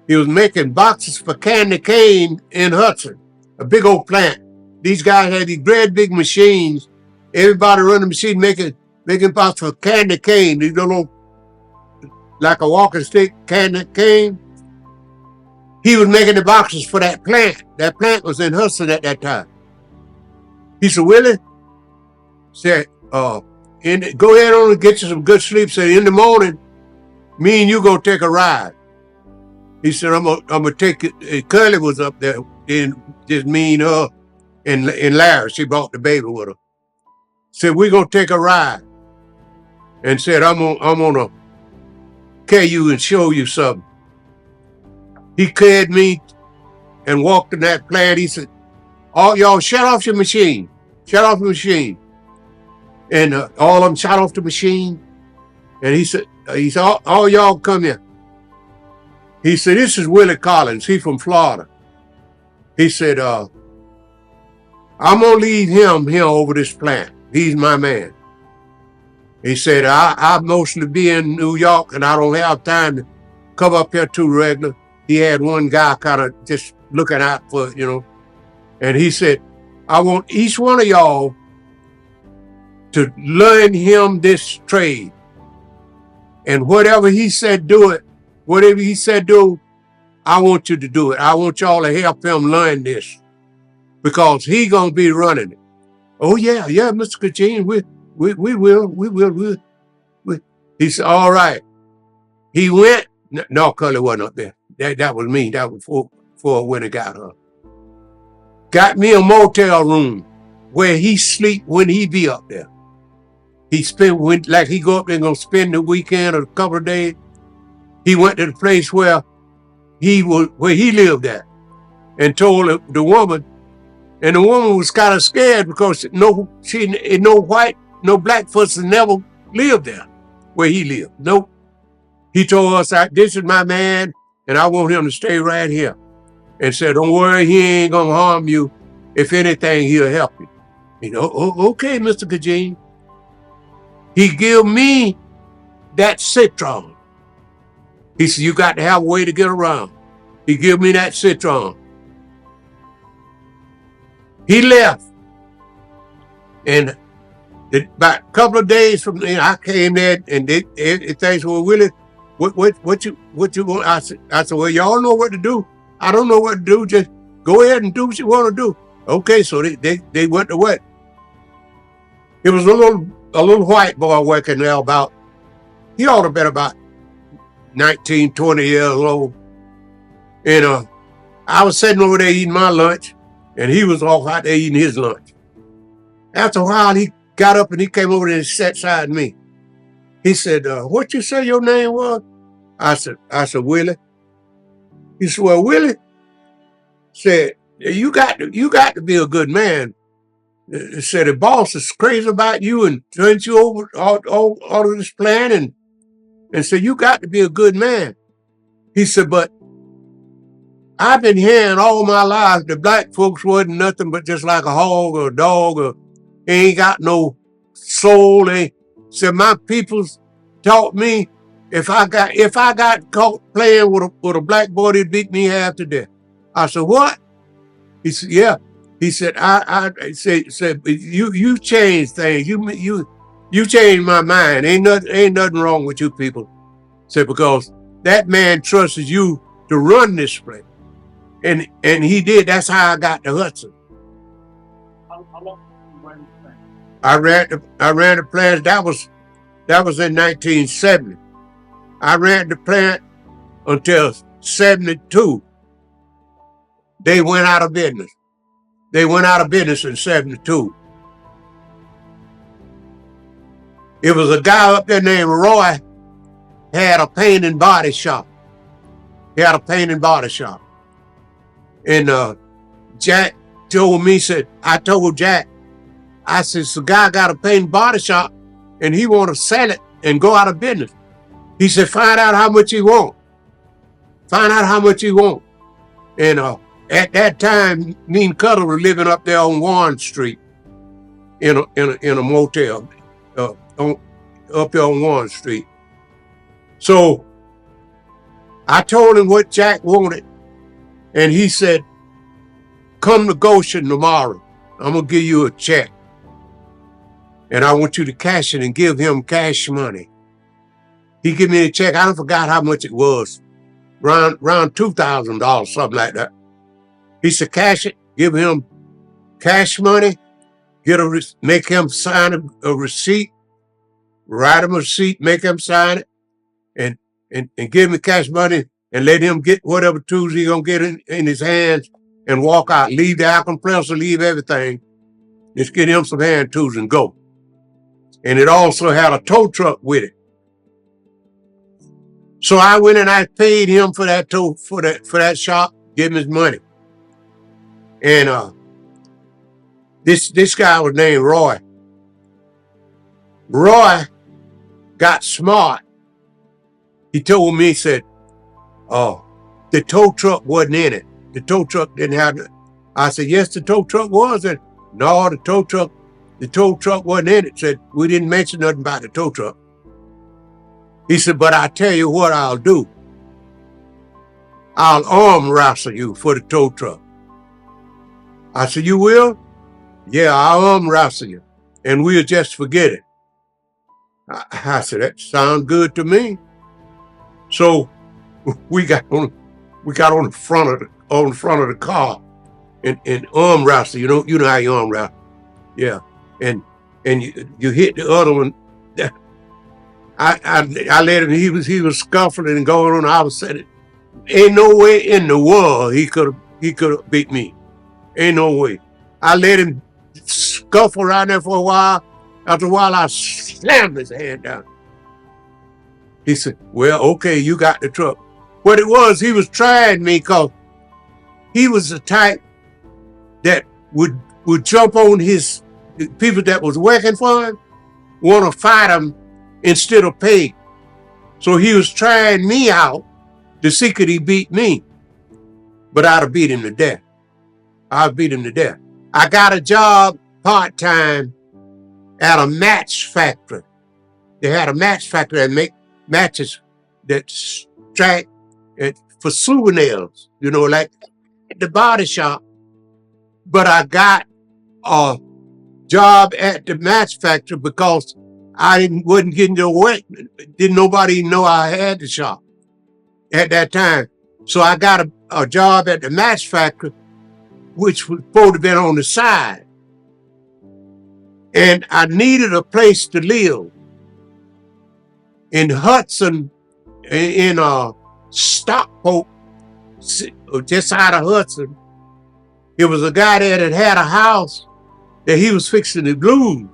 He was making boxes for candy cane in Hudson, a big old plant. These guys had these great big machines. Everybody run the machine, making making boxes for candy cane, these little, like a walking stick candy cane. He was making the boxes for that plant. That plant was in Hudson at that time. He said, Willie, said, go ahead on and get you some good sleep. Said, in the morning, me and you go take a ride. He said, I'm gonna take it. Curly was up there, and just me and her and Larry. She brought the baby with her. Said, we're gonna take a ride. And said, I'm gonna carry you and show you something. He carried me and walked in that plant. He said, all y'all shut off your machine. Shut off the machine. And all of them shut off the machine. And he said, all y'all come here. He said, this is Willie Collins. He's from Florida. He said, I'm going to leave him here over this plant. He's my man. He said, I mostly be in New York and I don't have time to come up here too regular. He had one guy kind of just looking out for, and he said, I want each one of y'all to learn him this trade. And whatever he said, do it. Whatever he said, do, I want you to do it. I want y'all to help him learn this because he going to be running it. Oh, yeah, Mr. Kachin, we will. He said, all right. He went. No, Curly wasn't up there. That was me. That was before when I got her. Got me a motel room where he sleep when he be up there. He he go up there and gonna spend the weekend or a couple of days. He went to the place where he lived at and told the woman, and the woman was kind of scared because no black person never lived there where he lived. Nope. He told us, this is my man, and I want him to stay right here. And said, don't worry, he ain't gonna harm you. If anything, he'll help you. Okay, Mr. Kajin. He give me that citron. He said, you got to have a way to get around. He give me that citron. He left. And about a couple of days from then, I came there and they said, well, Willie, what you want? I said, well, y'all know what to do. I don't know what to do. Just go ahead and do what you want to do. Okay, so they went to what? It was a little white boy working there he ought to have been about 19, 20 years old. And I was sitting over there eating my lunch, and he was off out there eating his lunch. After a while, he got up and he came over there and sat beside me. He said, what you say your name was? I said, Willie. He said, well, Willie, said, you got to be a good man. He said, the boss is crazy about you and turns you over all of this plan and said, you got to be a good man. He said, but I've been hearing all my life the black folks wasn't nothing but just like a hog or a dog or ain't got no soul. Said, my people's taught me if I got caught playing with a black boy, they'd beat me half to death. I said, what? He said, yeah. He said, I said, you changed things. You changed my mind. Ain't nothing wrong with you people. Said, because that man trusted you to run this place. And he did. That's how I got to Hudson. How long did you run the plant? I ran the plant. That was in 1970. I ran the plant until 72. They went out of business. They went out of business in 72. It was a guy up there named Roy, had a paint and body shop. And Jack told me, I told Jack, I said, the guy got a paint and body shop and he want to sell it and go out of business. He said, find out how much he want. And at that time, me and Cutter were living up there on Warren Street in a motel up there on Warren Street. So I told him what Jack wanted, and he said, come to Goshen tomorrow. I'm going to give you a check. and I want you to cash it and give him cash money. He give me a check. I forgot how much it was. Around $2,000, something like that. He said, cash it, give him cash money, make him sign a receipt, write him a receipt, make him sign it, and give him cash money and let him get whatever tools he gonna get in his hands and walk out. Leave the alcohol compressor, leave everything. Just get him some hand tools and go. And it also had a tow truck with it. So I went and I paid him for that for that shop, give him his money. And this guy was named Roy. Roy got smart. He told me, he said, "Oh, the tow truck wasn't in it. The tow truck didn't have it." I said, "Yes, the tow truck was in it." "No, the tow truck wasn't in it." Said, "We didn't mention nothing about the tow truck." He said, "But I tell you what I'll do. I'll arm wrestle you for the tow truck." I said, "You will?" "Yeah, I'll arm wrestle you, and we'll just forget it." I said, "That sounds good to me." So we got on the front of the car and arm wrestle. You know how you arm wrestle. Yeah. And you hit the other one. I let him, he was scuffling and going on. I was saying, ain't no way in the world he could have beat me. Ain't no way. I let him scuffle around there for a while. After a while, I slammed his hand down. He said, "Well, okay, you got the truck." What it was, he was trying me because he was the type that would jump on his people that was working for him, want to fight him instead of pay. So he was trying me out to see could he beat me. But I'd have beat him to death. I got a job part-time at a match factory. They had a match factory that make matches that strike for souvenirs, like at the body shop. But I got a job at the match factory because I wasn't getting to work. Didn't nobody know I had the shop at that time. So I got a job at the match factory, which was supposed to have been on the side. And I needed a place to live. In Hudson, in Stockport, just out of Hudson, there was a guy there that had a house that he was fixing to lose.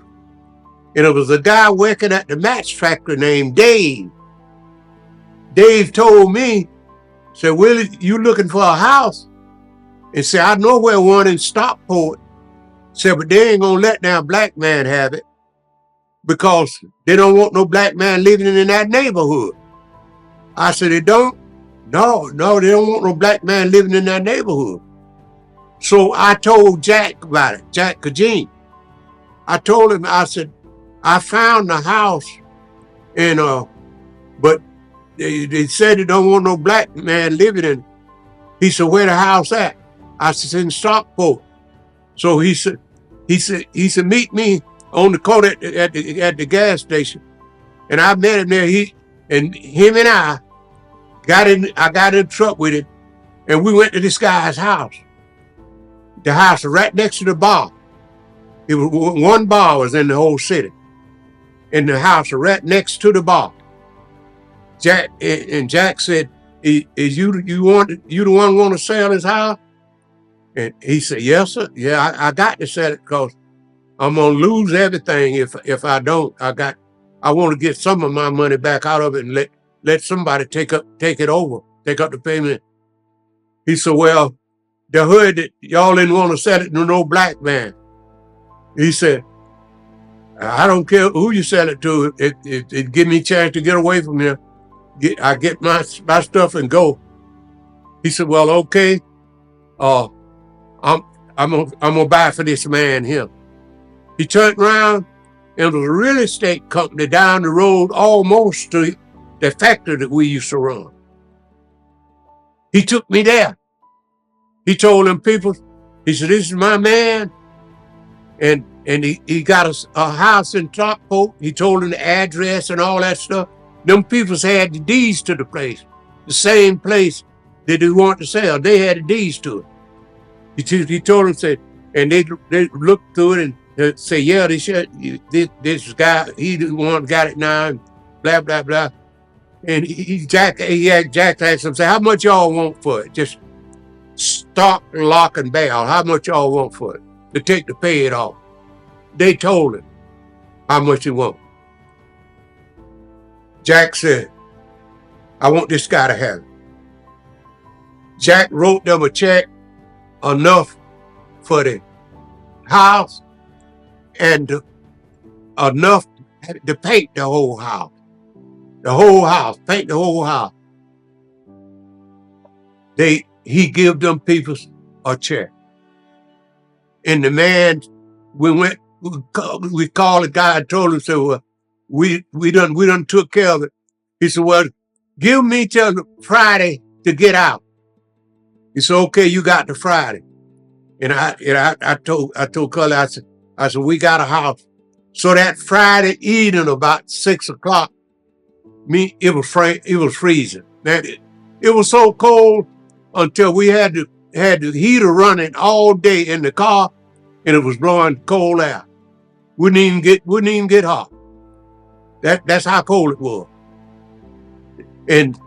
And it was a guy working at the match factory named Dave. Dave told me, said, "Willie, you looking for a house?" And said, "I know where one in Stockport." Said, "But they ain't gonna let that black man have it because they don't want no black man living in that neighborhood." I said, "They don't?" No, they don't want no black man living in that neighborhood. So I told Jack about it, Jack Kajin. I told him, I said, "I found the house, and but they said they don't want no black man living in it." He said, "Where the house at?" I said, "It's in Stockport." So he said, "Meet me on the corner at the gas station." And I met him there. Him and I got in the truck with him, and we went to this guy's house. The house was right next to the bar. It was one bar was in the whole city, and the house was right next to the bar. Jack said, "Is you the one want to sell this house?" And he said, "Yes, sir. Yeah, I got to sell it because I'm gonna lose everything if I don't. I want to get some of my money back out of it and let somebody take it over, take up the payment." He said, "Well, they heard that y'all didn't want to sell it to no black man." He said, "I don't care who you sell it to. It give me a chance to get away from here. I get my stuff and go." He said, "Well, okay. I'm gonna buy for this man here." He turned around, and there was a real estate company down the road, almost to the factory that we used to run. He took me there. He told them people, he said, "This is my man, and And he got a house in Stockport. He told him the address and all that stuff. Them people had the deeds to the place. The same place that he wanted to sell. They had the deeds to it. He told them, said, and they looked through it and say, yeah, they should. This guy, he the one got it now, and blah, blah, blah. And Jack asked him, say, how much y'all want for it? Just stock, lock, and barrel. How much y'all want for it? To pay it off. They told him how much he want. Jack said, I want this guy to have it. Jack wrote them a check enough for the house and enough to paint the whole house. Paint the whole house. He give them people a check. And the man, we called the guy and told him, said, well, we done took care of it. He said, well, give me till Friday to get out. He said, okay, you got the Friday. And I told Cully, I said, we got a house. So that Friday evening about 6 o'clock, it was freezing. It was so cold until we had the heater running all day in the car, and it was blowing cold air. Wouldn't even get hot. That's how cold it was. And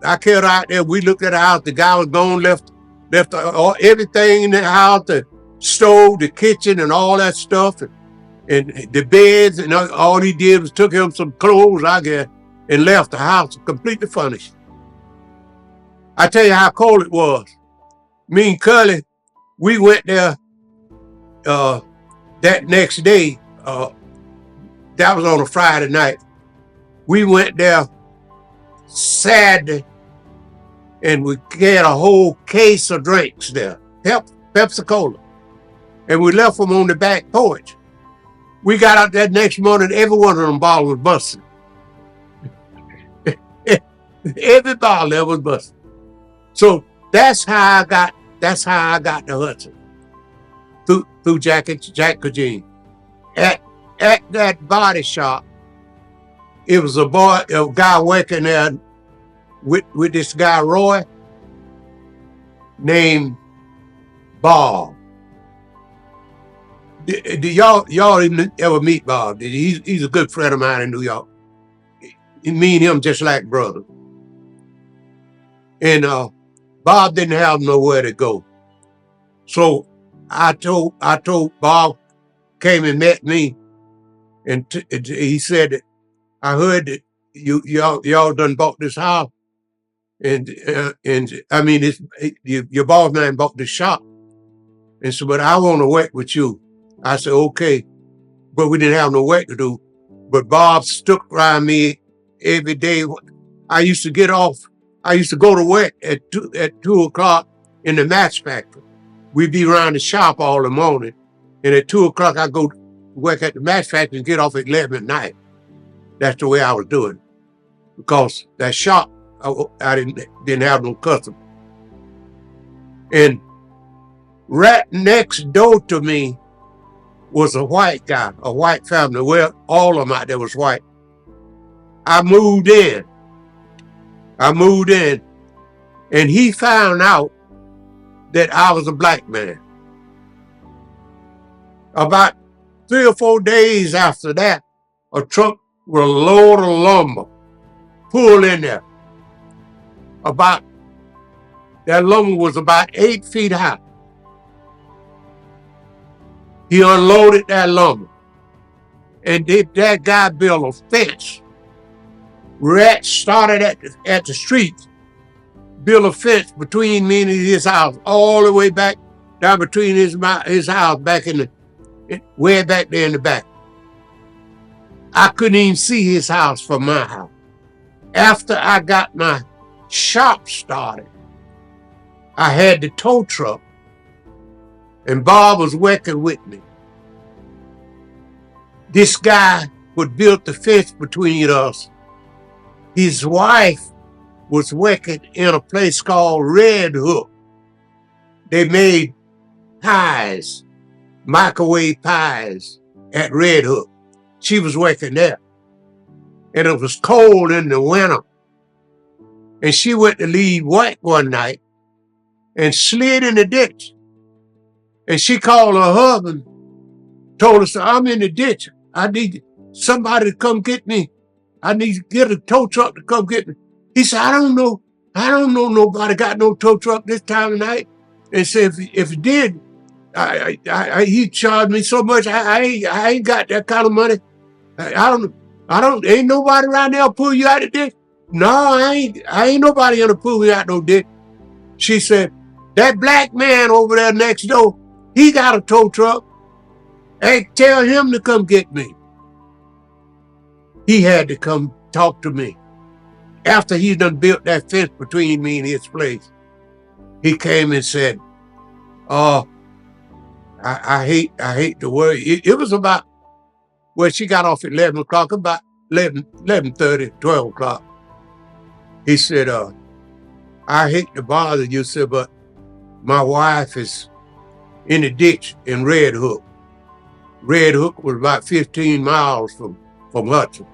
I carried out there. We looked at the house. The guy was gone, left everything in the house, the stove, the kitchen, and all that stuff, and the beds. And all he did was took him some clothes, I guess, and left the house completely furnished. I tell you how cold it was. Me and Cully, we went there that next day. That was on a Friday night. We went there Saturday, and we had a whole case of drinks there, Pepsi Cola, and we left them on the back porch. We got out that next morning, every one of them bottles was busted. Every bottle there was busted. So that's how I got to Hudson through Jack Kajin. At that body shop, it was a guy working there with this guy Roy named Bob. Did y'all ever meet Bob? He's a good friend of mine in New York. Me and him just like brothers. And Bob didn't have nowhere to go. So I told Bob, came and met me, and he said that I heard that y'all done bought this house, and I mean your boss man bought this shop, and so but I want to work with you. I said okay, but we didn't have no work to do. But Bob stuck around me every day. I used to go to work at 2 o'clock in the match factory. We'd be around the shop all the morning, and at 2 o'clock I go work at the match factory and get off at 11 at night. That's the way I was doing, because that shop I didn't have no customer. And right next door to me was a white guy, a white family. Well, all of them out there was white. I moved in, and he found out that I was a black man. About 3 or 4 days after that, a truck with a load of lumber pulled in there. That lumber was about 8 feet high. He unloaded that lumber, and that guy built a fence. Rat started at the street, built a fence between me and his house, all the way back down between his house, back way back there in the back. I couldn't even see his house from my house. After I got my shop started, I had the tow truck, and Bob was working with me. This guy who built the fence between us, his wife was working in a place called Red Hook. They made pies, microwave pies at Red Hook. She was working there. And it was cold in the winter. And she went to leave work one night and slid in the ditch. And she called her husband, told us, I'm in the ditch. I need somebody to come get me. I need to get a tow truck to come get me. He said, I don't know nobody got no tow truck this time of night. And said, if it did, he charged me so much, I ain't got that kind of money. Ain't nobody around there pull you out of ditch. No, I ain't nobody gonna pull me out no ditch. She said, that black man over there next door, he got a tow truck. Hey, tell him to come get me. He had to come talk to me. After he done built that fence between me and his place, he came and said, oh, I hate the word. It was about, well, she got off at 11 o'clock, about 11:30, 12 o'clock. He said, I hate to bother you, sir, but my wife is in the ditch in Red Hook. Red Hook was about 15 miles from Hudson.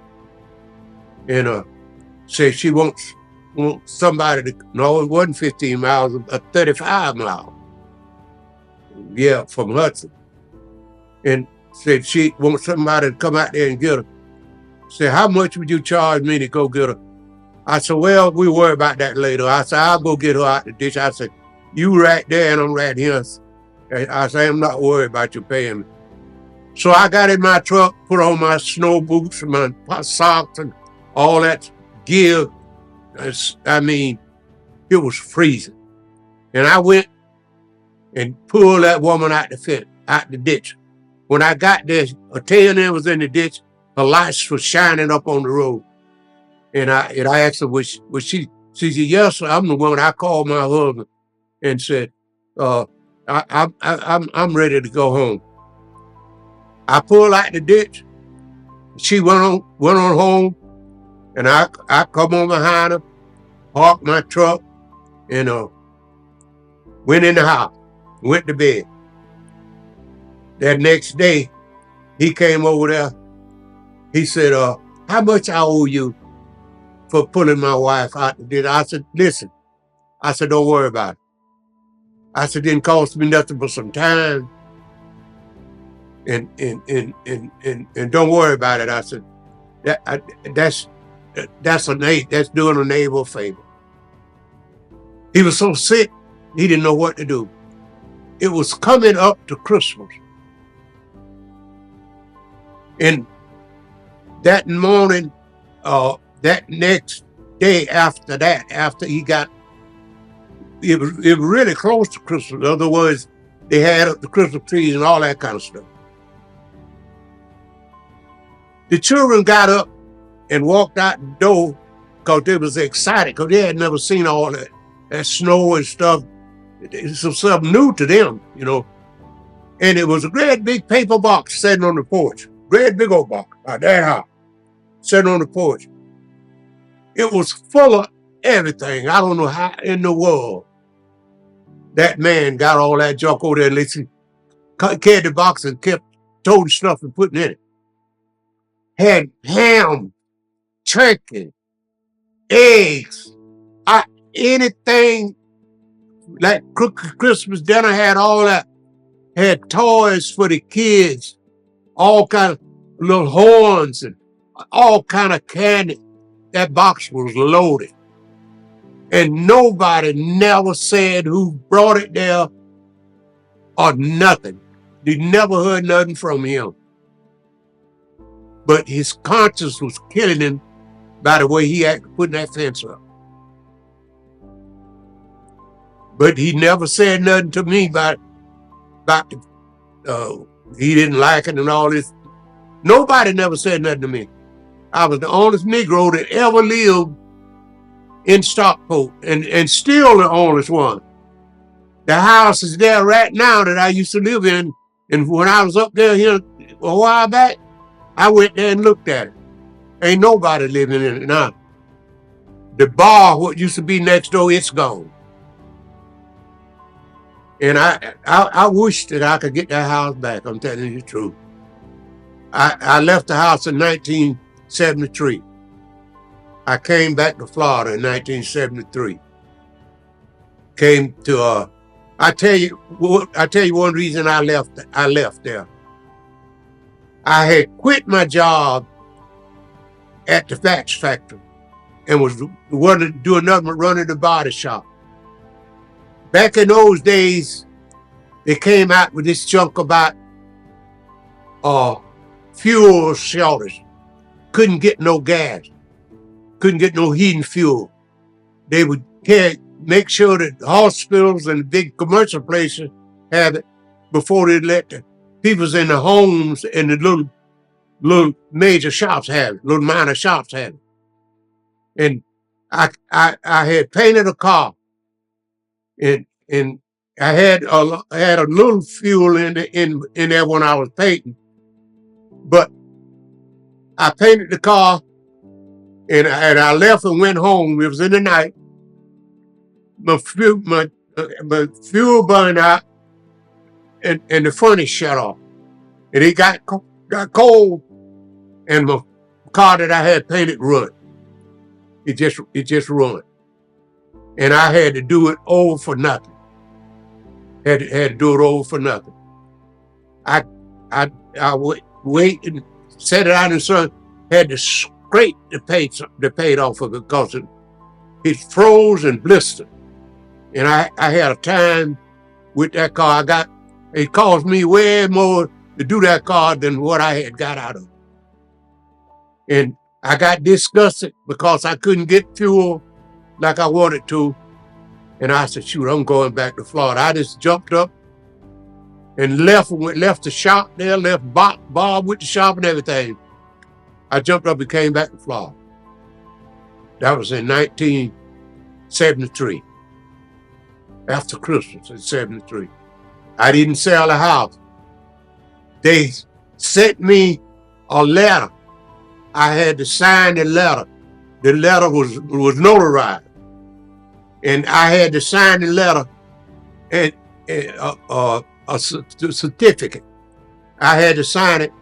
And said she wants somebody to, no, it wasn't 15 miles, 35 miles. Yeah, from Hudson. And said she wants somebody to come out there and get her. Said, how much would you charge me to go get her? I said, well, we'll worry about that later. I said, I'll go get her out the ditch. I said, you right there and I'm right here. I said, I'm not worried about you paying me. So I got in my truck, put on my snow boots and my socks and all that gear. I mean, it was freezing. And I went and pulled that woman out the ditch. When I got there, her tail end was in the ditch. Her lights were shining up on the road. And I asked her, was she? She said, yes, sir, I'm the one. I called my husband and said, I'm ready to go home. I pulled out the ditch. She went on home, and I come on behind her, parked my truck, and went in the house, went to bed. That next day, he came over there. He said, how much I owe you for pulling my wife out the ditch? I said, listen. I said, don't worry about it. I said, it didn't cost me nothing but some time. And don't worry about it. I said, that's doing a neighbor a favor. He was so sick, he didn't know what to do. It was coming up to Christmas. And that morning, that next day after that, after he got, it was really close to Christmas. In other words, they had up the Christmas trees and all that kind of stuff. The children got up and walked out the door because they was excited because they had never seen all that snow and stuff. It's something new to them, you know. And it was a great big paper box sitting on the porch. Great big old box, about that high, sitting on the porch. It was full of everything. I don't know how in the world that man got all that junk over there and carried the box and kept toting stuff and putting in it. Had ham, turkey, eggs, anything like Christmas dinner, had all that. Had toys for the kids, all kind of little horns and all kind of candy. That box was loaded. And nobody never said who brought it there or nothing. You never heard nothing from him. But his conscience was killing him by the way he acted putting that fence up. But he never said nothing to me about he didn't like it and all this. Nobody never said nothing to me. I was the oldest Negro that ever lived in Stockport and still the oldest one. The house is there right now that I used to live in. And when I was up there here a while back, I went there and looked at it. Ain't nobody living in it now. The bar, what used to be next door, it's gone. And I wish that I could get that house back. I'm telling you the truth. I left the house in 1973. I came back to Florida in 1973. Came to I tell you one reason I left there. I had quit my job at the wax factory and was doing nothing but running the body shop. Back in those days, they came out with this junk about fuel shortage. Couldn't get no gas. Couldn't get no heating fuel. They would make sure that the hospitals and the big commercial places had it before they let the people in the homes and the little major shops have it, little minor shops have it. And I had painted a car, and I had a little fuel in there when I was painting, but I painted the car, and I left and went home. It was in the night. My fuel burned out, and the furnace shut off, and it got cold, and my car that I had painted ruined. It just ruined, and I had to do it over for nothing. Had to do it over for nothing. I wait and set it out in the sun. Had to scrape the paint off of it because it froze and blistered. And I had a time with that car. It cost me way more to do that car than what I had got out of it. And I got disgusted because I couldn't get fuel like I wanted to. And I said, shoot, I'm going back to Florida. I just jumped up and left the shop there, left Bob with the shop and everything. I jumped up and came back to Florida. That was in 1973. After Christmas in 73. I didn't sell the house. They sent me a letter. I had to sign the letter. The letter was notarized. And I had to sign the letter and a certificate. I had to sign it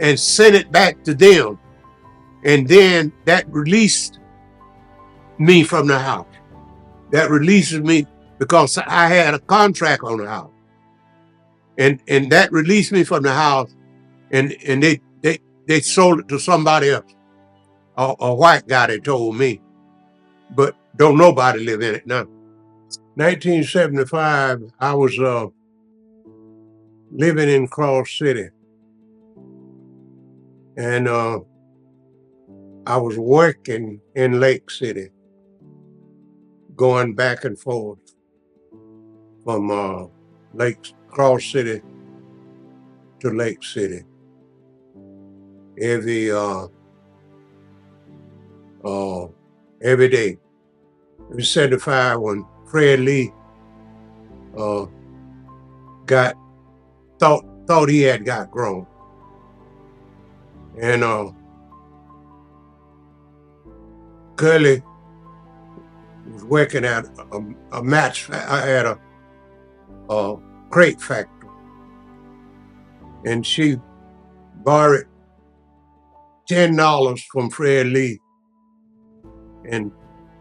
and send it back to them. And then that released me from the house. That releases me because I had a contract on the house. And that released me from the house, and they sold it to somebody else. A white guy, they told me. But don't nobody live in it now. 1975, I was living in Cross City. And I was working in Lake City, going back and forth from Cross City to Lake City every day. It was 75 when Fred Lee thought he had got grown. And Curly was working at a match. I had a crate factory, and she borrowed $10 from Fred Lee and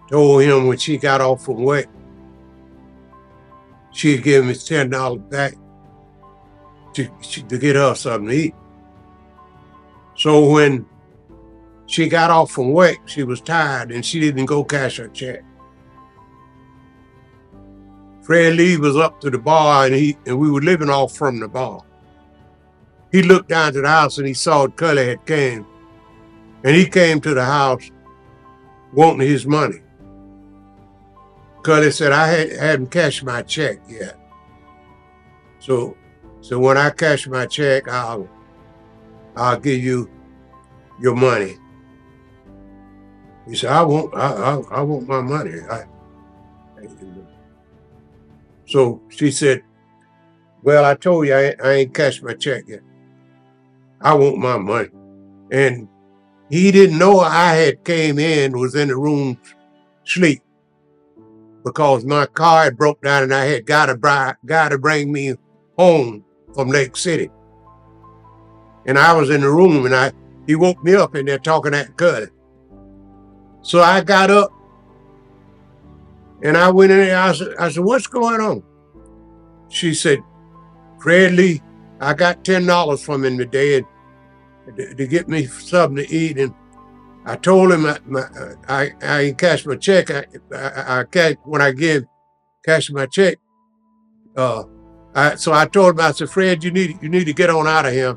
told him when she got off from work, she'd give him his $10 back to get her something to eat. So when she got off from work, she was tired and she didn't go cash her check. Fred Lee was up to the bar, and we were living off from the bar. He looked down to the house and he saw Curly had came, and he came to the house wanting his money. Curly said, I hadn't cashed my check yet. So when I cash my check, I'll give you your money. He said, I want my money. So she said, well, I told you I ain't cashed my check yet. I want my money. And he didn't know I had came in, was in the room sleep. because my car had broke down and I had got to bring me home from Lake City. And I was in the room, and he woke me up in there talking at Curly. So I got up and I went in there. I said, what's going on? She said, Fred Lee, I got $10 from him today to get me something to eat. And I told him I cashed my check. When I cashed my check. So I told him, I said, Fred, you need to get on out of here.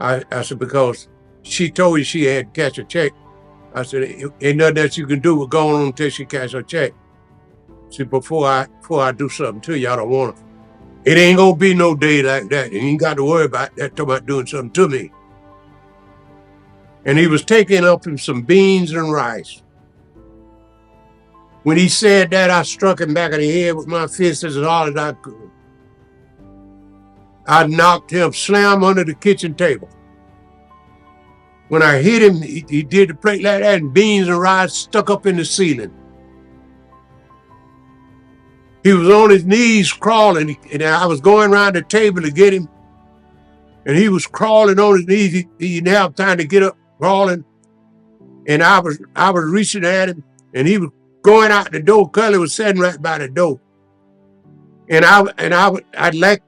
I said, because she told you she had to cash a check. I said, ain't nothing else you can do with going on until she cash her check. She said, before I do something to you, I don't want to. It ain't gonna be no day like that. You ain't got to worry about that, talking about doing something to me. And he was taking up him some beans and rice. When he said that, I struck him back in the head with my fist as hard as I could. I knocked him slam under the kitchen table. When I hit him, he did the plate like that, and beans and rice stuck up in the ceiling. He was on his knees crawling, and I was going around the table to get him, and he was crawling on his knees. He didn't have time to get up, crawling, and I was reaching at him, and he was going out the door. Curly was sitting right by the door, and I'd like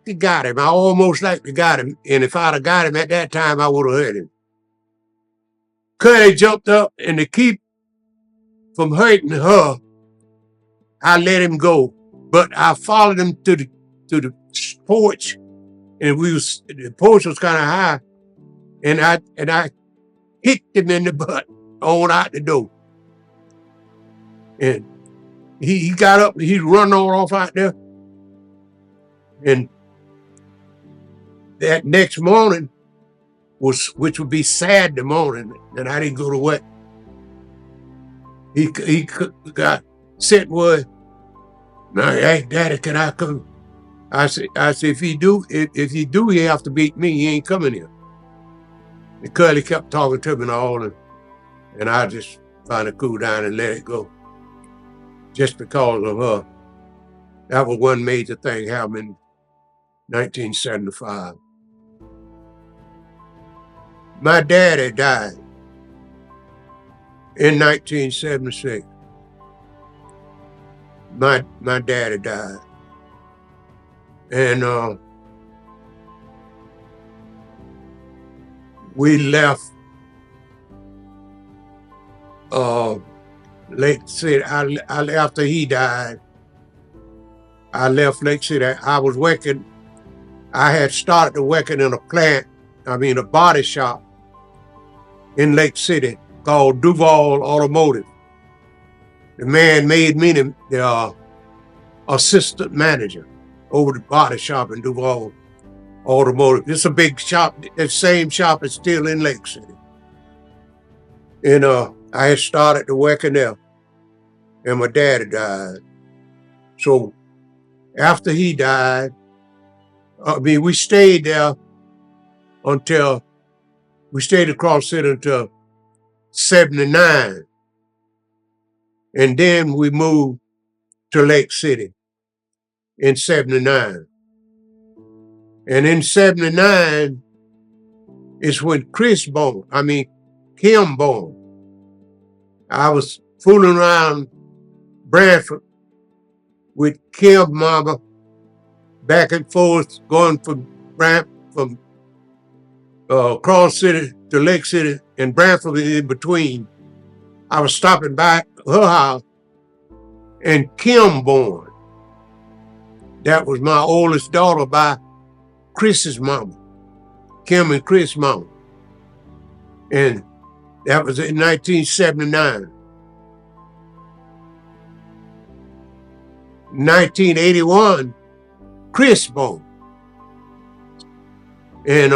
to got him. I almost like to got him, and if I'd have got him at that time, I would have hurt him. Curly jumped up, and to keep from hurting her, I let him go, but I followed him to the porch, and the porch was kind of high, and I hit him in the butt on out the door, and he got up, he run all off out there, and that next morning which would be Saturday morning, and I didn't go to work. He got sent word. Now, hey, Daddy, can I come? I said, if he do, he have to beat me. He ain't coming here. And Curly kept talking to me and all, and I just finally cooled down and let it go. Just because of her. That was one major thing happened in 1975. My daddy died in 1976. My daddy died. And we left Lake City. After he died, I left Lake City. I was working. I had started working in a body shop in Lake City called Duval Automotive. The man made me the assistant manager over the body shop in Duval Automotive. It's a big shop. That same shop is still in Lake City. And I had started to working there, and my daddy died. So after he died, we stayed there we stayed across city until 79. And then we moved to Lake City in 79. And in 79 is when Kim born. I was fooling around Branford with Kim mama back and forth, going from Cross City to Lake City, and Branford in between. I was stopping by her house, and Kim born. That was my oldest daughter by Chris's mama, Kim and Chris' mama. And that was in 1979. 1981, Chris born. And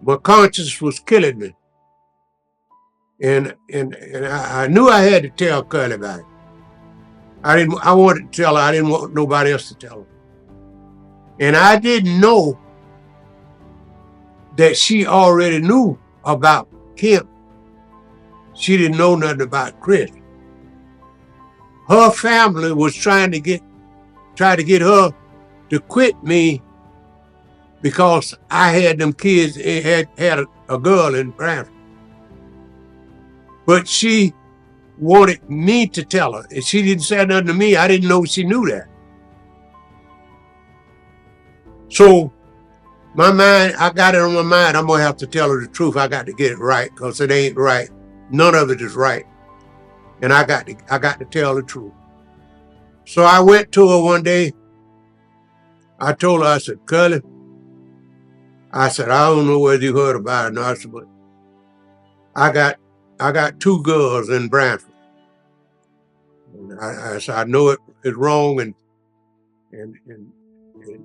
my conscience was killing me. And I knew I had to tell Curly about it. I wanted to tell her. I didn't want nobody else to tell her. And I didn't know that she already knew about Kim. She didn't know nothing about Chris. her family was trying to get her to quit me because I had them kids, had a girl in Branford. But she wanted me to tell her, and she didn't say nothing to me. I didn't know she knew that. So my mind, I got it on my mind, I'm gonna have to tell her the truth. I got to get it right, because it ain't right. None of it is right. And I got to tell the truth. So I went to her one day. I told her, I said, Cully, I said, I don't know whether you heard about it or not, but I got 2 girls in Branford. I said, I know it is wrong, and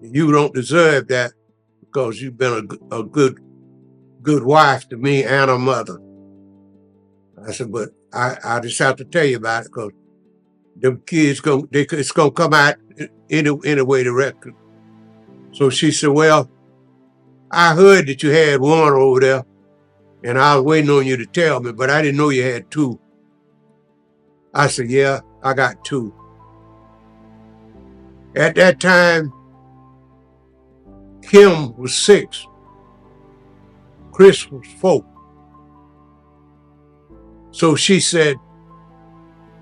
you don't deserve that, because you've been a good wife to me and a mother. I said, but I just have to tell you about it, because them kids it's gonna come out any way to record. So she said, well, I heard that you had 1 over there, and I was waiting on you to tell me, but I didn't know you had 2. I said, yeah, I got 2. At that time, Kim was 6. Chris was 4. So she said,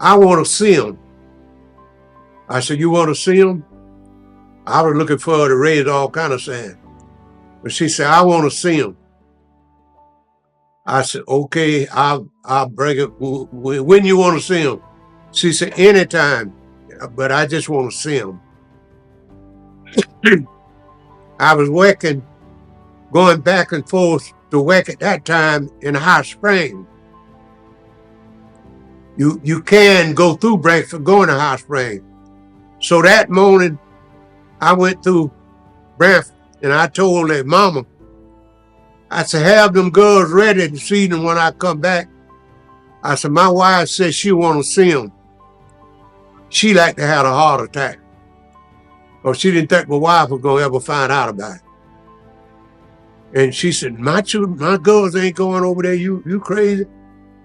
I want to see him. I said, you want to see him? I was looking for her to raise all kind of sand. But she said, I want to see him. I said, okay, I'll bring it. When you want to see him? She said, anytime, but I just want to see him. I was working, going back and forth to work at that time in Hot Springs. You can go through Branford going to Hot Springs. So that morning, I went through Branford, and I told their mama, I said, have them girls ready this evening when I come back. I said, my wife said she want to see them. She like to have a heart attack, or she didn't think my wife was going to ever find out about it. And she said, my girls ain't going over there. You crazy?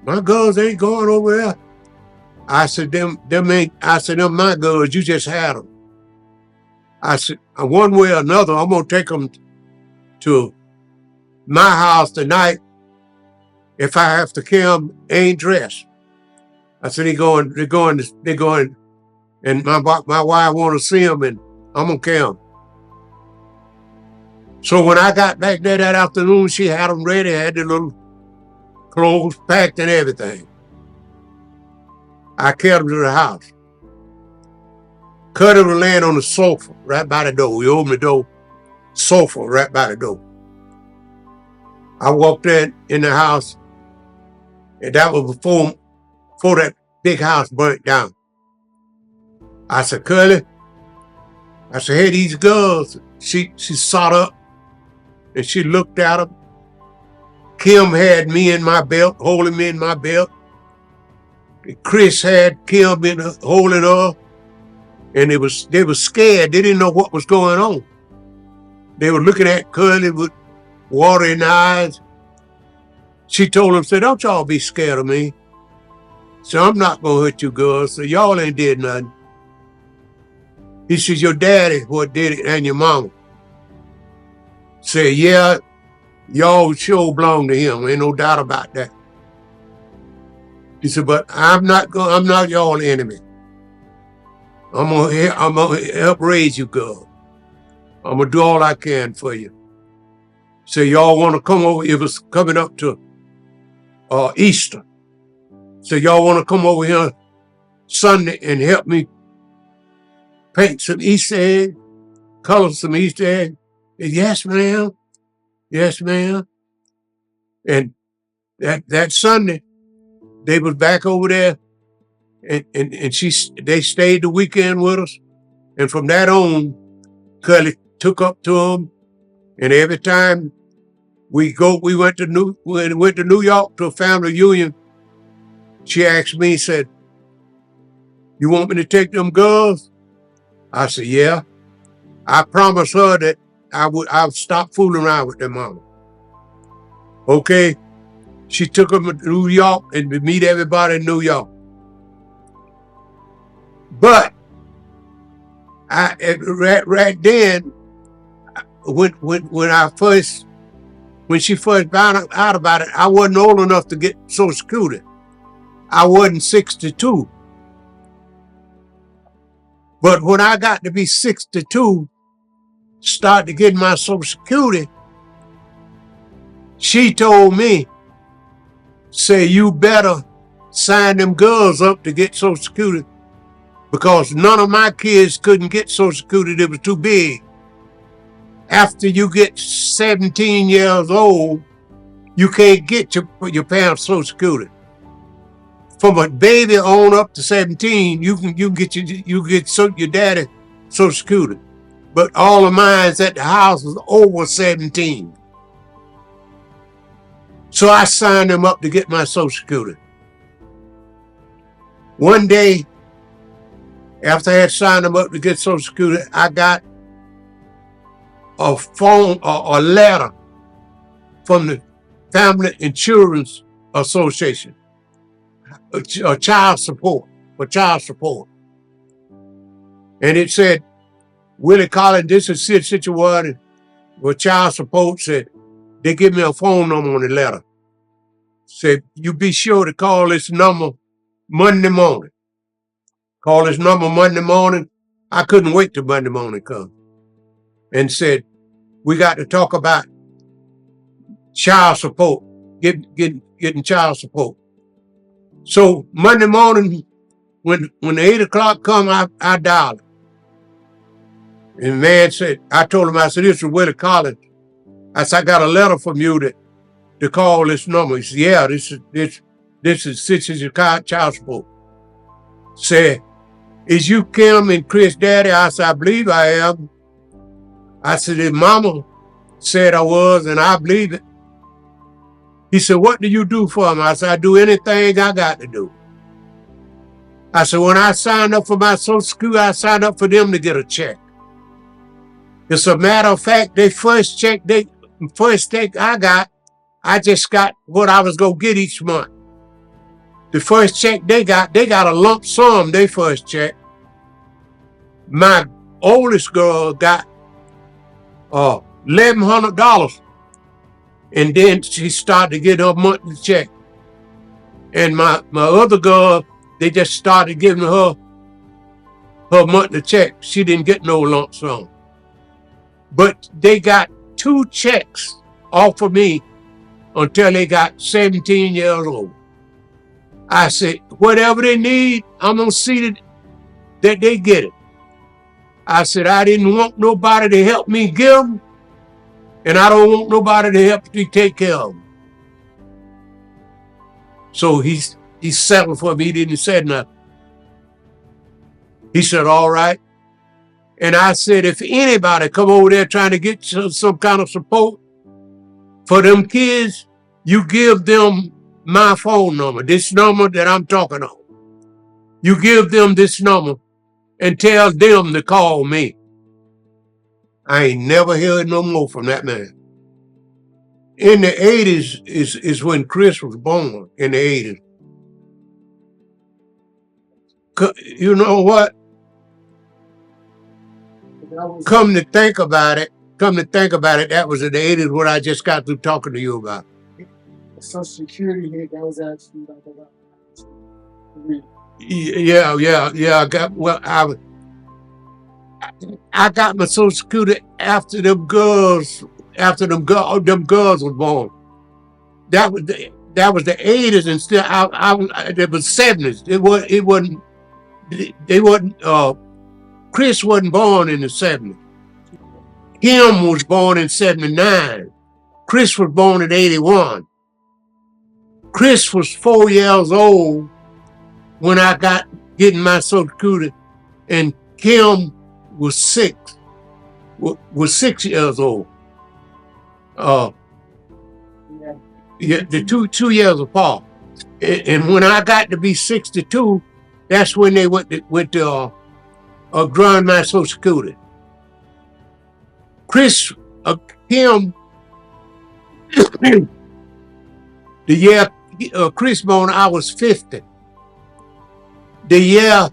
My girls ain't going over there. I said, them my girls, you just had them. I said, one way or another, I'm going to take them to my house tonight if I have to carry them ain't dressed. I said, they're going, and my wife want to see them, and I'm going to carry them. So when I got back there that afternoon, she had them ready, had the little clothes packed and everything. I carried them to the house. Cuddy was laying on the sofa right by the door. We opened the door, sofa right by the door. I walked in the house, and that was before that big house burnt down. I said, Curly, I said, hey, these girls, she sat up and she looked at them. Kim had me in my belt, holding me in my belt. Chris had Kim holding her, and they were scared. They didn't know what was going on. They were looking at Curly with water in their eyes. She told them, said, don't y'all be scared of me. So I'm not going to hurt you girls. So y'all ain't did nothing. He said, your daddy what did it, and your mama. Said, yeah, y'all sure belong to him. Ain't no doubt about that. He said, but I'm not y'all enemy. I'm gonna help raise you, girl. I'm gonna do all I can for you. So y'all want to come over? It was coming up to Easter. So y'all want to come over here Sunday and help me paint some Easter eggs, color some Easter eggs? Yes, ma'am. Yes, ma'am. And that Sunday, they was back over there, and they stayed the weekend with us. And from that on, Cully took up to them, and every time we went to New York to a family reunion, she asked me, said, you want me to take them girls? I said, yeah. I promised her that I would stop fooling around with their mama. Okay. She took them to New York and to meet everybody in New York. But right then, when she first found out about it, I wasn't old enough to get Social Security. I wasn't 62. But when I got to be 62, start to get my Social Security, she told me, say, you better sign them girls up to get Social Security, because none of my kids couldn't get Social Security. They was too big. After you get 17 years old, you can't get your parents' Social Security. From a baby on up to 17, you get your daddy Social Security. But all of mine's at the house was over 17. So I signed them up to get my Social Security. One day, after I had signed them up to get Social Security, I got a phone or a letter from the Family Insurance Association, a child support, for child support. And it said, Willie Collins, this is situated with child support. Said, they give me a phone number on the letter. Said, you be sure to call this number Monday morning. Call this number Monday morning. I couldn't wait till Monday morning come. And said, we got to talk about child support, getting child support. So Monday morning, when the 8 o'clock come, I dialed. And the man said, I told him, I said, this is Willie Collins. I said, I got a letter from you to call this number. He said, yeah, this is your child support. Said, is you Kim and Chris daddy? I said, I believe I am. I said, his mama said I was, and I believe it. He said, what do you do for me? I said, I do anything I got to do. I said, when I signed up for my Social Security, I signed up for them to get a check. As a matter of fact, first check I got, I just got what I was going to get each month. The first check they got a lump sum, their first check. My oldest girl got $1,100. And then she started to get her monthly check. And my other girl, they just started giving her monthly check. She didn't get no lump sum. But they got 2 checks off of me until they got 17 years old. I said, whatever they need, I'm going to see that they get it. I said, I didn't want nobody to help me give them, and I don't want nobody to help me take care of them. So he settled for me. He didn't say nothing. He said, all right. And I said, if anybody come over there trying to get some kind of support for them kids, you give them my phone number, this number that I'm talking on. You give them this number and tell them to call me. I ain't never heard no more from that man. In the 80s is when Chris was born, in the 80s. You know what? Come to think about it, that was in the 80s what I just got through talking to you about. Social Security hit, that was actually like a lot. I got my Social Security after them girls were born. That was the 80s, and still it was 70s. Chris wasn't born in the 70s. Kim was born in 79. Chris was born in 81. Chris was 4 years old when I got getting my Social Security, and Kim was 6 years old. The two years apart. And when I got to be 62, that's when they went to growing my Social Security. Kim, the year Chris born, I was 50. The year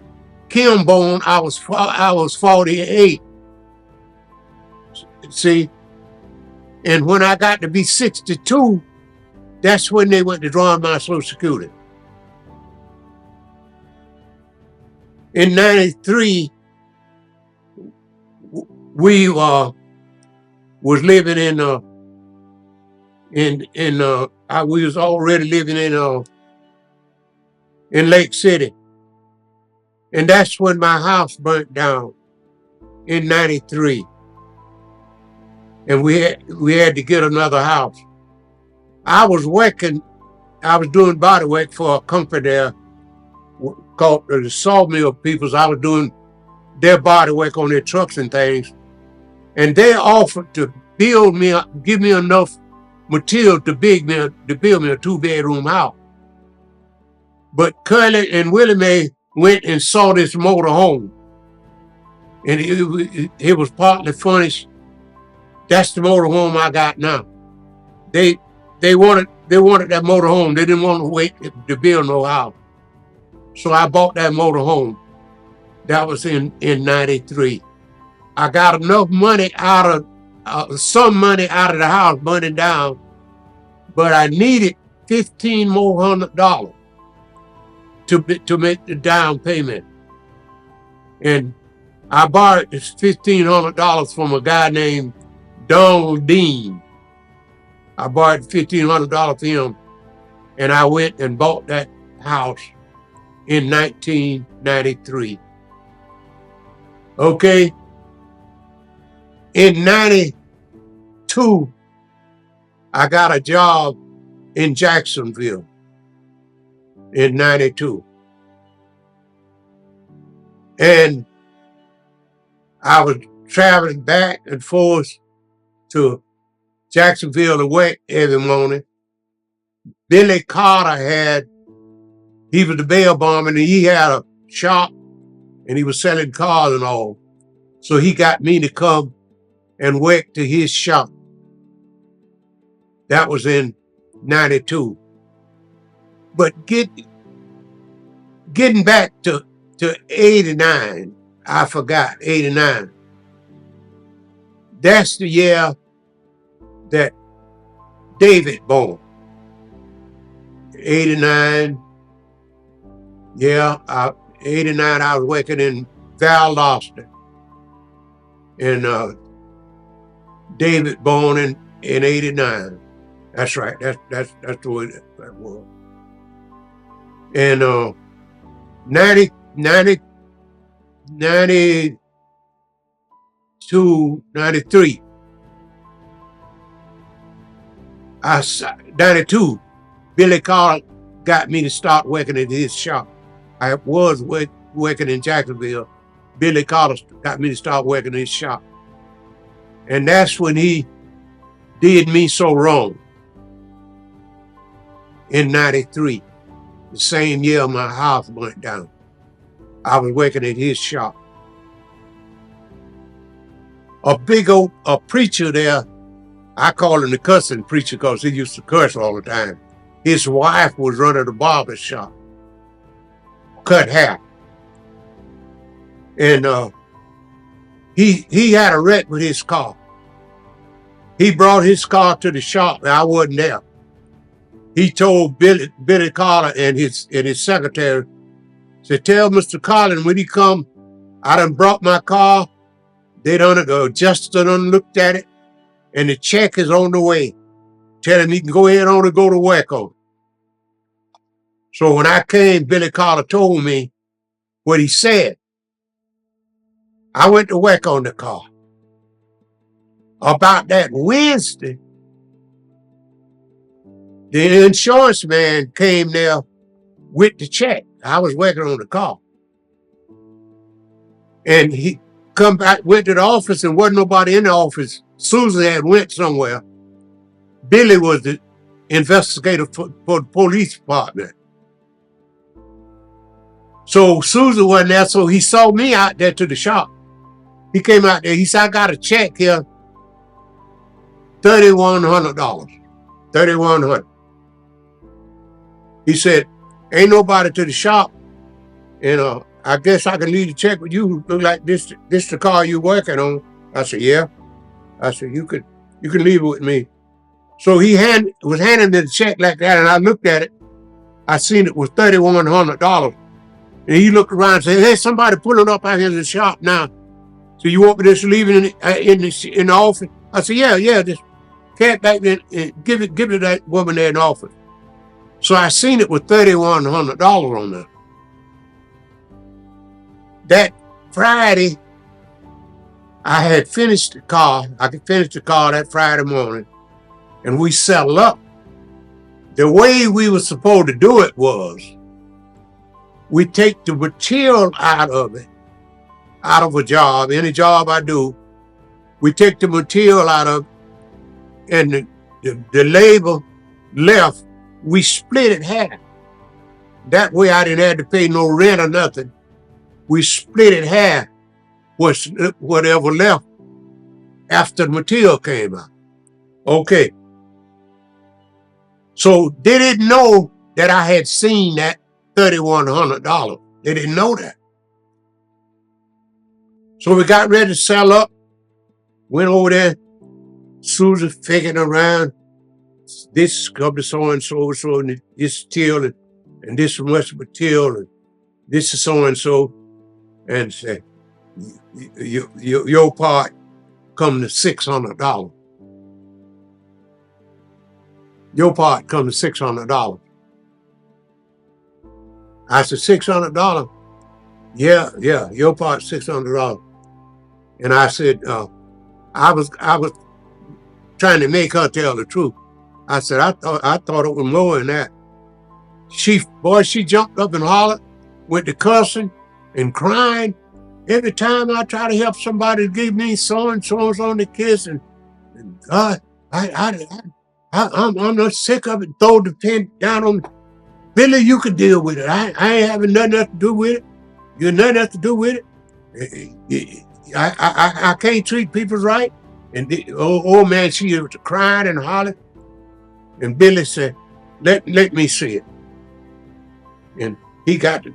Kim born, I was 48. See, and when I got to be 62, that's when they went to drawing my Social Security. In 93, we was living we was already living in Lake City, and that's when my house burnt down in 93, and we had to get another house. I was doing body work for a company there called the sawmill peoples. I was doing their body work on their trucks and things, and they offered to give me enough material to build me a 2-bedroom house. But Curly and Willie Mae went and saw this motor home, and it was partly furnished. That's the motor home I got now. They wanted that motor home. They didn't want to wait to build no house. So I bought that motor home. That was in 93. I got enough money some money out of the house burning down, but I needed $1,500 more to make the down payment. And I borrowed this $1,500 from a guy named Donald Dean. I borrowed $1,500 from him, and I went and bought that house in 1993. Okay. In 92, I got a job in Jacksonville in 92. And I was traveling back and forth to Jacksonville to work every morning. Billy Carter he was the bail bomber, and he had a shop, and he was selling cars and all. So he got me to come and work to his shop. That was in 92. But getting back to 89, I forgot, 89. That's the year that David born. 89. Yeah, 89, I was working in Valdosta. And David born in 89. That's right. That's the way that was. And 92, 93. 92, Billy Carter got me to start working at his shop. I was working in Jacksonville. Billy Carter got me to start working in his shop. And that's when he did me so wrong. In 93, the same year my house burnt down. I was working at his shop. A preacher there, I call him the cussing preacher because he used to curse all the time. His wife was running a barber shop, cut hair. And he had a wreck with his car. He brought his car to the shop, and I wasn't there. He told Billy Carter and his secretary, said, "Tell Mr. Collins when he come, I done brought my car. They done adjusted done looked at it, and the check is on the way. Tell him he can go ahead on and go to work on it." So when I came, Billy Carter told me what he said. I went to work on the car. About that Wednesday, the insurance man came there with the check. I was working on the car. And he come back, went to the office, and wasn't nobody in the office. Susan had went somewhere. Billy was the investigator for the police department. So Susan wasn't there, so he saw me out there to the shop. He came out there, he said, "I got a check here, $3,100. $3,100. He said, "Ain't nobody to the shop, and I guess I can leave the check with you. Look like this the car you working on. I said, yeah. I said, you can leave it with me. So he was handing me the check like that, and I looked at it. I seen it was $3,100. And he looked around and said, hey, somebody pulling up out here in the shop now. So you want me to just leave it in the office? I said, yeah, just cat back there and give it to that woman there in the office. So I seen it with $3,100 on there. That Friday, I had finished the car. I could finish the car that Friday morning, and we settled up. The way we were supposed to do it was, we take the material out of it, out of a job, any job I do, we take the material out of it, and the labor left, we split it half. That way I didn't have to pay no rent or nothing. We split it half, whatever left after the material came out. Okay. So they didn't know that I had seen that $3,100. They didn't know that. So we got ready to sell up, went over there, Susan figuring around, this comes so-and-so, and this till, and this much material, and this is so-and-so, and say, your part come to $600. Your part come to $600. I said, $600? Yeah, your part $600. And I said, I was trying to make her tell the truth. I said, I thought it was more than that. She jumped up and hollered, went to cussing and crying. Every time I try to help somebody give me so-and-so's on the kiss, and God, I'm not sick of it. Throw the pen down on me. Billy, you can deal with it. I ain't having nothing else to do with it. You have nothing else to do with it. I can't treat people right. And the old man, she was crying and hollering. And Billy said, let me see it. And he got the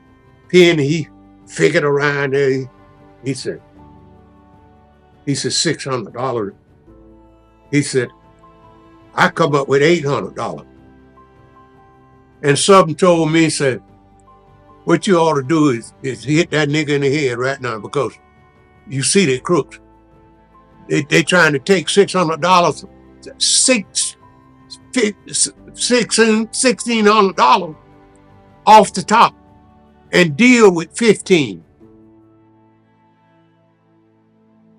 pen, he figured around there. He said, $600. He said, I come up with $800. And something told me, said, what you ought to do is hit that nigga in the head right now, because you see they crooks. They trying to take $600, $1,600 off the top and deal with 15.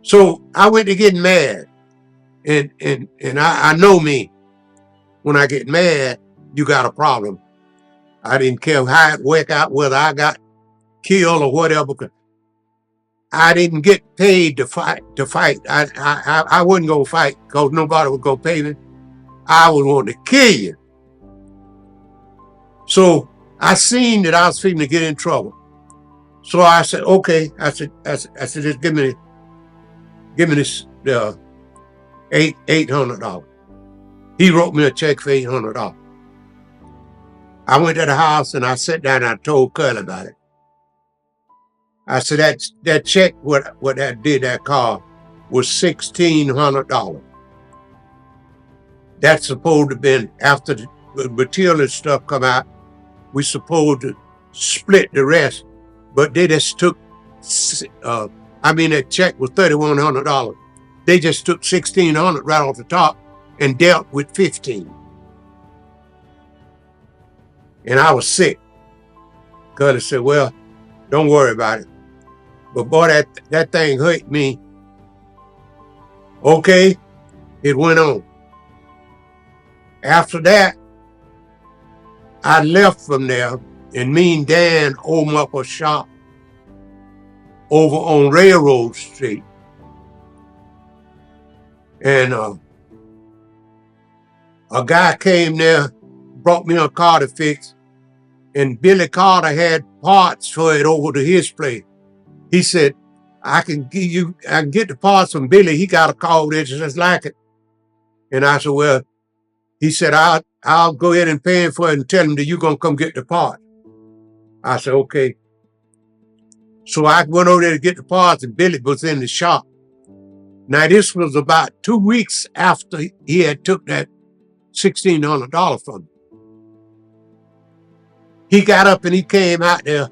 So I went to get mad, and I know me. When I get mad, you got a problem. I didn't care how it worked out, whether I got killed or whatever. I didn't get paid to fight. I wasn't gonna fight because nobody was gonna pay me. I was wanting to kill you. So I seen that I was fixing to get in trouble. So I said, okay. I said, just give me this $800. He wrote me a check for $800. I went to the house and I sat down and I told Curly about it. I said, that check, what that did, that car, was $1,600. That's supposed to have been, after the material and stuff come out, we supposed to split the rest. But they just took, that check was $3,100. They just took $1,600 right off the top and dealt with 15. And I was sick. Curly said, well, don't worry about it. But boy, that thing hurt me. Okay, it went on. After that, I left from there, and me and Dan opened up a shop over on Railroad Street. And a guy came there, brought me a car to fix, and Billy Carter had parts for it over to his place. He said, I can get the parts from Billy. He got a car that's just like it. And I said, well, he said, I'll go ahead and pay him for it and tell him that you're going to come get the part. I said, okay. So I went over there to get the parts, and Billy was in the shop. Now, this was about 2 weeks after he had took that $1,600 from me. He got up and he came out there.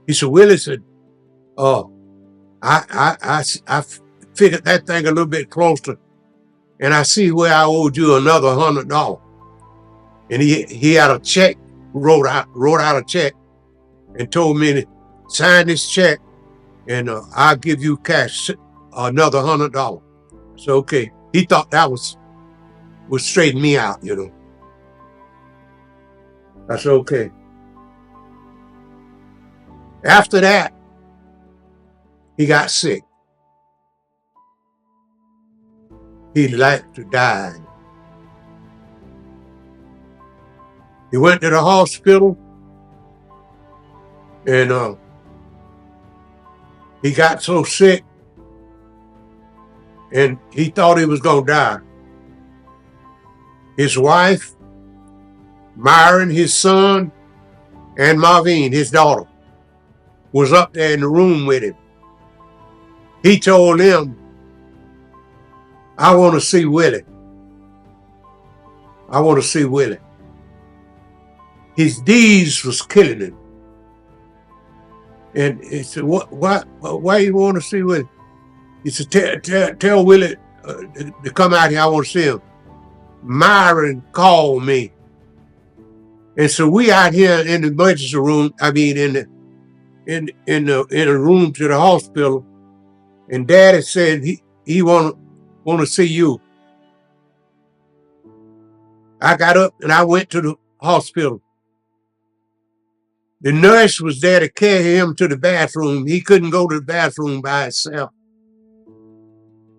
He said, Willie said, I figured that thing a little bit closer, and I see where I owed you another $100. And he had a check, wrote out a check, and told me to sign this check, and I'll give you cash another $100. So okay, he thought that would straighten me out, you know. I said okay. After that, he got sick. He like to die. He went to the hospital, and he got so sick, and he thought he was gonna die. His wife, Myron, his son, and Marvine, his daughter, was up there in the room with him. He told them, I want to see Willie. I want to see Willie. His deeds was killing him. And he said, why you want to see Willie? He said, tell Willie to come out here. I want to see him. Myron called me. And so we out here in the emergency room, I mean in the room to the hospital, and Daddy said he want to see you. I got up and I went to the hospital. The nurse was there to carry him to the bathroom. He couldn't go to the bathroom by himself.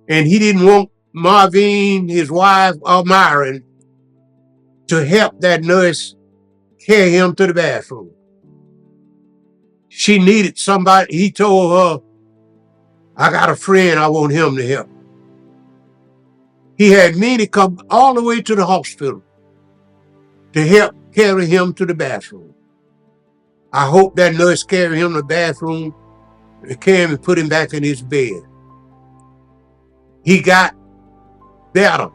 And he didn't want Marvine, his wife, or Myron to help that nurse carry him to the bathroom. She needed somebody. He told her, I got a friend, I want him to help. He had me to come all the way to the hospital to help carry him to the bathroom. I hope that nurse carried him to the bathroom and carried him and put him back in his bed. He got better,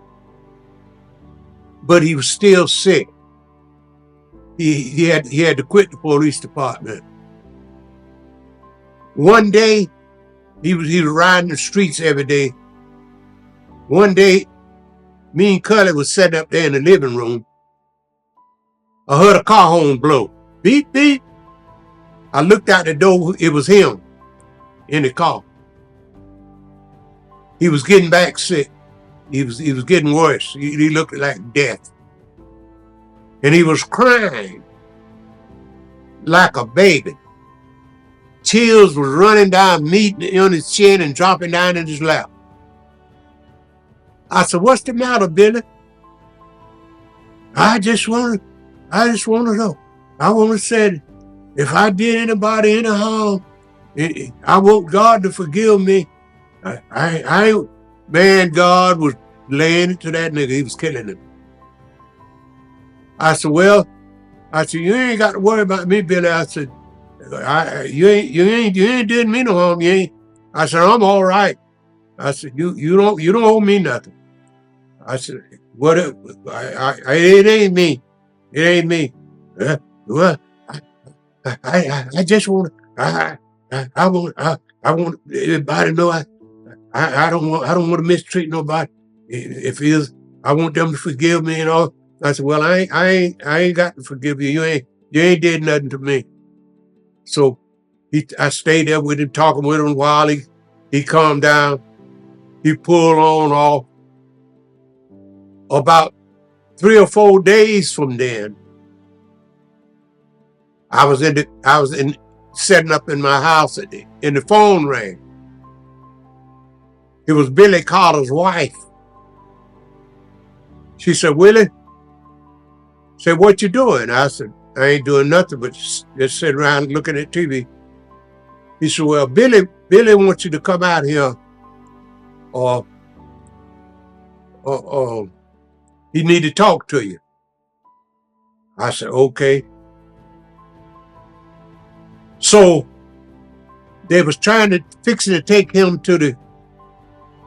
but he was still sick. He had to quit the police department. One day, he was riding the streets every day. One day, me and Cully was sitting up there in the living room. I heard a car horn blow. Beep, beep. I looked out the door. It was him in the car. He was getting back sick. He was getting worse. He looked like death. And he was crying like a baby. Tears was running down, meeting on his chin and dropping down in his lap. I said, what's the matter, Billy? I just want to know. I want to say, if I did anybody any harm, I want God to forgive me. Man, God was laying it to that nigga. He was killing him. I said, you ain't got to worry about me, Billy. I said, you ain't did me no harm. You ain't. I said, I'm all right. I said, you don't owe me nothing. I said, what? It ain't me. It ain't me. Well, I just want I want everybody to know I don't want to mistreat nobody. If it is, I want them to forgive me and all. I said, well, I ain't got to forgive you. You ain't did nothing to me. So I stayed there with him, talking with him while he calmed down. He pulled on off. About 3 or 4 days from then, I was setting up in my house, and the phone rang. It was Billy Carter's wife. She said, Willie, said, what you doing? I said, I ain't doing nothing but just sitting around looking at TV. He said, well, Billy wants you to come out here, or he need to talk to you. I said, okay. So They was trying to fix it to take him to the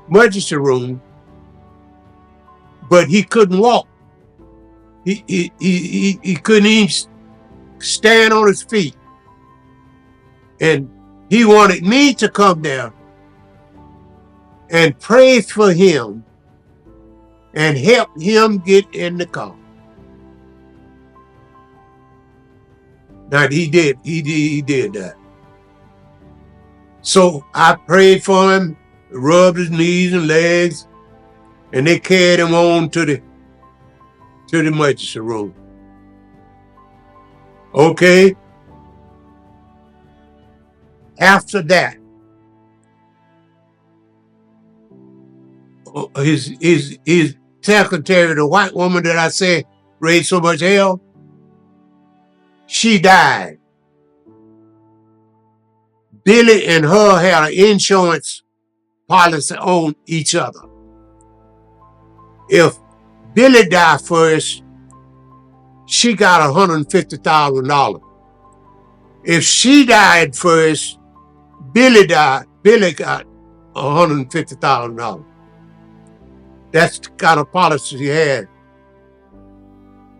emergency room, but he couldn't walk. He couldn't even stand on his feet. And he wanted me to come there and pray for him and help him get in the car. Now he did that. So I prayed for him, rubbed his knees and legs, and they carried him on to the emergency room. Okay. After that, his secretary, the white woman that I said raised so much hell, she died. Billy and her had an insurance policy on each other. If Billy died first, she got $150,000. If she died first, Billy got $150,000. That's the kind of policy she had.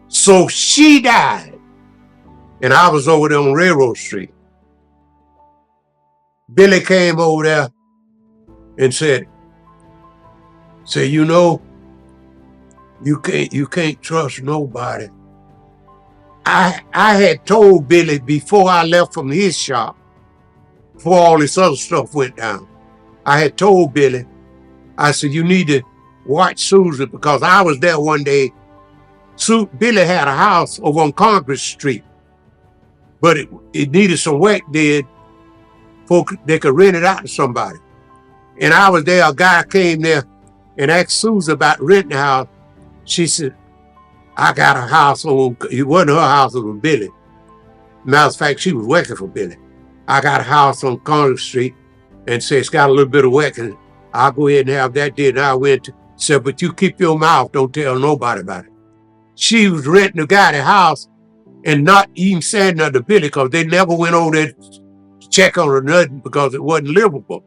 So she died, and I was over there on Railroad Street. Billy came over there and said, you know, you can't trust nobody. I had told Billy before I left from his shop, before all this other stuff went down, I had told Billy, I said, you need to watch Susan, because I was there one day. Billy had a house over on Congress Street, but it needed some work did. They could rent it out to somebody. And I was there, a guy came there and asked Susan about renting the house. She said, I got a house on, it wasn't her house, it was Billy. Matter of fact, she was working for Billy. I got a house on Congress Street and said, it's got a little bit of work and I'll go ahead and have that did. And I went to, said, but you keep your mouth, don't tell nobody about it. She was renting the guy the house and not even saying nothing to Billy, because they never went over there to check on her nothing, because it wasn't livable.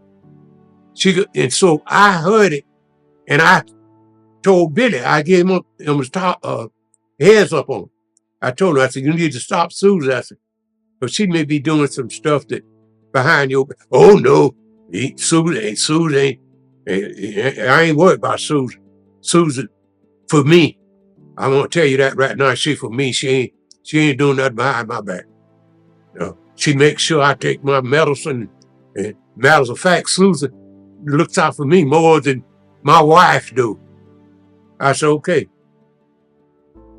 And so I heard it, and I told Billy, I gave him heads up on him. I told her, I said, you need to stop Susan. I said, because she may be doing some stuff that behind your back. Oh no, Susan ain't. I ain't worried about Susan. Susan, for me, I'm gonna tell you that right now. She for me, she ain't doing nothing behind my back. She makes sure I take my medicine. And matters of fact, Susan looks out for me more than my wife do. I said, okay.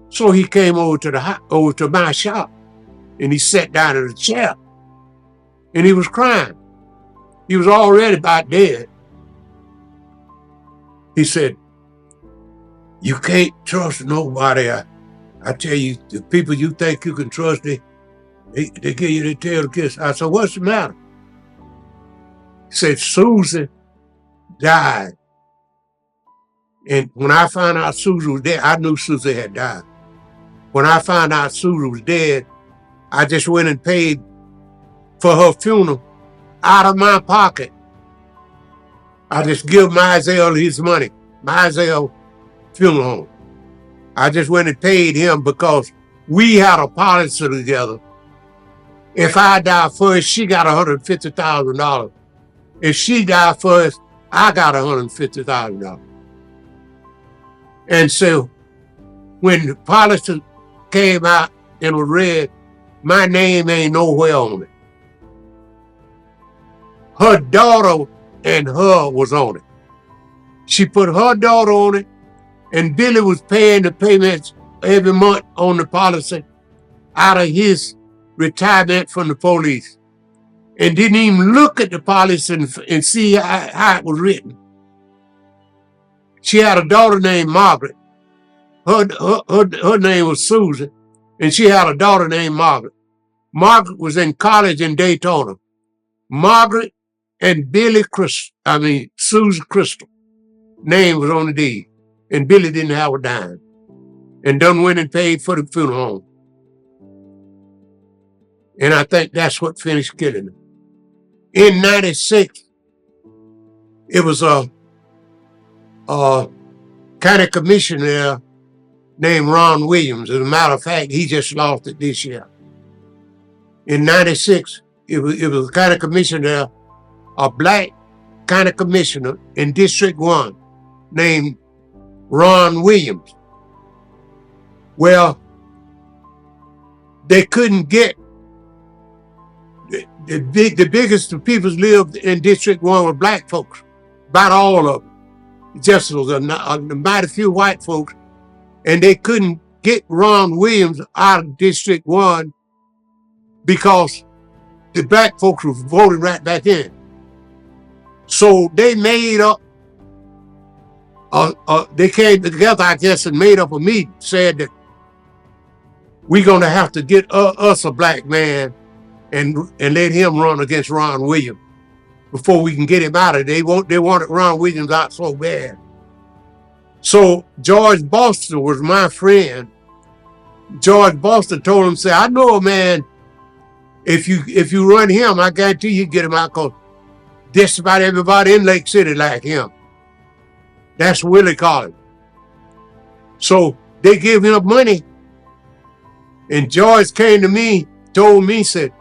So he came over to my shop, and he sat down in a chair, and he was crying. He was already about dead. He said, you can't trust nobody. I tell you, the people you think you can trust, they give you the tail to kiss. I said, what's the matter? He said, Susan died. And when I found out Susan was dead, I knew Susan had died. When I found out Susan was dead, I just went and paid for her funeral out of my pocket. I just give Mizell his money, Mizell funeral home. I just went and paid him because we had a policy together. If I die first, she got $150,000. If she died first, I got $150,000. And so when the policy came out and was read, my name ain't nowhere on it. Her daughter and her was on it. She put her daughter on it, and Billy was paying the payments every month on the policy out of his retirement from the police, and didn't even look at the policy and see how it was written. She had a daughter named Margaret. Her name was Susan, and she had a daughter named Margaret. Margaret was in college in Daytona. Margaret and Susan Crystal name was on the deed, and Billy didn't have a dime, and done went and paid for the funeral home. And I think that's what finished killing him. In 96, it was a county commissioner named Ron Williams. As a matter of fact, he just lost it this year. In 96, it was a county commissioner, a black county commissioner in District 1 named Ron Williams. Well, they couldn't get the biggest people lived in District 1 were black folks, about all of them. Just was a mighty few white folks, and they couldn't get Ron Williams out of District 1 because the black folks were voting right back in. So they made up, they came together, I guess, and made up a meeting, said that we're going to have to get us a black man and let him run against Ron Williams before we can get him out of it. They wanted Ron Williams out so bad. So George Boston was my friend. George Boston told him, say, I know a man, if you run him, I guarantee you get him out, because just about everybody in Lake City like him. That's Willie Collins. So they gave him money. And George came to me, told me, said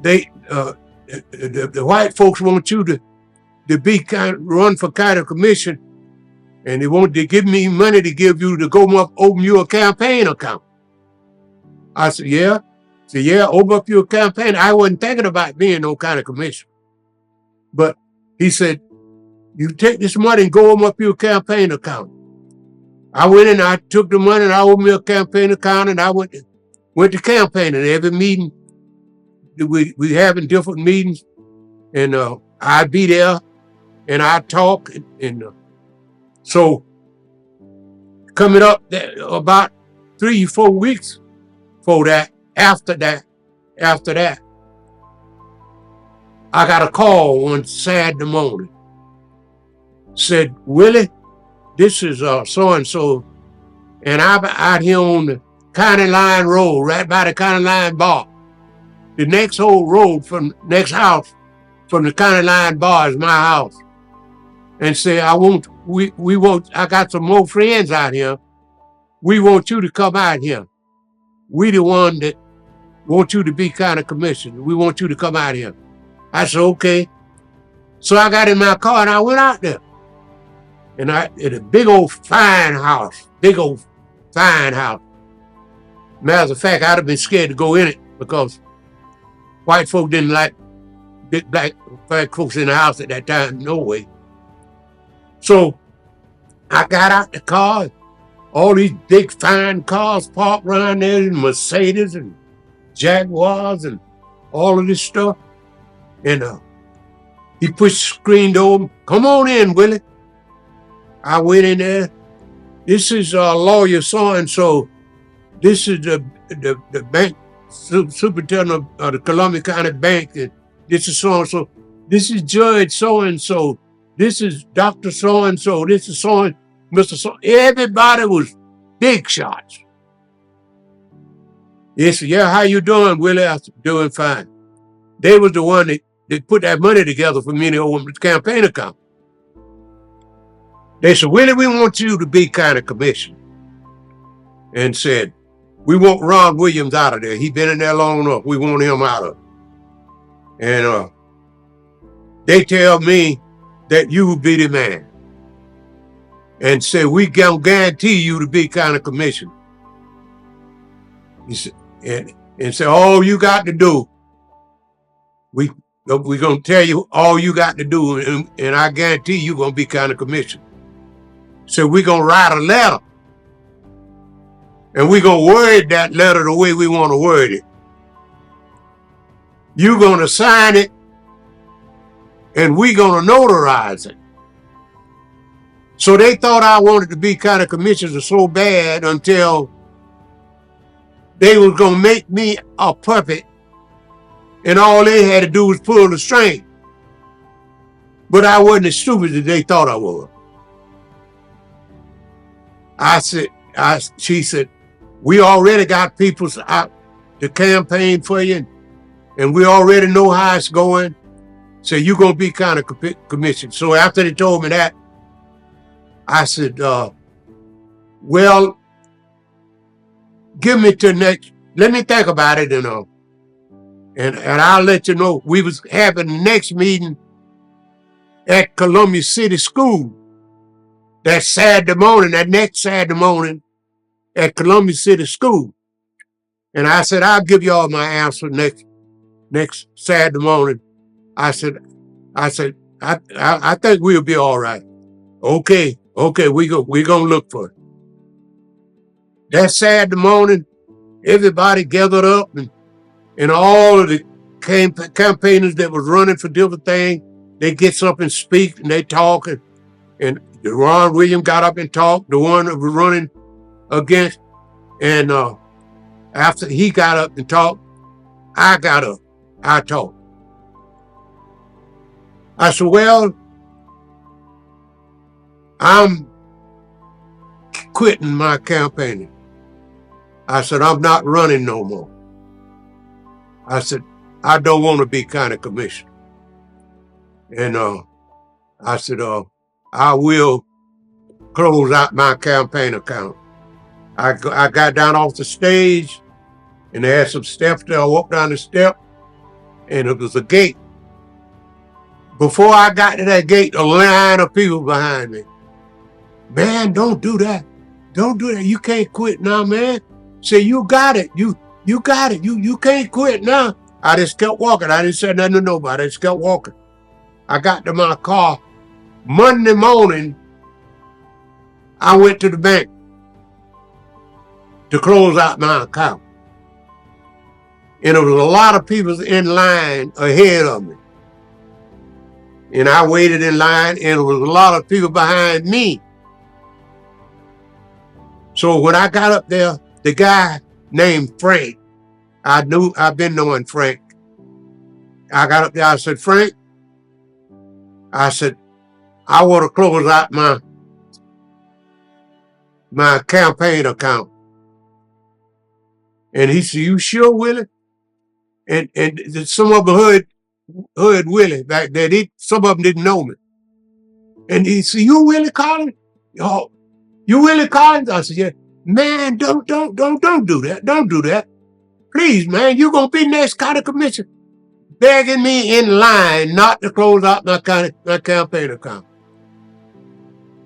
they the white folks want you to be run for county commission, and they want to give me money to give you to go up, open you a campaign account. I said, yeah. Said, yeah, open up your campaign. I wasn't thinking about being no county commission. But he said, you take this money and go open up your campaign account. I went in, I took the money and I opened me a campaign account, and I went to campaigning. Every meeting, we having different meetings, and I'd be there and I'd talk. And so coming up about 3 or 4 weeks for that, after that, I got a call one Saturday morning. Said, Willie, this is so-and-so, and I'm out here on the county line road, right by the county line bar. The next whole road from next house from the county line bar is my house. And say, I got some more friends out here. We want you to come out here. We the one that want you to be county commissioner. We want you to come out here. I said, okay. So I got in my car and I went out there. And in a big old fine house. Matter of fact, I'd have been scared to go in it because white folk didn't like big black folks in the house at that time, no way. So I got out the car, all these big fine cars parked around there, and Mercedes and Jaguars and all of this stuff. And he pushed the screen door, come on in, Willie. I went in there. This is lawyer so-and-so. This is the bank superintendent of the Columbia County Bank. And this is so-and-so. This is Judge so-and-so. This is Dr. so-and-so. This is so-and-so. Mr. So. Everybody was big shots. He said, yeah, how you doing, Willie? I said, doing fine. They was the one that put that money together for me to open the campaign account. They said, Willie, we want you to be county commissioner. And said, we want Ron Williams out of there. He been in there long enough. We want him out of it. And they tell me that you will be the man. And said, we can guarantee you to be county commissioner. He said, and said, all you got to do, we're going to tell you all you got to do, and I guarantee you're going to be county commissioner. So we're going to write a letter, and we're going to word that letter the way we want to word it. You're going to sign it, and we're going to notarize it. So they thought I wanted to be county commissioner so bad until they was going to make me a puppet, and all they had to do was pull the string. But I wasn't as stupid as they thought I was. She said, we already got people out to campaign for you. and we already know how it's going. So you're going to be county commissioned. So after they told me that, I said, well, give me to next, let me think about it, and I'll let you know. We was having the next meeting at Columbia City School that Saturday morning, that next Saturday morning at Columbia City School. And I said, I'll give y'all my answer next Saturday morning. I said, I think we'll be all right. Okay, we're gonna look for it. That Saturday morning, everybody gathered up, and all of the campaigners that was running for different things, they get up and speak, and they talk, and Ron Williams got up and talked, the one that was running against, and after he got up and talked, I got up, I talked. I said, well, I'm quitting my campaigning. I said, I'm not running no more. I said, I don't want to be county commissioner. And I said, I will close out my campaign account. I got down off the stage, and they had some steps there. I walked down the step, and it was a gate. Before I got to that gate, a line of people behind me. Man, don't do that. Don't do that. You can't quit now, man. Say, you got it. You got it. You can't quit now. I just kept walking. I didn't say nothing to nobody. I just kept walking. I got to my car. Monday morning, I went to the bank to close out my account. And there was a lot of people in line ahead of me. And I waited in line, and there was a lot of people behind me. So when I got up there, the guy named Frank, I've been knowing Frank. I got up there, I said, Frank, I said, I want to close out my campaign account. And he said, you sure, Willie? And some of them heard Willie back there. Some of them didn't know me. And he said, you Willie Collins? Oh, you Willie Collins? I said, yeah. Man, don't do that. Don't do that. Please, man, you're going to be next county commissioner. Begging me in line not to close out my campaign account.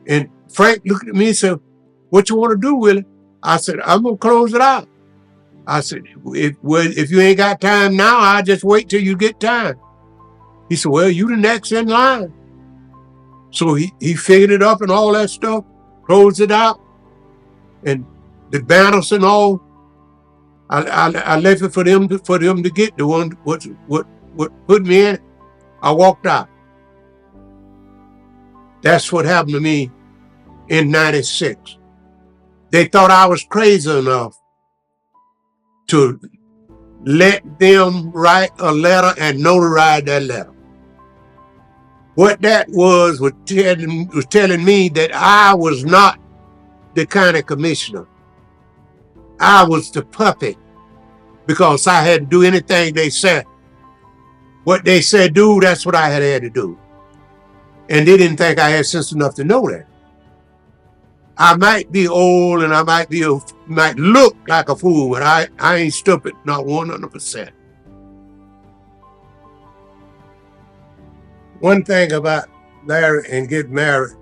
And Frank looked at me and said, what you want to do, Willie? I said, I'm going to close it out. I said, if you ain't got time now, I'll just wait till you get time. He said, well, you the next in line. So he figured it up and all that stuff, closed it out. And the banners and all, I left it for them to get the one what put me in. I walked out. That's what happened to me in '96. They thought I was crazy enough to let them write a letter and notarize that letter. What that was telling me that I was not the county commissioner. I was the puppet, because I had to do anything they said. What they said do, that's what I had to do. And they didn't think I had sense enough to know that. I might be old and I might look like a fool, but I ain't stupid, not 100%. One thing about Larry and getting married,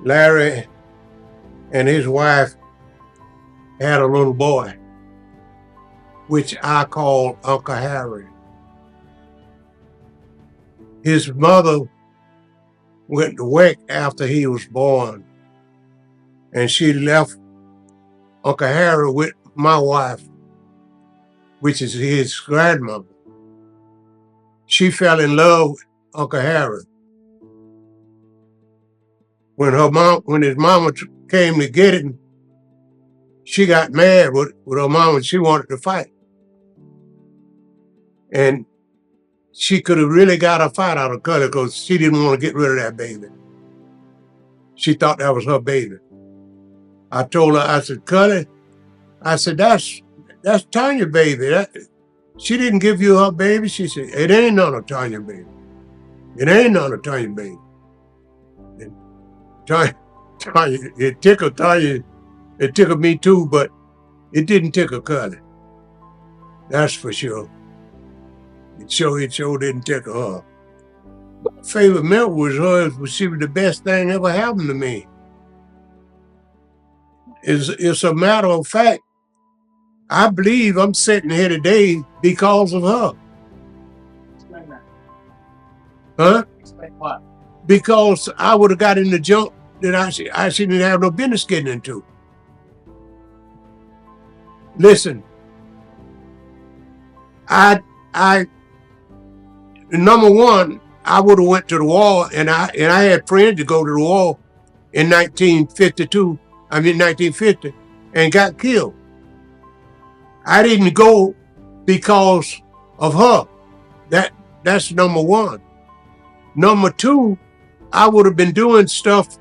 Larry and his wife had a little boy, which I call Uncle Harry. His mother went to work after he was born, and she left Uncle Harry with my wife, which is his grandmother. She fell in love with Uncle Harry. When his mama came to get him, she got mad with her mama. She wanted to fight. And she could have really got a fight out of Cully, because she didn't want to get rid of that baby. She thought that was her baby. I told her, I said, Cully, I said, that's Tanya's baby. she didn't give you her baby. She said, it ain't none of Tanya baby. It ain't none of Tanya baby. And Tanya, it tickled Tanya. It tickled me too, but it didn't tickle Curly. That's for sure. It sure didn't tickle her. My favorite memory was hers, but she was the best thing ever happened to me. It's a matter of fact. I believe I'm sitting here today because of her. Explain that. Huh? Explain what? Because I would have got in the junk that I shouldn't have no business getting into. Listen, number one, I would have went to the war, and I had friends to go to the war in 1950, and got killed. I didn't go because of her. That's number one. Number two, I would have been doing stuff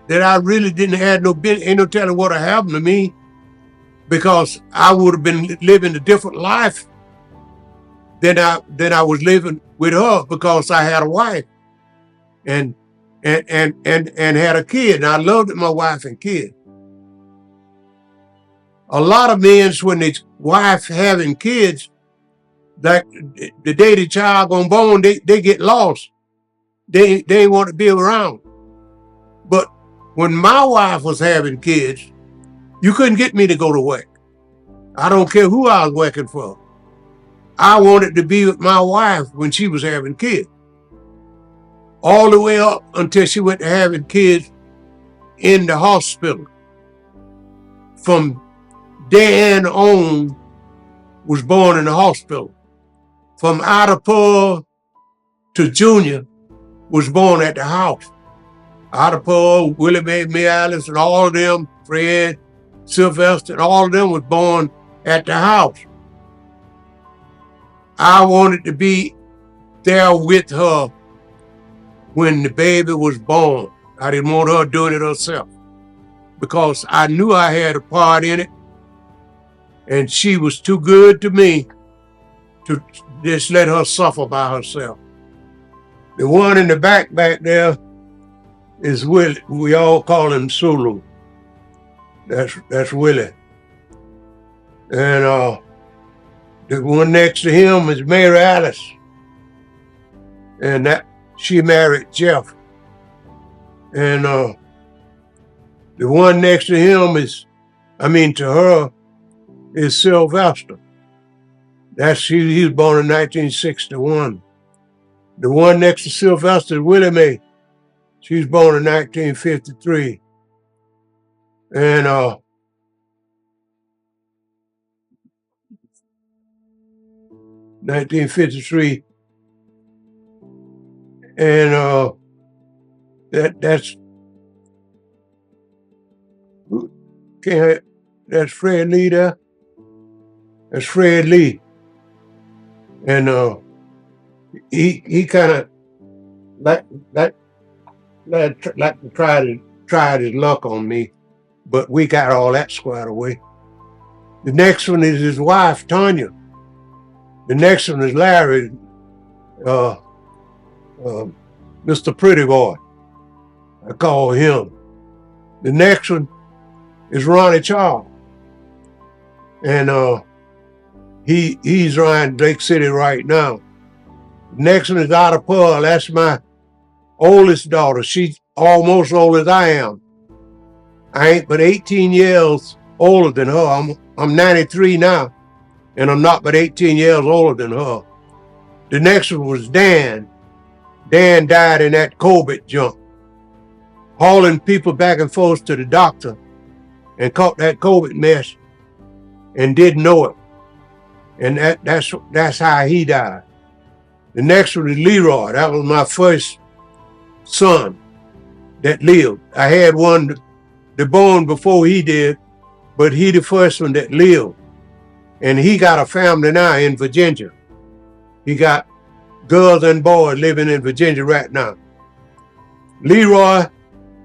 that I really didn't have no business. Ain't no telling what happened to me, because I would have been living a different life than I was living with her, because I had a wife and had a kid, and I loved my wife and kid. A lot of men, when their wife having kids, like the day the child gonna born, they get lost. They ain't want to be around. But when my wife was having kids, you couldn't get me to go to work. I don't care who I was working for. I wanted to be with my wife when she was having kids. All the way up until she went to having kids in the hospital. From then on, was born in the hospital. From Ottapur to Junior was born at the house. Ottapur, Willie Lee Collins, and all of them, Fred, Sylvester, and all of them was born at the house. I wanted to be there with her when the baby was born. I didn't want her doing it herself, because I knew I had a part in it, and she was too good to me to just let her suffer by herself. The one in the back there is Willie. We all call him Sulu. That's Willie. And the one next to him is Mary Alice, and she married Jeff. And the one next to him to her is Sylvester. He was born in 1961. The one next to Sylvester is Willie Mae. She was born in 1953. And 1953. And that's Fred Lee there. That's Fred Lee. And he kind of like tried his luck on me, but we got all that squared away. The next one is his wife, Tanya. The next one is Larry, Mr. Pretty Boy, I call him. The next one is Ronnie Charles. And he's around Lake City right now. The next one is Ottapur. That's my oldest daughter. She's almost as old as I am. I ain't but 18 years older than her. I'm 93 now, and I'm not but 18 years older than her. The next one was Dan. Dan died in that COVID jump, hauling people back and forth to the doctor, and caught that COVID mess and didn't know it. And that's how he died. The next one is Leroy. That was my first son that lived. I had one that born before he did, but he the first one that lived. And he got a family now in Virginia. He got girls and boys living in Virginia right now. Leroy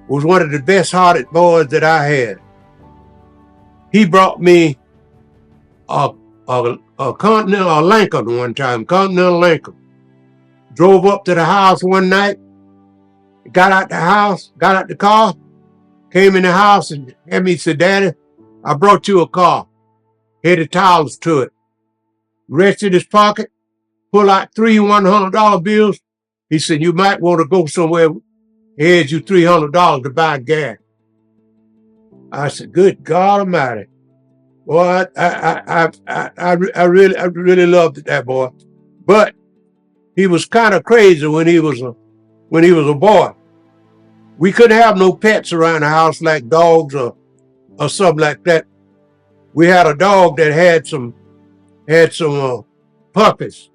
was one of the best-hearted boys that I had. He brought me a Continental or Lincoln one time, Continental Lincoln. Drove up to the house one night, got out the car, came in the house and had me say, Daddy, I brought you a car. Had the towels to it. Reached in his pocket, pull out 3 $100 bills. He said, you might want to go somewhere. Here's you $300 to buy gas. I said, good God Almighty. Boy, I really loved that boy. But he was kind of crazy when he was a boy. We couldn't have no pets around the house like dogs or something like that. We had a dog that had some puppies.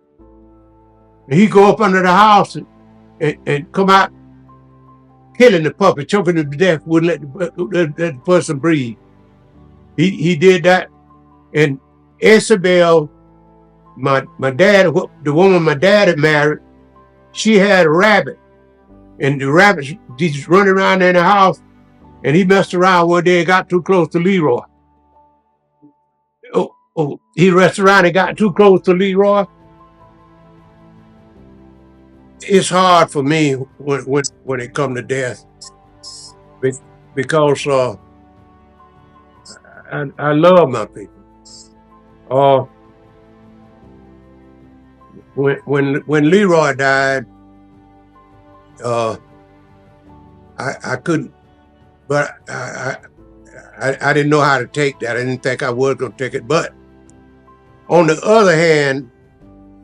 And he'd go up under the house and come out killing the puppy, choking him to death, wouldn't let the person breathe. He did that. And Isabel, my dad, the woman my dad had married, she had a rabbit. And the rabbit just running around in the house, and he messed around one day and got too close to Leroy. He messed around and got too close to Leroy. It's hard for me when it comes to death, because I love my people. When Leroy died, I couldn't, but I didn't know how to take that. I didn't think I was going to take it. But on the other hand,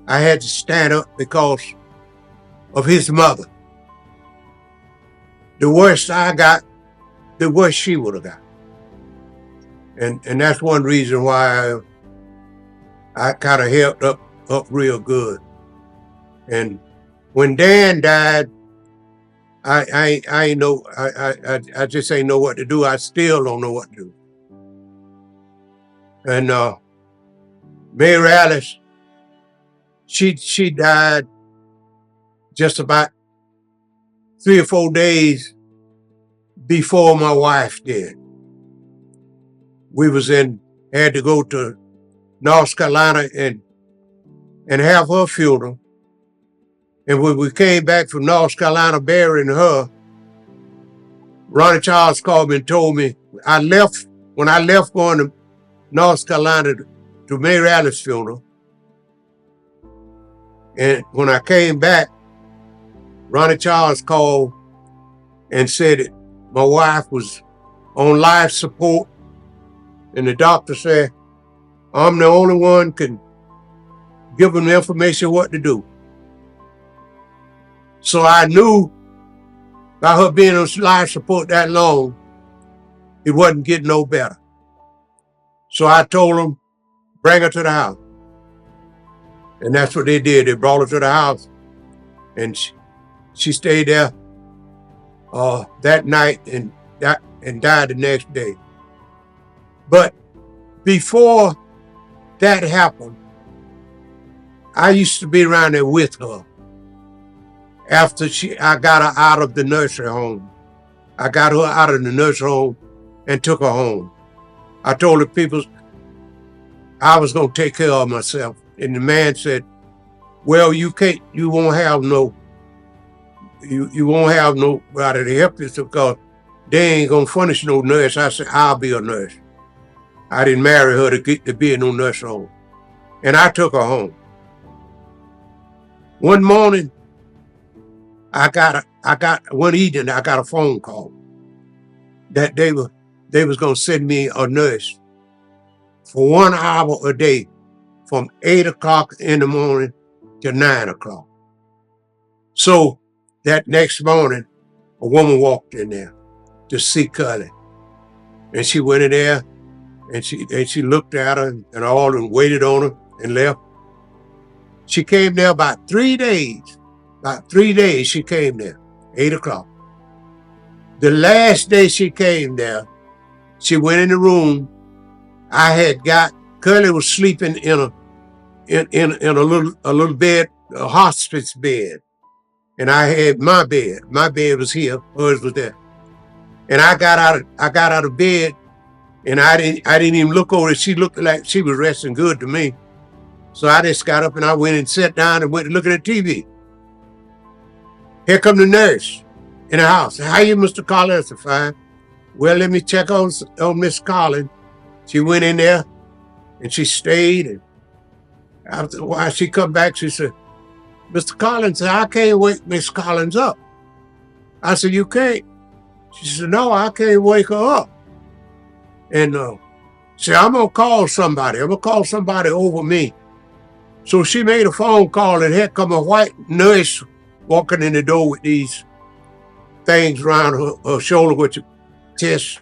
I had to stand up because of his mother. The worse I got, the worse she would have got. And that's one reason why I kind of held up real good. And when Dan died, I just ain't know what to do. I still don't know what to do. And Mary Alice, she died just about 3 or 4 days before my wife did. We had to go to North Carolina and have her funeral. And when we came back from North Carolina burying her, Ronnie Charles called me and told me when I left going to North Carolina to Mary Alice's funeral. And when I came back, Ronnie Charles called and said that my wife was on life support. And the doctor said, I'm the only one can give them the information what to do. So I knew by her being on life support that long, it wasn't getting no better. So I told them, bring her to the house. And that's what they did. They brought her to the house. And she stayed there that night and died the next day. But before that happened, I used to be around there with her. After I got her out of the nursery home. I got her out of the nursery home and took her home. I told the people I was going to take care of myself. And the man said, well, you won't have nobody to help you because they ain't going to furnish no nurse. I said, I'll be a nurse. I didn't marry her to be in no nursery home. And I took her home. One morning, one evening, I got a phone call that they was going to send me a nurse for 1 hour a day from 8 o'clock in the morning to 9 o'clock. So that next morning, a woman walked in there to see Cully. And she went in there and she looked at her and all and waited on her and left. She came there about 3 days. About 3 days she came there, 8 o'clock. The last day she came there, she went in the room. Curly was sleeping in a little bed, a hospice bed. And I had my bed. My bed was here, hers was there. And I got out of bed and I didn't even look over it. She looked like she was resting good to me. So I just got up and I went and sat down and went to looking at TV. Here come the nurse in the house. How you, Mr. Collins? I said, fine. Well, let me check on Miss Collins. She went in there and she stayed. And after a while, she come back. She said, Mr. Collins, I can't wake Miss Collins up. I said, you can't? She said, no, I can't wake her up. And said, I'm going to call somebody. I'm going to call somebody over me. So she made a phone call, and here come a white nurse walking in the door with these things around her shoulder with your chest,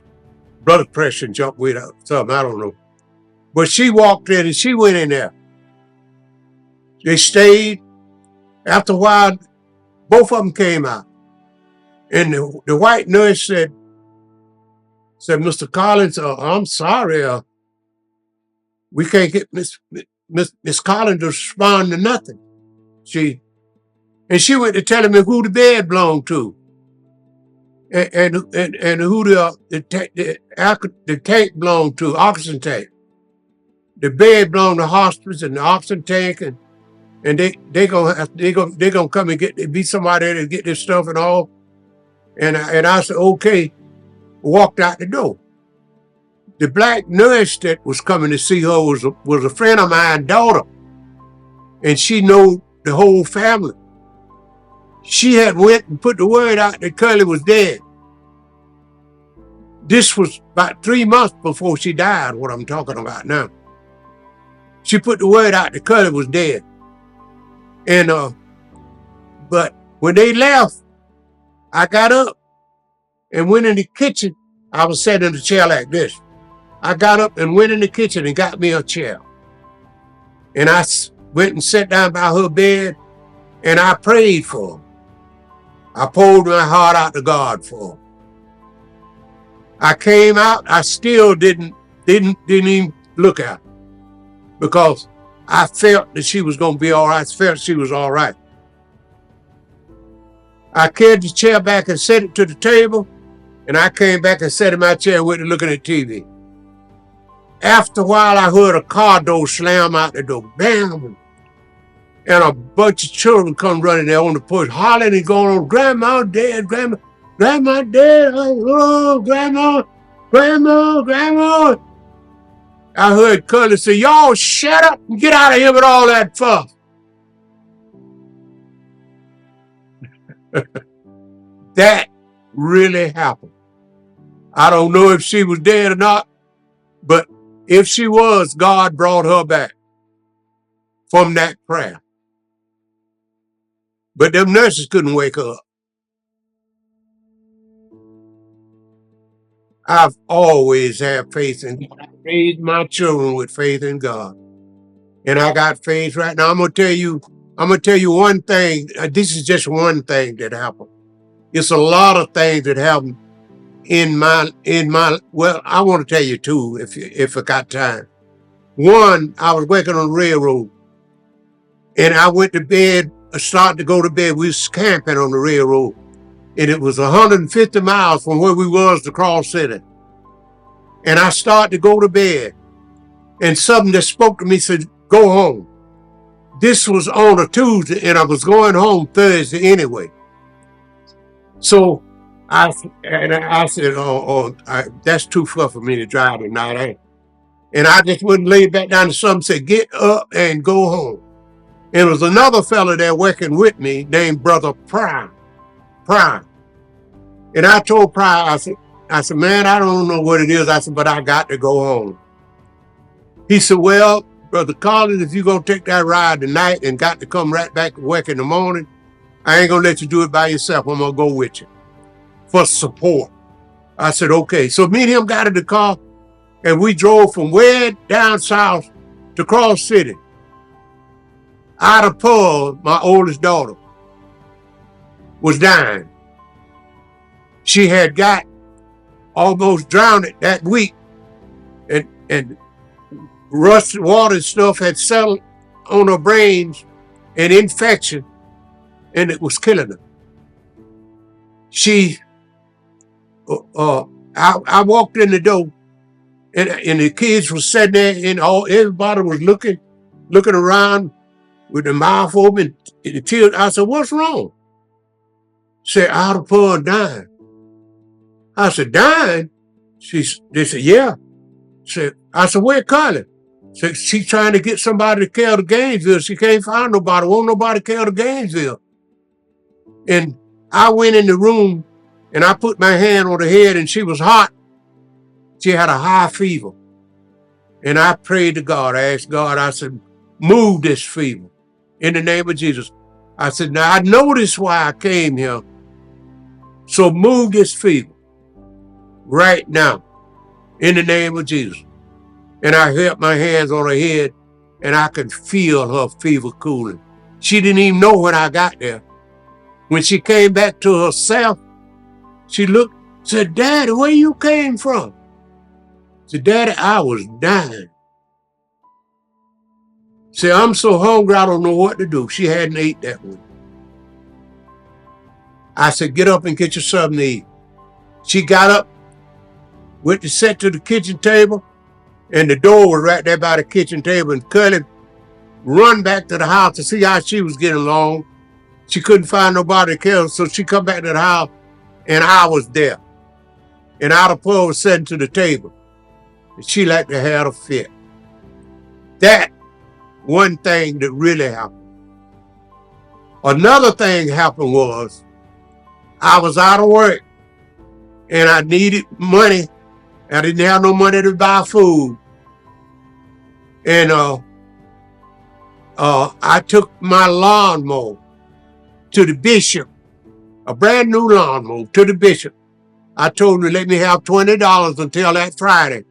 blood pressure and jump with her, something, I don't know. But she walked in and she went in there. They stayed. After a while, both of them came out. And the white nurse said, Mr. Collins, I'm sorry, we can't get Miss Collins to respond to nothing. She went to telling me who the bed belonged to, and who the tank belonged to, oxygen tank. The bed belonged to hospice and the oxygen tank, and they gonna come and be somebody to get this stuff and all. And I said, okay, walked out the door. The black nurse that was coming to see her was a friend of mine's daughter, and she knew the whole family. She had went and put the word out that Curly was dead. This was about 3 months before she died, what I'm talking about now. She put the word out that Curly was dead. And but when they left, I got up and went in the kitchen. I was sitting in the chair like this. I got up and went in the kitchen and got me a chair. And I went and sat down by her bed and I prayed for her. I poured my heart out to God for her. I came out, I still didn't even look at her because I felt that she was going to be all right. I felt she was all right. I carried the chair back and set it to the table, and I came back and sat in my chair and went to looking at TV. After a while, I heard a car door slam out the door, bam, and a bunch of children come running there on the porch, hollering and going on, Grandma dead, Grandma dead, oh, Grandma. I heard Curly say, y'all shut up and get out of here with all that fuss. That really happened. I don't know if she was dead or not, but if she was, God brought her back from that prayer. But them nurses couldn't wake her up. I've always had faith in God. I raised my children with faith in God. And I got faith right now. I'm gonna tell you one thing. This is just one thing that happened. It's a lot of things that happened in my well, I want to tell you two if I got time. One, I was working on the railroad and I went to bed, started to go to bed. We was camping on the railroad and it was 150 miles from where we was to Cross City. And I started to go to bed and something that spoke to me said, go home. This was on a Tuesday and I was going home Thursday anyway. So I said, that's too far for me to drive tonight. And I just wouldn't lay back down to something, said, get up and go home. And there was another fella there working with me named Brother Prime. And I told Prime, I said, man, I don't know what it is. I said, but I got to go home. He said, well, Brother Collins, if you're going to take that ride tonight and got to come right back to work in the morning, I ain't going to let you do it by yourself. I'm going to go with you for support. I said, okay. So me and him got in the car and we drove from way down south to Cross City. Ida Pearl, my oldest daughter, was dying. She had got almost drowned that week and rusted water and stuff had settled on her brains and infection, and it was killing her. I walked in the door and the kids were sitting there and everybody was looking looking around with the mouth open, and the tears. I said, what's wrong? Said, out of poor dying. I said, dying? They said, yeah. I said, where Carly? Said, she's trying to get somebody to care to Gainesville. She can't find nobody. Won't nobody care to Gainesville. And I went in the room and I put my hand on her head and she was hot. She had a high fever. And I prayed to God. I asked God, I said, move this fever in the name of Jesus. I said, now I know this why I came here. So move this fever right now in the name of Jesus. And I held my hands on her head and I could feel her fever cooling. She didn't even know when I got there. When she came back to herself, she looked, said, Daddy, where you came from? I said, Daddy, I was dying. Said, I'm so hungry, I don't know what to do. She hadn't ate that one. I said, get up and get you something to eat. She got up, went to sit to the kitchen table, and the door was right there by the kitchen table, and Curly run back to the house to see how she was getting along. She couldn't find nobody to care, so she come back to the house, and I was there. And Ida Pearl was sitting to the table, and she like to have a fit. That one thing that really happened. Another thing happened was, I was out of work, and I needed money. I didn't have no money to buy food. And I took my lawnmower to the bishop, a brand new lawnmower, to the bishop. I told him to let me have $20 until that Friday,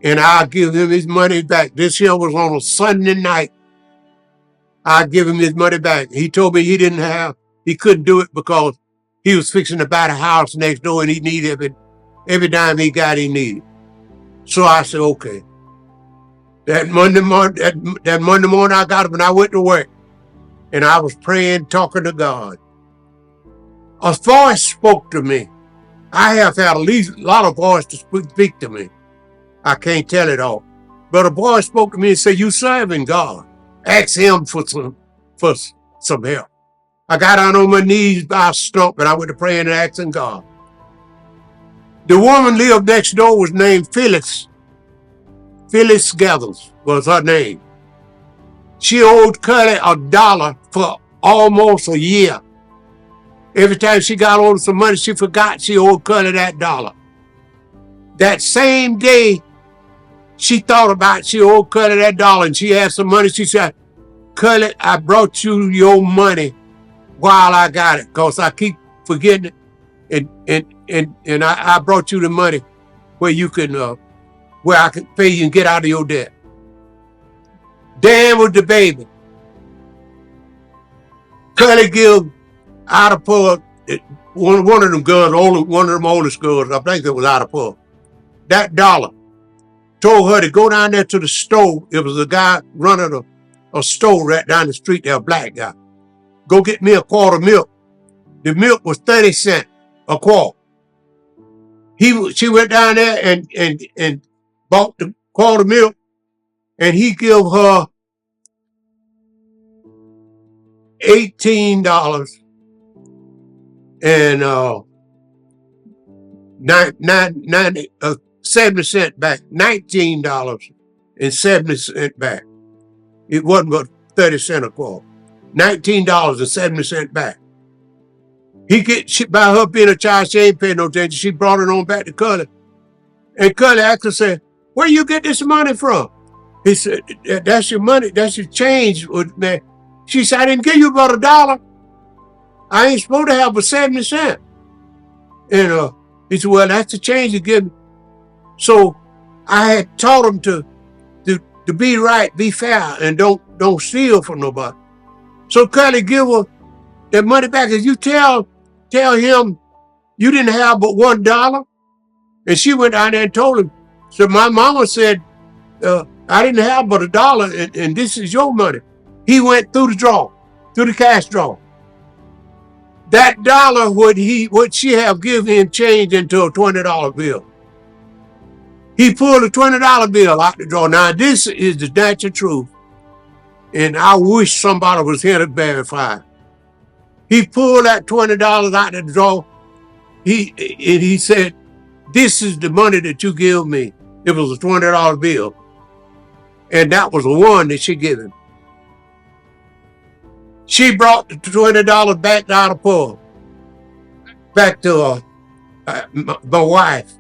and I'll give him his money back. This year was on a Sunday night. I'll give him his money back. He told me he couldn't do it because he was fixing to buy the house next door and he needed every dime he got, he needed. So I said, okay. That Monday morning I got up and I went to work and I was praying, talking to God. A voice spoke to me. I have had a lot of voices to speak to me. I can't tell it all. But a voice spoke to me and said, you serving God. Ask him for some help. I got down on my knees by a stump and I went to praying and asking God. The woman lived next door was named Phyllis. Phyllis Gathers was her name. She owed Curly $1 for almost a year. Every time she got hold of some money, she forgot she owed Curly that $1. That same day, she thought about she owed Curly that $1 and she had some money. She said, Curly, I brought you your money while I got it because I keep forgetting it. And I brought you the money where you can, where I could pay you and get out of your debt. Dan was the baby. Curly give Ida Pearl, one of them girls, one of them oldest girls, I think it was Ida Pearl, that $1. Told her to go down there to the store. It was a guy running a store right down the street there, a black guy. Go get me a quart of milk. The milk was 30 cents a quart. She went down there and bought the quart of milk, and he gave her $18 and 70 cents back, $19 and 70 cents back. It wasn't but 30 cents a quart. $19 and 70 cents back. By her being a child, she ain't paying no attention. She brought it on back to Curly. And Curly actually said, where you get this money from? He said, that's your money, that's your change, man. She said, I didn't give you about $1. I ain't supposed to have but 70 cents. And he said, well, that's the change you give me. So I had taught him to be right, be fair, and don't steal from nobody. So Curly give her that money back. If you tell him you didn't have but $1, and she went down there and told him, so my mama said, I didn't have but $1, and this is your money. He went through the cash drawer. That $1 would she have given him change into a $20 bill. He pulled a $20 bill out the drawer. Now this is the natural truth. And I wish somebody was here to verify. He pulled that $20 out of the drawer. He said, "This is the money that you give me." It was a $20 bill. And that was the one that she gave him. She brought the $20 back to the pub, back to my wife.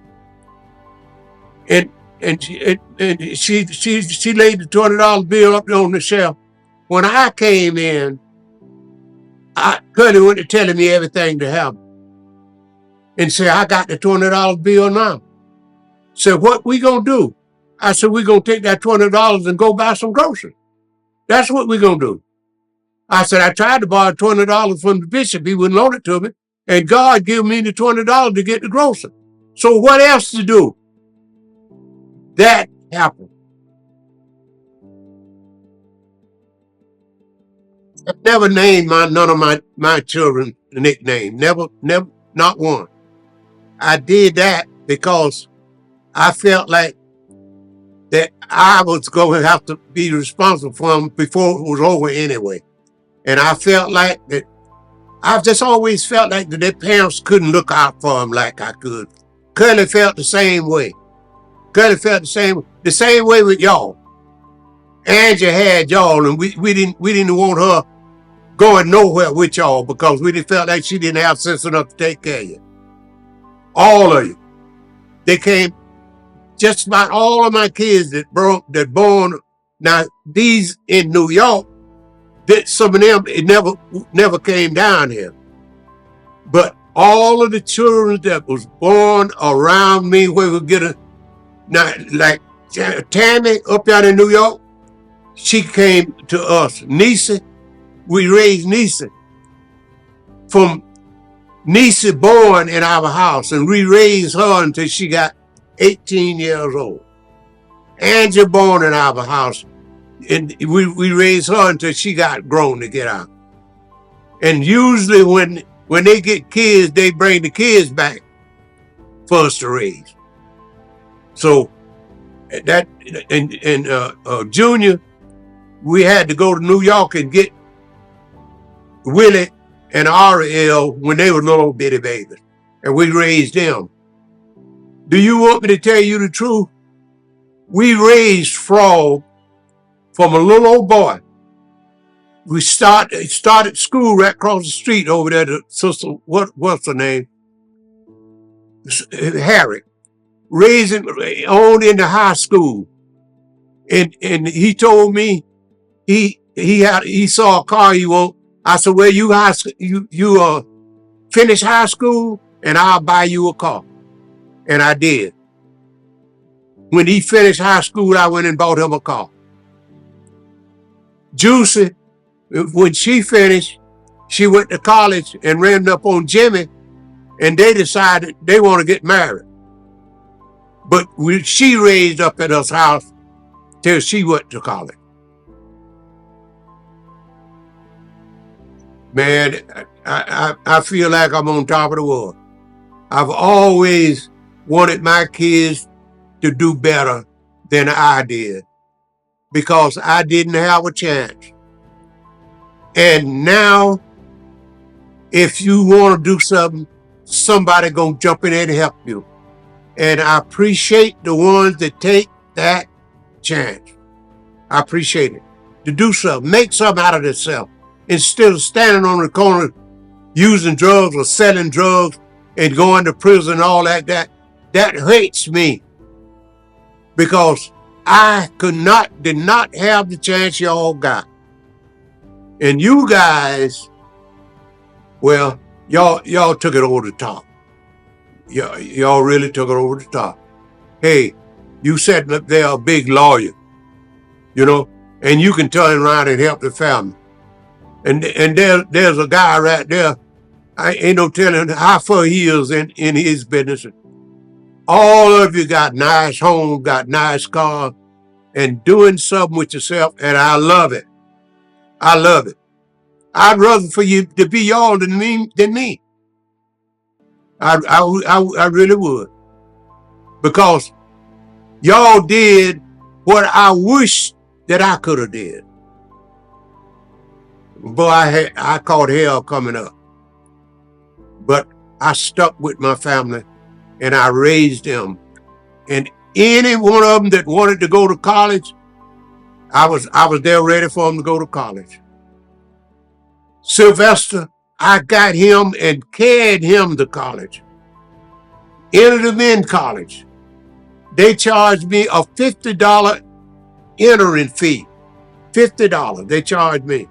And she laid the $20 bill up on the shelf. When I came in, Cuddy went to telling me everything that happened. And said, "I got the $20 bill now." Said, "What we gonna do?" I said, "We gonna take that $20 and go buy some groceries. That's what we gonna do." I said, "I tried to borrow $20 from the bishop. He wouldn't loan it to me. And God gave me the $20 to get the groceries. So what else to do?" That happened. I never named none of my children a nickname. Never, not one. I did that because I felt like that I was going to have to be responsible for them before it was over anyway. And I felt like that. I've just always felt like that their parents couldn't look out for them like I could. Curly felt the same way. Curly felt the same way with y'all. Angie had y'all, and we didn't want her going nowhere with y'all because we didn't felt like she didn't have sense enough to take care of you. All of you. They came, just about all of my kids that born. Now these in New York, that some of them it never came down here. But all of the children that was born around me, where we get now, like Tammy up there in New York, she came to us. Nisa, we raised Nisa. From Nisa born in our house, and we raised her until she got 18 years old. Angie born in our house, and we raised her until she got grown to get out. And usually when they get kids, they bring the kids back for us to raise. So that and Junior, we had to go to New York and get Willie and Ariel when they were little bitty babies, and we raised them. Do you want me to tell you the truth? We raised Frog from a little old boy. We started school right across the street over there to sister, what's her name? Harry. Raising on into high school. And he told me he saw a car he want. I said, "Well, you finish high school and I'll buy you a car." And I did. When he finished high school, I went and bought him a car. Juicy, when she finished, she went to college and ran up on Jimmy, and they decided they want to get married. But she raised up at us house till she went to college. Man, I feel like I'm on top of the world. I've always wanted my kids to do better than I did because I didn't have a chance. And now, if you want to do something, somebody gonna jump in there and help you. And I appreciate the ones that take that chance. I appreciate it. To do something, make something out of themselves. Instead of standing on the corner using drugs or selling drugs and going to prison and all that hurts me. Because I did not have the chance y'all got. And you guys, well, y'all took it over the top. Y'all really took it over the top. Hey, you said that they're a big lawyer, and you can turn around and help the family. And there's a guy right there, I ain't no telling how far he is in his business. All of you got nice homes, got nice cars, and doing something with yourself, and I love it. I love it. I'd rather for you to be y'all than me. I really would. Because y'all did what I wish that I could have did. Boy, I caught hell coming up. But I stuck with my family and I raised them. And any one of them that wanted to go to college, I was there ready for them to go to college. Sylvester, I got him and carried him to college. Entered him in college. They charged me a $50 entering fee. $50 they charged me.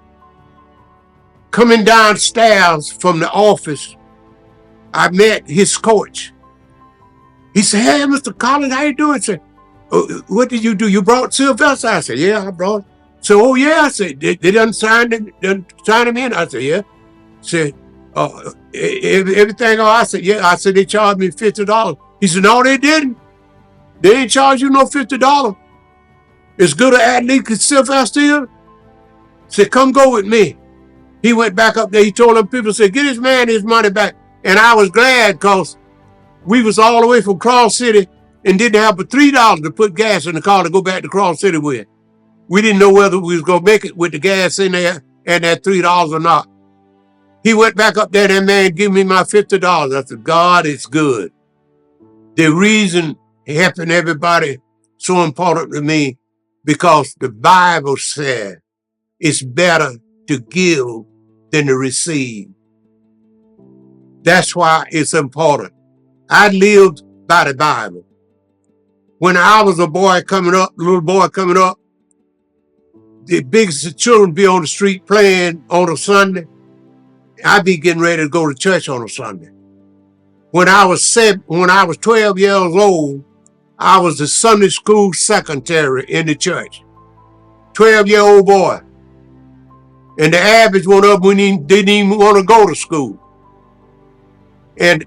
Coming downstairs from the office, I met his coach. He said, "Hey, Mr. Collins, how you doing?" I said, "What did you do? You brought Sylvester?" I said, "Yeah, I brought." So, "Oh yeah," I said, "They done signed him in?" I said, "Yeah." Said, "Everything?" I said, "Yeah." I said, "They charged me $50. He said, "No, they didn't. They didn't charge you no $50. As good an athlete as Sylvester is." Said, "Come go with me." He went back up there. He told them people, said, "Get this man his money back." And I was glad because we was all the way from Cross City and didn't have but $3 to put gas in the car to go back to Cross City with. We didn't know whether we was going to make it with the gas in there and that $3 or not. He went back up there, that man gave me my $50. I said, "God is good." The reason helping everybody so important to me because the Bible said it's better to give than to receive. That's why it's important. I lived by the Bible. When I was a boy coming up, little boy coming up, the biggest children be on the street playing on a Sunday. I'd be getting ready to go to church on a Sunday. When I was 12 years old, I was the Sunday school secretary in the church. 12-year-old boy. And the average one of them didn't even want to go to school. And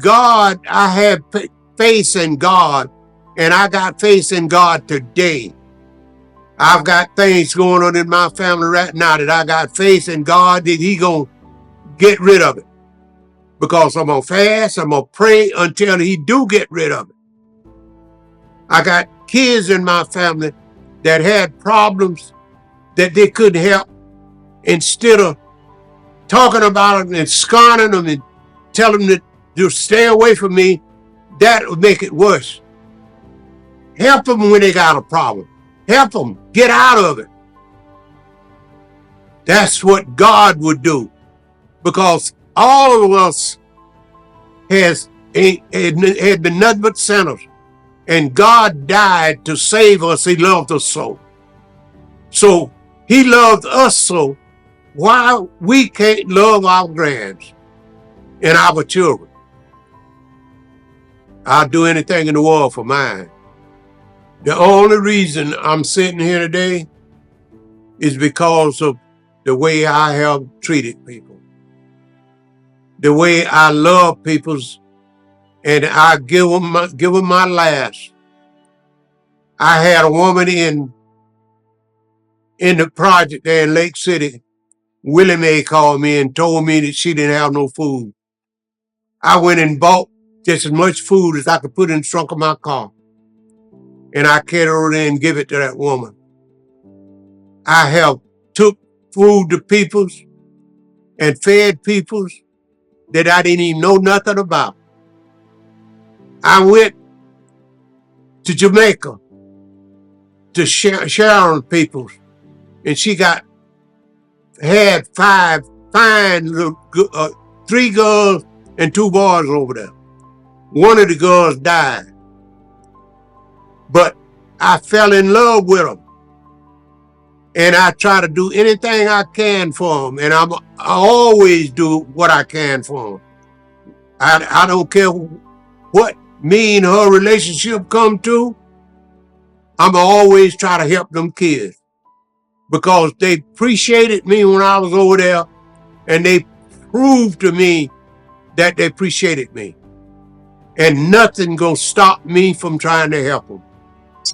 God, I had faith in God, and I got faith in God today. I've got things going on in my family right now that I got faith in God that He gonna get rid of it. Because I'm gonna fast, I'm gonna pray until He do get rid of it. I got kids in my family that had problems that they couldn't help. Instead of talking about them and scorning them and telling them that to stay away from me, that would make it worse. Help them when they got a problem. Help them get out of it. That's what God would do. Because all of us had been nothing but sinners. And God died to save us. He loved us so. So He loved us so. Why we can't love our grands and our children? I'll do anything in the world for mine. The only reason I'm sitting here today is because of the way I have treated people. The way I love people, and I give them my last. I had a woman in the project there in Lake City. Willie Lee called me and told me that she didn't have no food. I went and bought just as much food as I could put in the trunk of my car. And I carried it over there and give it to that woman. I have took food to peoples and fed peoples that I didn't even know nothing about. I went to Jamaica to Sharon peoples, and she had 5 fine little 3 girls and 2 boys over there. One of the girls died. But I fell in love with them. And I try to do anything I can for them. And I always do what I can for them. I don't care what me and her relationship come to. I'm always try to help them kids. Because they appreciated me when I was over there. And they proved to me that they appreciated me. And nothing gonna stop me from trying to help them.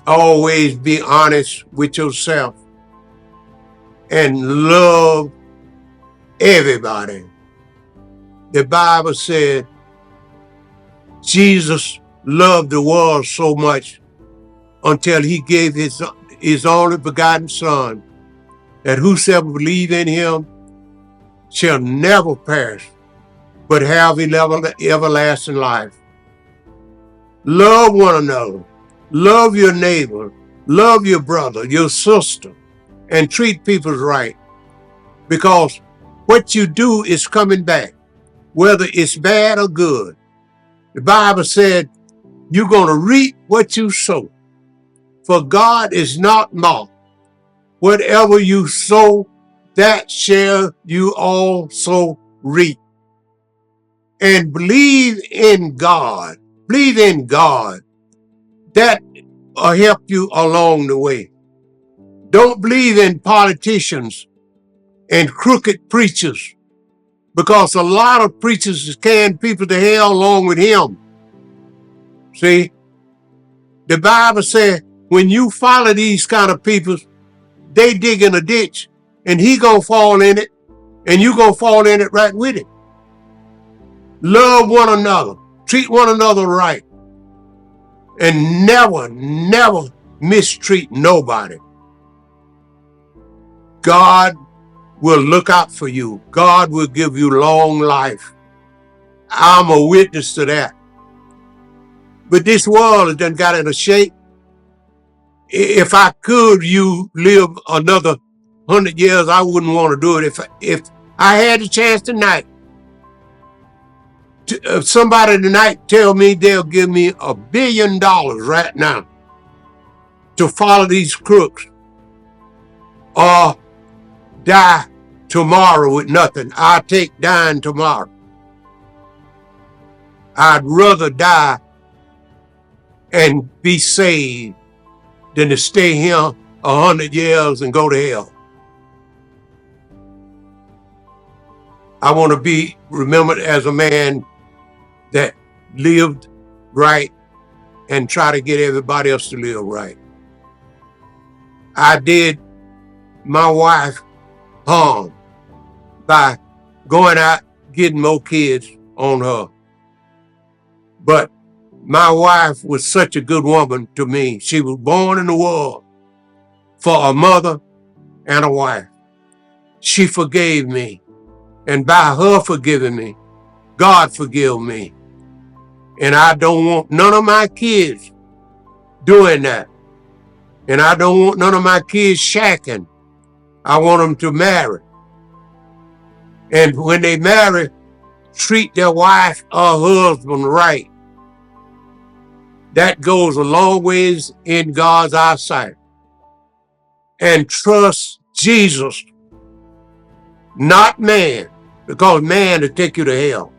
Always be honest with yourself and love everybody. The Bible said Jesus loved the world so much until He gave His only begotten Son, that whosoever believe in him shall never perish, but have everlasting life. Love one another. Love your neighbor. Love your brother, your sister, and treat people right. Because what you do is coming back, whether it's bad or good. The Bible said you're going to reap what you sow. For God is not mocked. Whatever you sow, that shall you also reap. And believe in God. Believe in God. That will help you along the way. Don't believe in politicians and crooked preachers, because a lot of preachers carrying people to hell along with him. See, the Bible said when you follow these kind of people, they dig in a ditch and he gonna fall in it and you gonna fall in it right with it. Love one another, treat one another right, and never mistreat nobody. God will look out for you. God will give you long life. I'm a witness to that. But this world has done got in a shape. If I could live another 100 years, I wouldn't want to do it. If I had the chance tonight, somebody tonight tell me they'll give me $1 billion right now to follow these crooks or die tomorrow with nothing. I'll take dying tomorrow. I'd rather die and be saved than to stay here 100 years and go to hell. I want to be remembered as a man that lived right and try to get everybody else to live right. I did my wife harm by going out getting more kids on her. But my wife was such a good woman to me. She was born in the world for a mother and a wife. She forgave me. And by her forgiving me, God forgive me. And I don't want none of my kids doing that. And I don't want none of my kids shacking. I want them to marry. And when they marry, treat their wife or husband right. That goes a long ways in God's eyesight. And trust Jesus, not man, because man will take you to hell.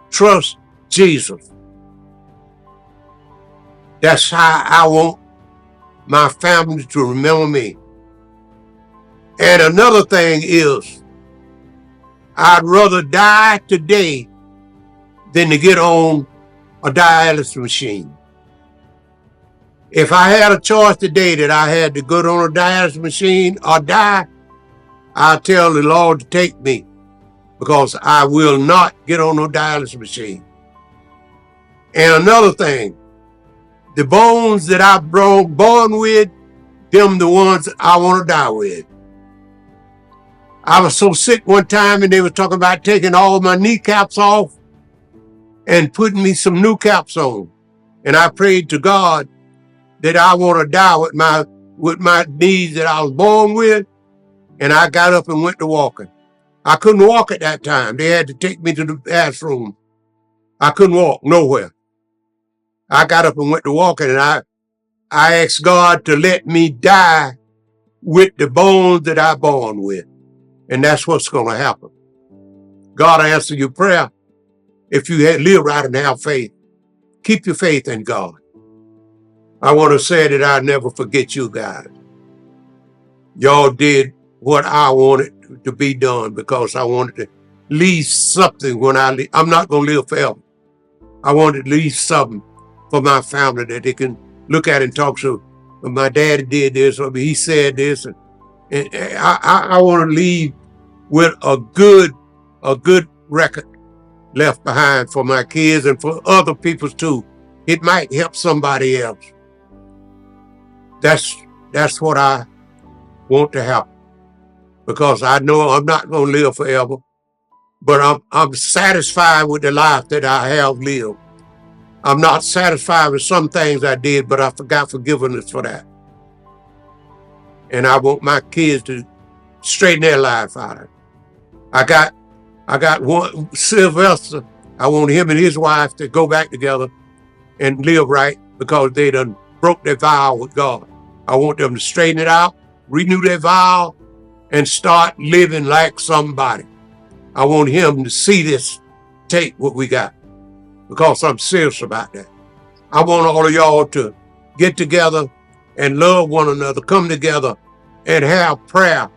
Trust Jesus. That's how I want my family to remember me. And another thing is, I'd rather die today than to get on a dialysis machine. If I had a choice today that I had to go on a dialysis machine or die, I'll tell the Lord to take me, because I will not get on no dialysis machine. And another thing, the bones that I born with, them the ones I want to die with. I was so sick one time and they were talking about taking all my kneecaps off and putting me some new caps on. And I prayed to God that I want to die with my knees that I was born with. And I got up and went to walking. I couldn't walk at that time. They had to take me to the bathroom. I couldn't walk nowhere. I got up and went to walking, and I asked God to let me die with the bones that I born with. And that's what's going to happen. God answer your prayer if you live right and have faith. Keep your faith in God. I want to say that I'll never forget you guys. Y'all did what I wanted to be done, because I wanted to leave something when I leave. I'm not going to live forever. I wanted to leave something for my family that they can look at and talk to. My daddy did this, or he said this. And I want to leave with a good record left behind for my kids and for other people too. It might help somebody else. That's what I want to happen. because I know I'm not going to live forever, but I'm satisfied with the life that I have lived. I'm not satisfied with some things I did, but I forgot forgiveness for that. And I want my kids to straighten their life out. I got one, Sylvester. I want him and his wife to go back together and live right because they done broke their vow with God. I want them to straighten it out, renew their vow, and start living like somebody. I want him to see this, take what we got, because I'm serious about that. I want all of y'all to get together and love one another, come together and have prayer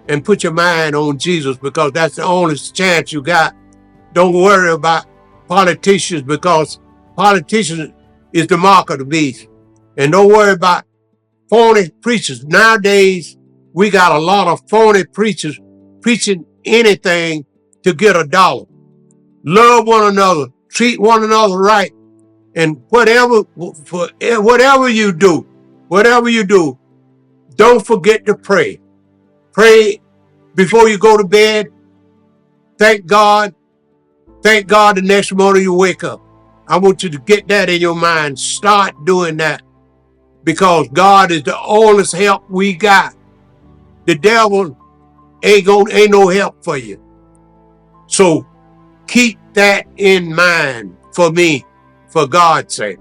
and put your mind on Jesus, because that's the only chance you got. Don't worry about politicians, because politicians is the mark of the beast. And don't worry about phony preachers. Nowadays, we got a lot of phony preachers preaching anything to get $1. Love one another, treat one another right, and whatever you do, don't forget to pray. Pray before you go to bed. Thank God. Thank God the next morning you wake up. I want you to get that in your mind. Start doing that, because God is the only help we got. The devil ain't no help for you. So keep that in mind for me, for God's sake.